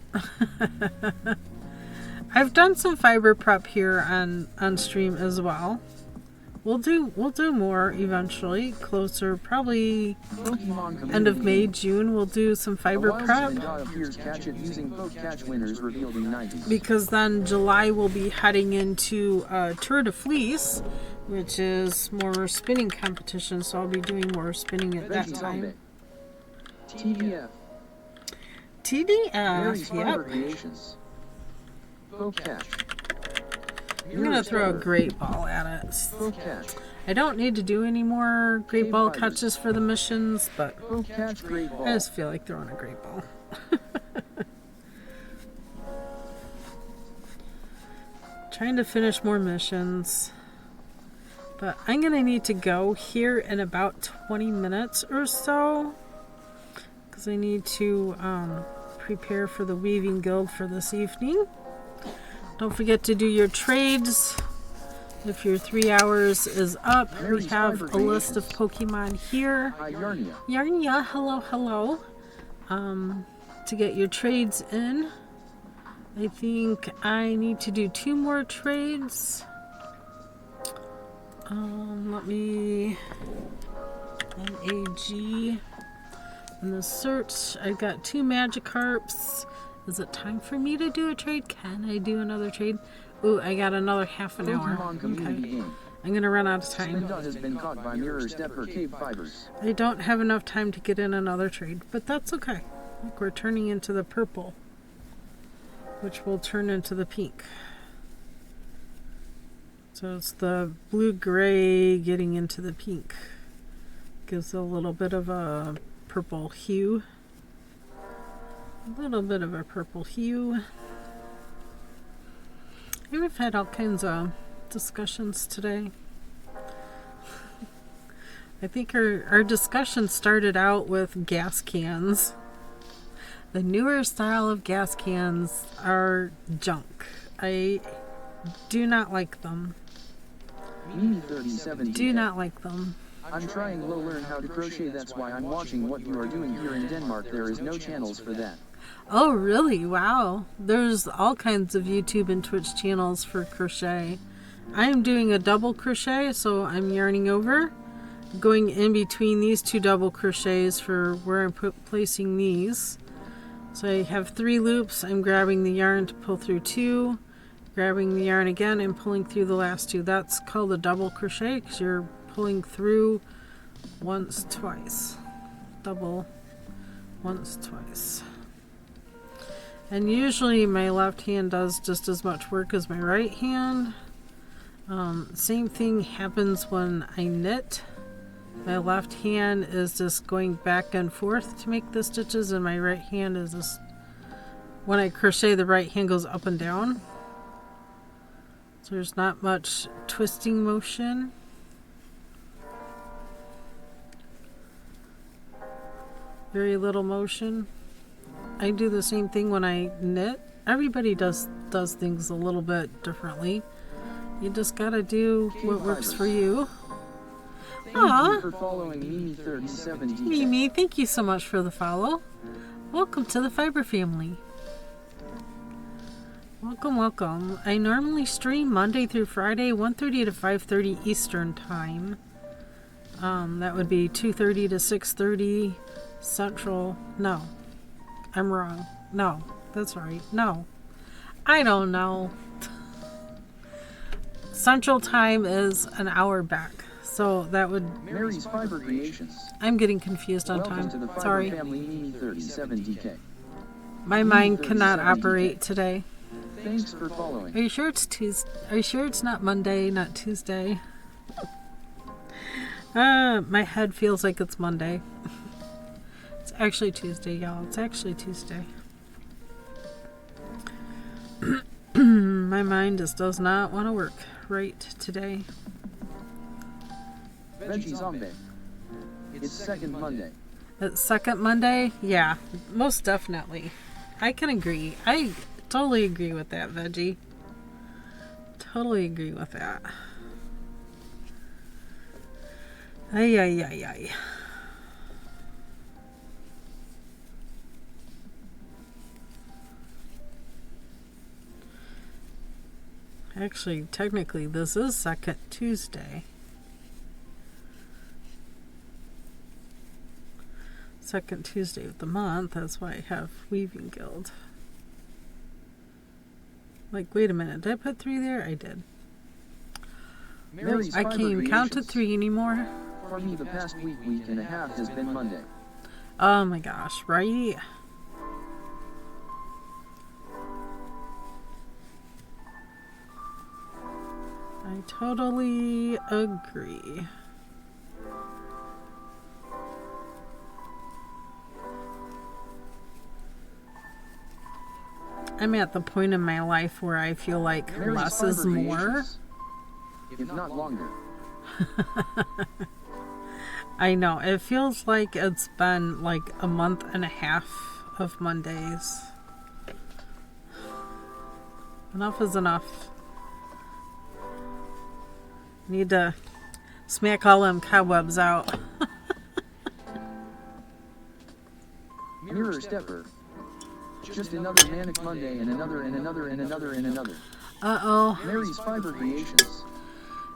I've done some fiber prep here on stream as well. We'll do more eventually, closer, probably end of May, June. We'll do some fiber prep. Because then July we'll be heading into Tour de Fleece, which is more spinning competition. So I'll be doing more spinning at that time. TDF. TDF. Yep. I'm gonna throw a great ball at it. I don't need to do any more great ball catches for the missions, but I just feel like throwing a great ball. Trying to finish more missions, but I'm gonna need to go here in about 20 minutes or so because I need to prepare for the Weaving Guild for this evening. Don't forget to do your trades. If your 3 hours is up, we have a list of Pokemon here. Yarnia, hello, hello. To get your trades in. I think I need to do 2 more trades. Let me... MAG. In the search, I've got 2 Magikarps. Is it time for me to do a trade? Can I do another trade? Ooh, I got another half an hour. Okay. I'm gonna run out of time. I don't have enough time to get in another trade, but that's okay. Look, we're turning into the purple, which will turn into the pink. So it's the blue-gray getting into the pink. Gives a little bit of a purple hue. A little bit of a purple hue. We've had all kinds of discussions today. I think our discussion started out with gas cans. The newer style of gas cans are junk. I do not like them. Do not like them. I'm trying to learn how to crochet. That's why I'm watching what you are doing here in Denmark. There is no channels for that. Oh, really? Wow. There's all kinds of YouTube and Twitch channels for crochet. I am doing a double crochet, so I'm yarning over, going in between these 2 double crochets for where I'm placing these. So I have 3 loops. I'm grabbing the yarn to pull through 2, grabbing the yarn again and pulling through the last 2. That's called a double crochet because you're pulling through once, twice. Double, once, twice. And usually my left hand does just as much work as my right hand. Same thing happens when I knit. My left hand is just going back and forth to make the stitches, and my right hand is just, when I crochet, the right hand goes up and down. So there's not much twisting motion. Very little motion. I do the same thing when I knit. Everybody does things a little bit differently. You just gotta do what works for you. Aww. Mimi, thank you so much for the follow. Welcome to the Fiber family. Welcome, welcome. I normally stream Monday through Friday, 1:30 to 5:30 Eastern time. That would be 2:30 to 6:30 Central. No. I'm wrong. No, that's right. No. I don't know. Central time is an hour back. So that would... Mary's Fiber Creations. I'm getting confused on time. To the Fiber Sorry. Family 37DK. My mind cannot operate today. Thanks for following. Are you sure it's Tuesday? Are you sure it's not Monday, not Tuesday? My head feels like it's Monday. It's actually Tuesday, y'all. It's actually Tuesday. My mind just does not want to work right today. Veggie Zombie. It's second Monday. It's second Monday? Yeah, most definitely. I can agree. I totally agree with that, Veggie. Totally agree with that. Ay, ay, ay, ay. Actually, technically, this is second Tuesday. Second Tuesday of the month. That's why I have Weaving Guild. Like, wait a minute. Did I put 3 there? I did. Mary's I can't Fiber even count to Creations. 3 anymore. For me, the past week and a half has been Monday. Oh my gosh, right? I totally agree. I'm at the point in my life where I feel like Mary's less Fiber is more. Creations. If not longer. I know. It feels like it's been like a month and a half of Mondays. Enough is enough. Need to smack all them cobwebs out. Mirror Stepper. Just another manic Monday and another and another and another and another. Uh-oh. Mary's Fiber Creations.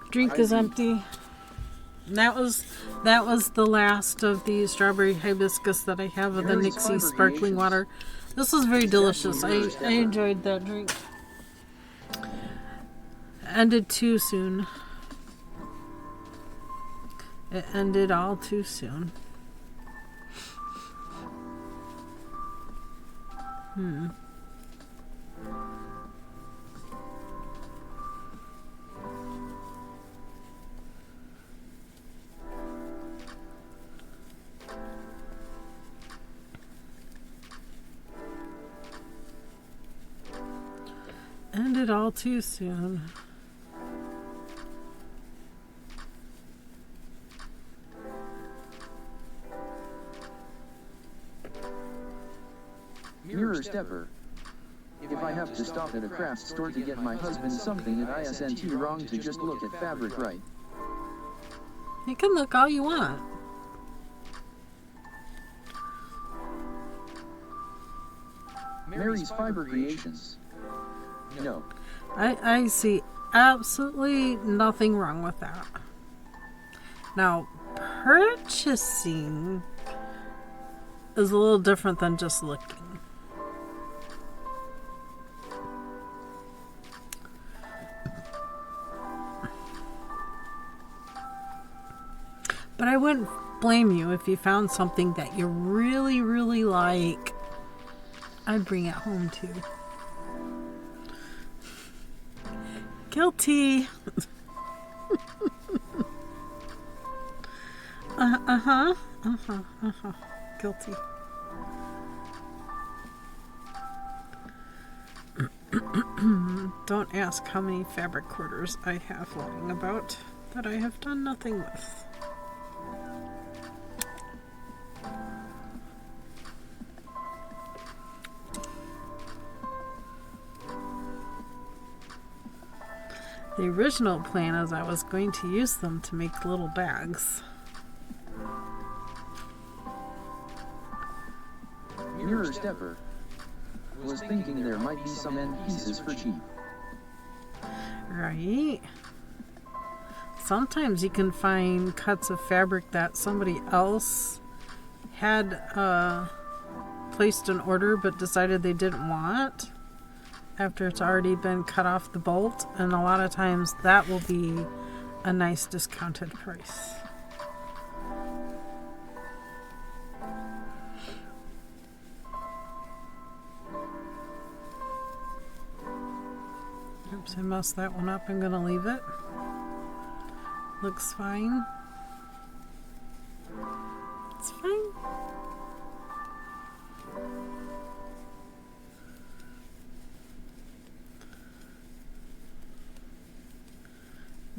Drink is empty. That was the last of the strawberry hibiscus that I have with the Mary's Nixie Fiber sparkling Creations. water. This was very delicious. I enjoyed that drink. Ended too soon. It ended all too soon. Ended all too soon. Mirror Stepper. If I have to stop at a craft store to get my husband something at ISNT wrong to just look at fabric right. You can look all you want. Mary's Fiber Creations. No. I see absolutely nothing wrong with that. Now, purchasing is a little different than just looking. But I wouldn't blame you if you found something that you really, really like. I'd bring it home too. Guilty. Guilty. Don't ask how many fabric quarters I have lying about that I have done nothing with. The original plan is I was going to use them to make little bags. Mirror Stepper. Was thinking there might be some end pieces for cheap. Right? Sometimes you can find cuts of fabric that somebody else had placed an order but decided they didn't want after it's already been cut off the bolt, and a lot of times that will be a nice discounted price. Oops, I messed that one up. I'm gonna leave it. Looks fine. It's fine.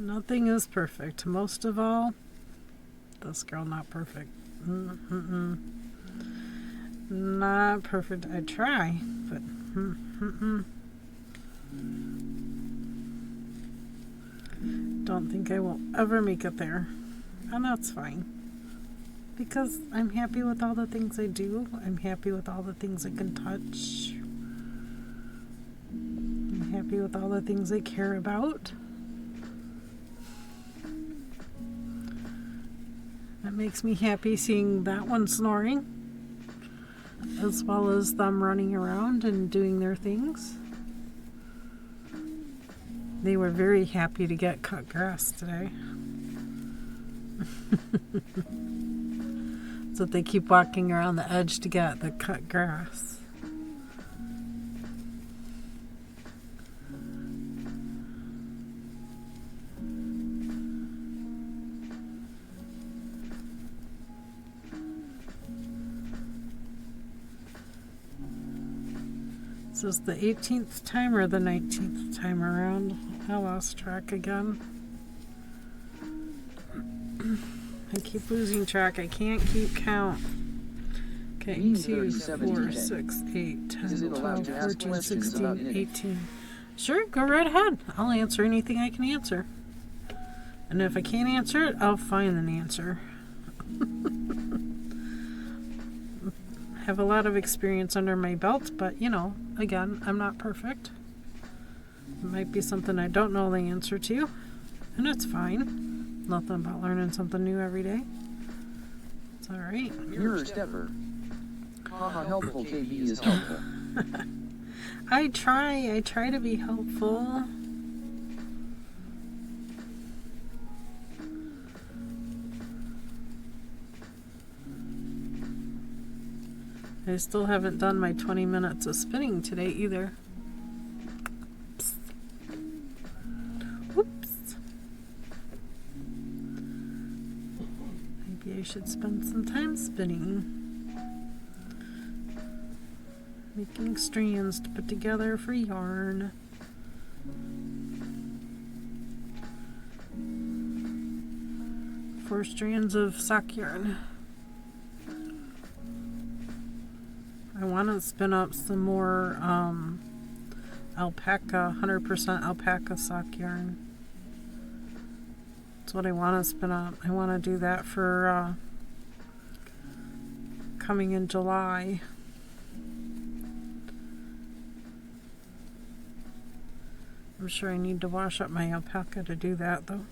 Nothing is perfect. Most of all, this girl not perfect. Not perfect. I try, but don't think I will ever make it there. And that's fine. Because I'm happy with all the things I do. I'm happy with all the things I can touch. I'm happy with all the things I care about. It makes me happy seeing that one snoring, as well as them running around and doing their things. They were very happy to get cut grass today. So they keep walking around the edge to get the cut grass. This is the 18th time or the 19th time around. I lost track again. I keep losing track. I can't keep count. Okay, 2, 4, 6, 8, 10, 12, 14, 16, 18. Sure, go right ahead. I'll answer anything I can answer. And if I can't answer it, I'll find an answer. I have a lot of experience under my belt, but you know, again, I'm not perfect. It might be something I don't know the answer to, and it's fine. Nothing about learning something new every day. It's alright. Mirror stepper. Haha, helpful. KB is helpful. I try to be helpful. I still haven't done my 20 minutes of spinning today either. Oops. Oops. Maybe I should spend some time spinning. Making strands to put together for yarn. Four strands of sock yarn. I want to spin up some more alpaca, 100% alpaca sock yarn. That's what I want to spin up. I want to do that for coming in July. I'm sure I need to wash up my alpaca to do that though.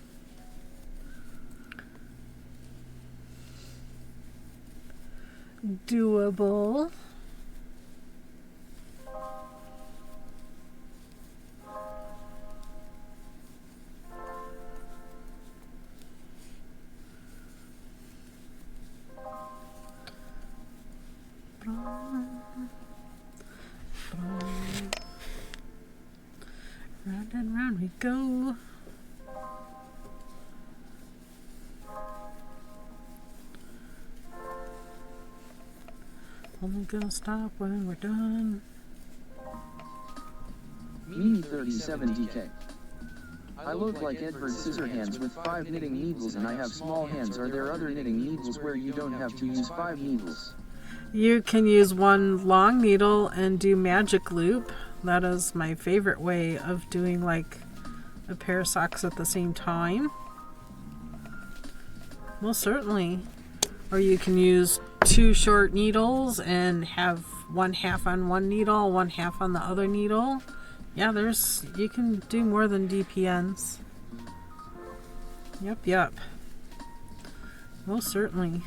Doable. Round and round we go. Only gonna stop when we're done. Me 37 DK. I look like Edward Scissorhands with 5 knitting needles and I have small hands. Are there other knitting needles where you don't have to use 5 needles? You can use one long needle and do magic loop. That is my favorite way of doing like a pair of socks at the same time. Most certainly. Or you can use 2 short needles and have one half on one needle, one half on the other needle. Yeah, you can do more than DPNs. Yep. Most certainly.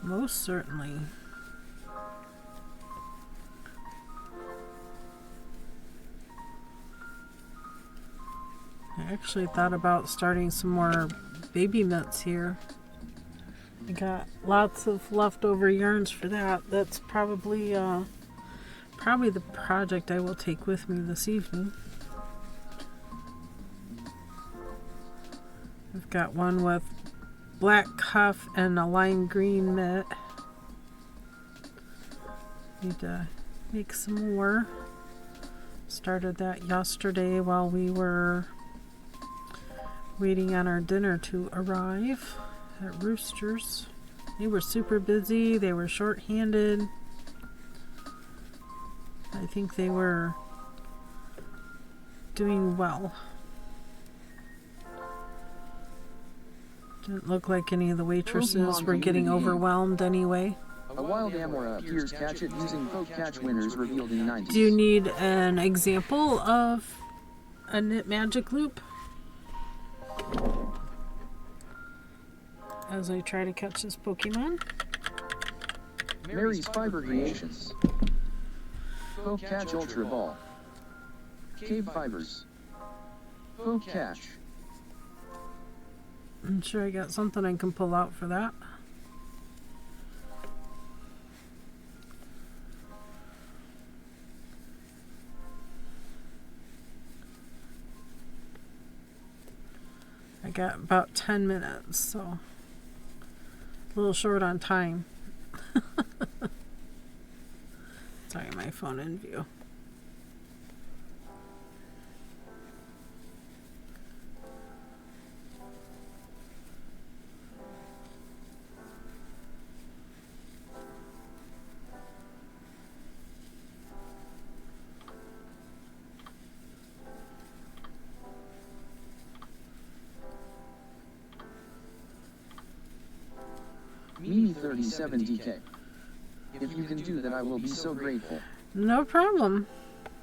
Most certainly. I actually thought about starting some more baby mitts here. I got lots of leftover yarns for that. That's probably the project I will take with me this evening. I've got one with black cuff and a lime green mitt. Need to make some more. Started that yesterday while we were waiting on our dinner to arrive at Roosters. They were super busy. They were short-handed. I think they were doing well. Didn't look like any of the waitresses were getting overwhelmed anyway. A wild Amora appears. Catch it using poke catch winners revealed in 90s. Do you need an example of a knit magic loop? As I try to catch this Pokemon. Mary's Fiber Creations. Poke Catch Ultra Ball. KBfibers. Poke Catch. I'm sure I got something I can pull out for that. I got about 10 minutes, so a little short on time. Sorry, my phone in view. Mimi37DK. If you can do that, I will be so grateful. No problem.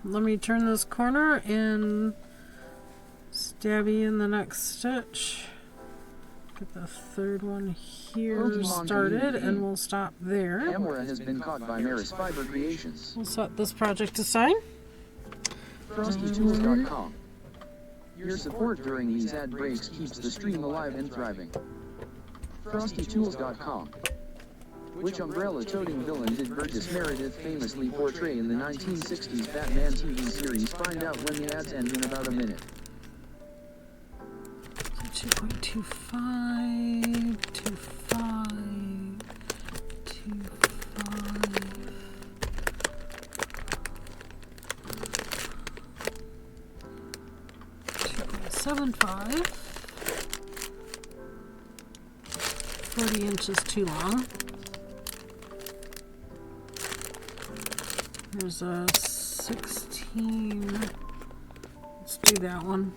Let me turn this corner and stab you in the next stitch. Get the third one here Pokemon started, and we'll stop there. Amora has been caught by Mary's Fiber Creations. We'll set this project aside. FrostyTools.com. Your support during these ad breaks keeps the stream alive and thriving. FrostyTools.com. Which umbrella-toting villain did Burgess Meredith famously portray in the 1960s Batman TV series? Find out when the ads end in about a minute. 2.25, 25, 2.75. 40 inches too long. There's a 16. Let's do that one.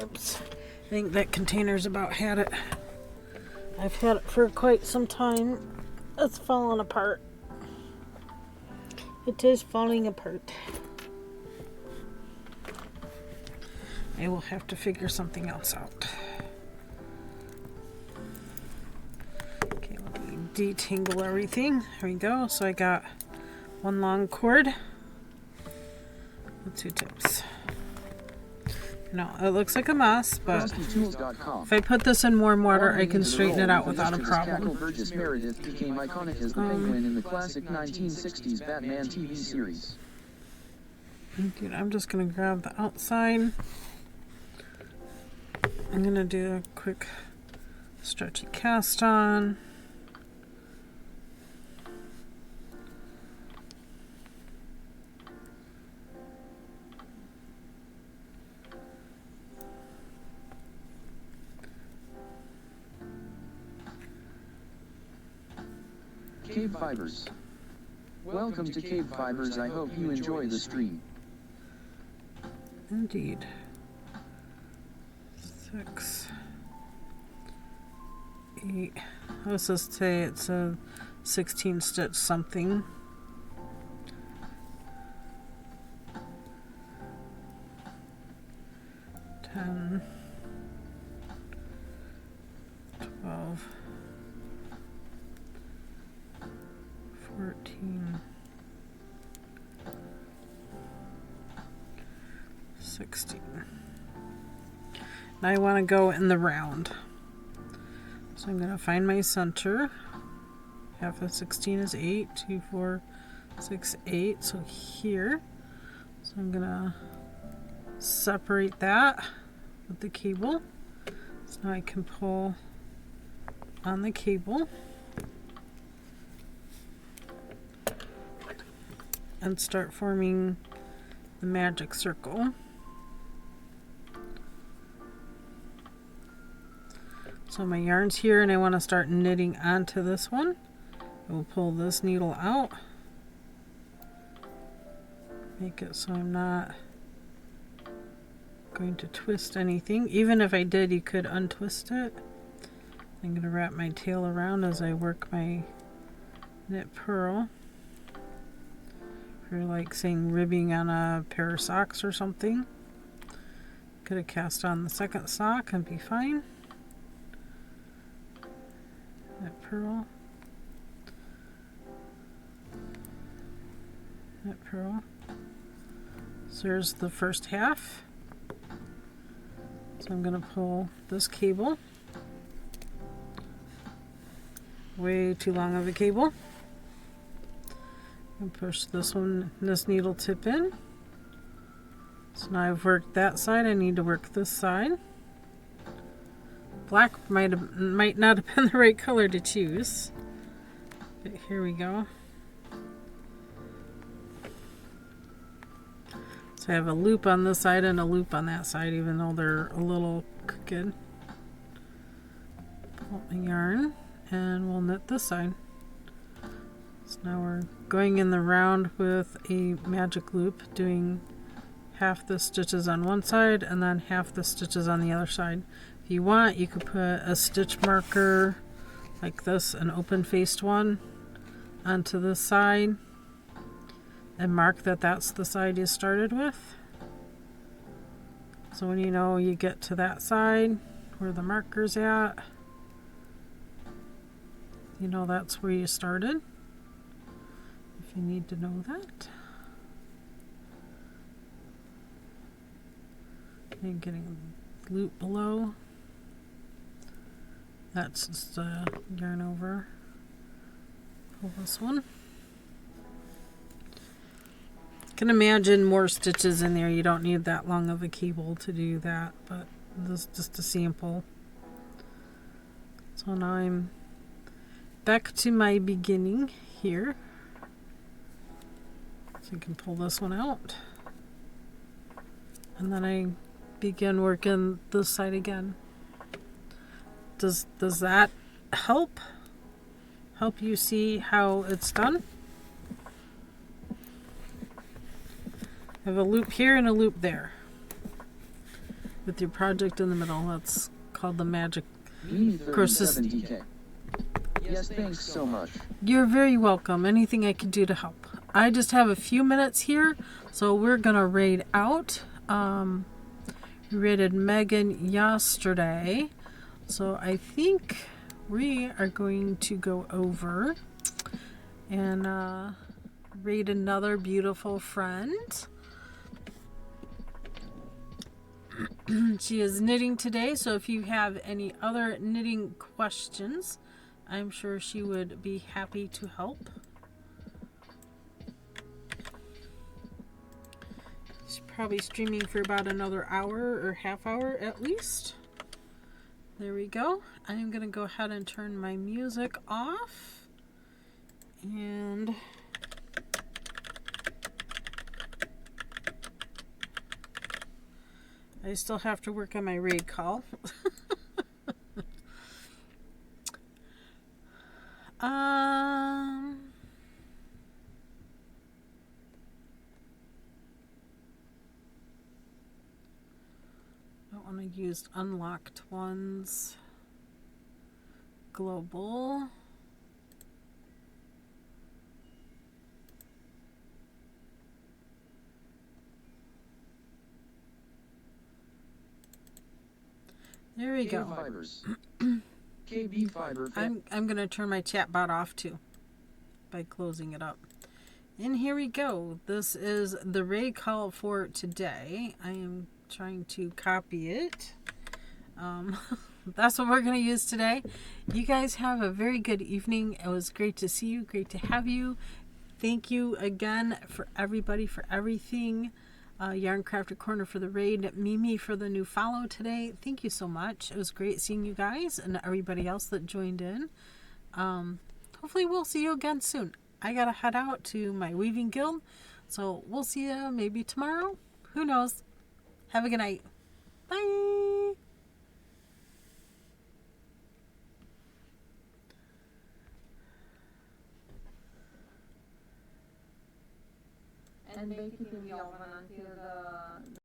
Oops. I think that container's about had it. I've had it for quite some time. It's falling apart. It is falling apart. I will have to figure something else out. Okay, let me detangle everything. There we go. So I got one long cord with 2 tips. No, it looks like a mess, but if I put this in warm water, I can straighten it out without a problem. Burgess Meredith became iconic as the Penguin in the classic 1960s Batman TV series. Dude, I'm just going to grab the outside. I'm going to do a quick stretchy cast on. KBfibers. Welcome to KBfibers. I hope you enjoy the stream. Indeed. 6, 8. Let's just say it's a 16 stitch something. Ten, 12, 14, 16. Now I want to go in the round. So I'm going to find my center. Half of 16 is 8. 2, 4, 6, 8. So here. So I'm going to separate that with the cable. So now I can pull on the cable and start forming the magic circle. So my yarn's here and I want to start knitting onto this one. I will pull this needle out. Make it so I'm not going to twist anything. Even if I did, you could untwist it. I'm going to wrap my tail around as I work my knit purl. If you're like saying ribbing on a pair of socks or something, could have cast on the second sock and be fine. Knit purl. Knit purl. So there's the first half. So I'm going to pull this cable. Way too long of a cable. And push this one, this needle tip in. So now I've worked that side. I need to work this side. Black might not have been the right color to choose. But here we go. So I have a loop on this side and a loop on that side, even though they're a little crooked. Pull my yarn and we'll knit this side. So now we're going in the round with a magic loop, doing half the stitches on one side and then half the stitches on the other side. If you want, you could put a stitch marker like this, an open-faced one, onto this side and mark that that's the side you started with. So when you know you get to that side where the marker's at, you know that's where you started, if you need to know that. And getting a loop below. That's just yarn over. Pull this one. You can imagine more stitches in there. You don't need that long of a cable to do that, but this is just a sample. So now I'm back to my beginning here. So you can pull this one out. And then I begin working this side again. Does that help you see how it's done? I have a loop here and a loop there with your project in the middle. That's called the magic crochet. Yes, thanks so much. You're very welcome. Anything I can do to help. I just have a few minutes here, so we're gonna raid out. We raided Megan yesterday, so I think we are going to go over and raid another beautiful friend. She is knitting today, so if you have any other knitting questions, I'm sure she would be happy to help. She's probably streaming for about another hour or half hour at least. There we go. I'm going to go ahead and turn my music off. And I still have to work on my raid call. Don't want to use unlocked ones. Global. There we go. KBfibers. I'm going to turn my chat bot off too by closing it up. And here we go. This is the raid call for today. I am trying to copy it. that's what we're going to use today. You guys have a very good evening. It was great to see you. Great to have you. Thank you again for everybody for everything. Yarn Crafted Corner for the raid. Mimi for the new follow today. Thank you so much. It was great seeing you guys and everybody else that joined in. Hopefully we'll see you again soon. I gotta head out to my weaving guild, so we'll see you maybe tomorrow. Who knows? Have a good night. Bye. And basically we open until the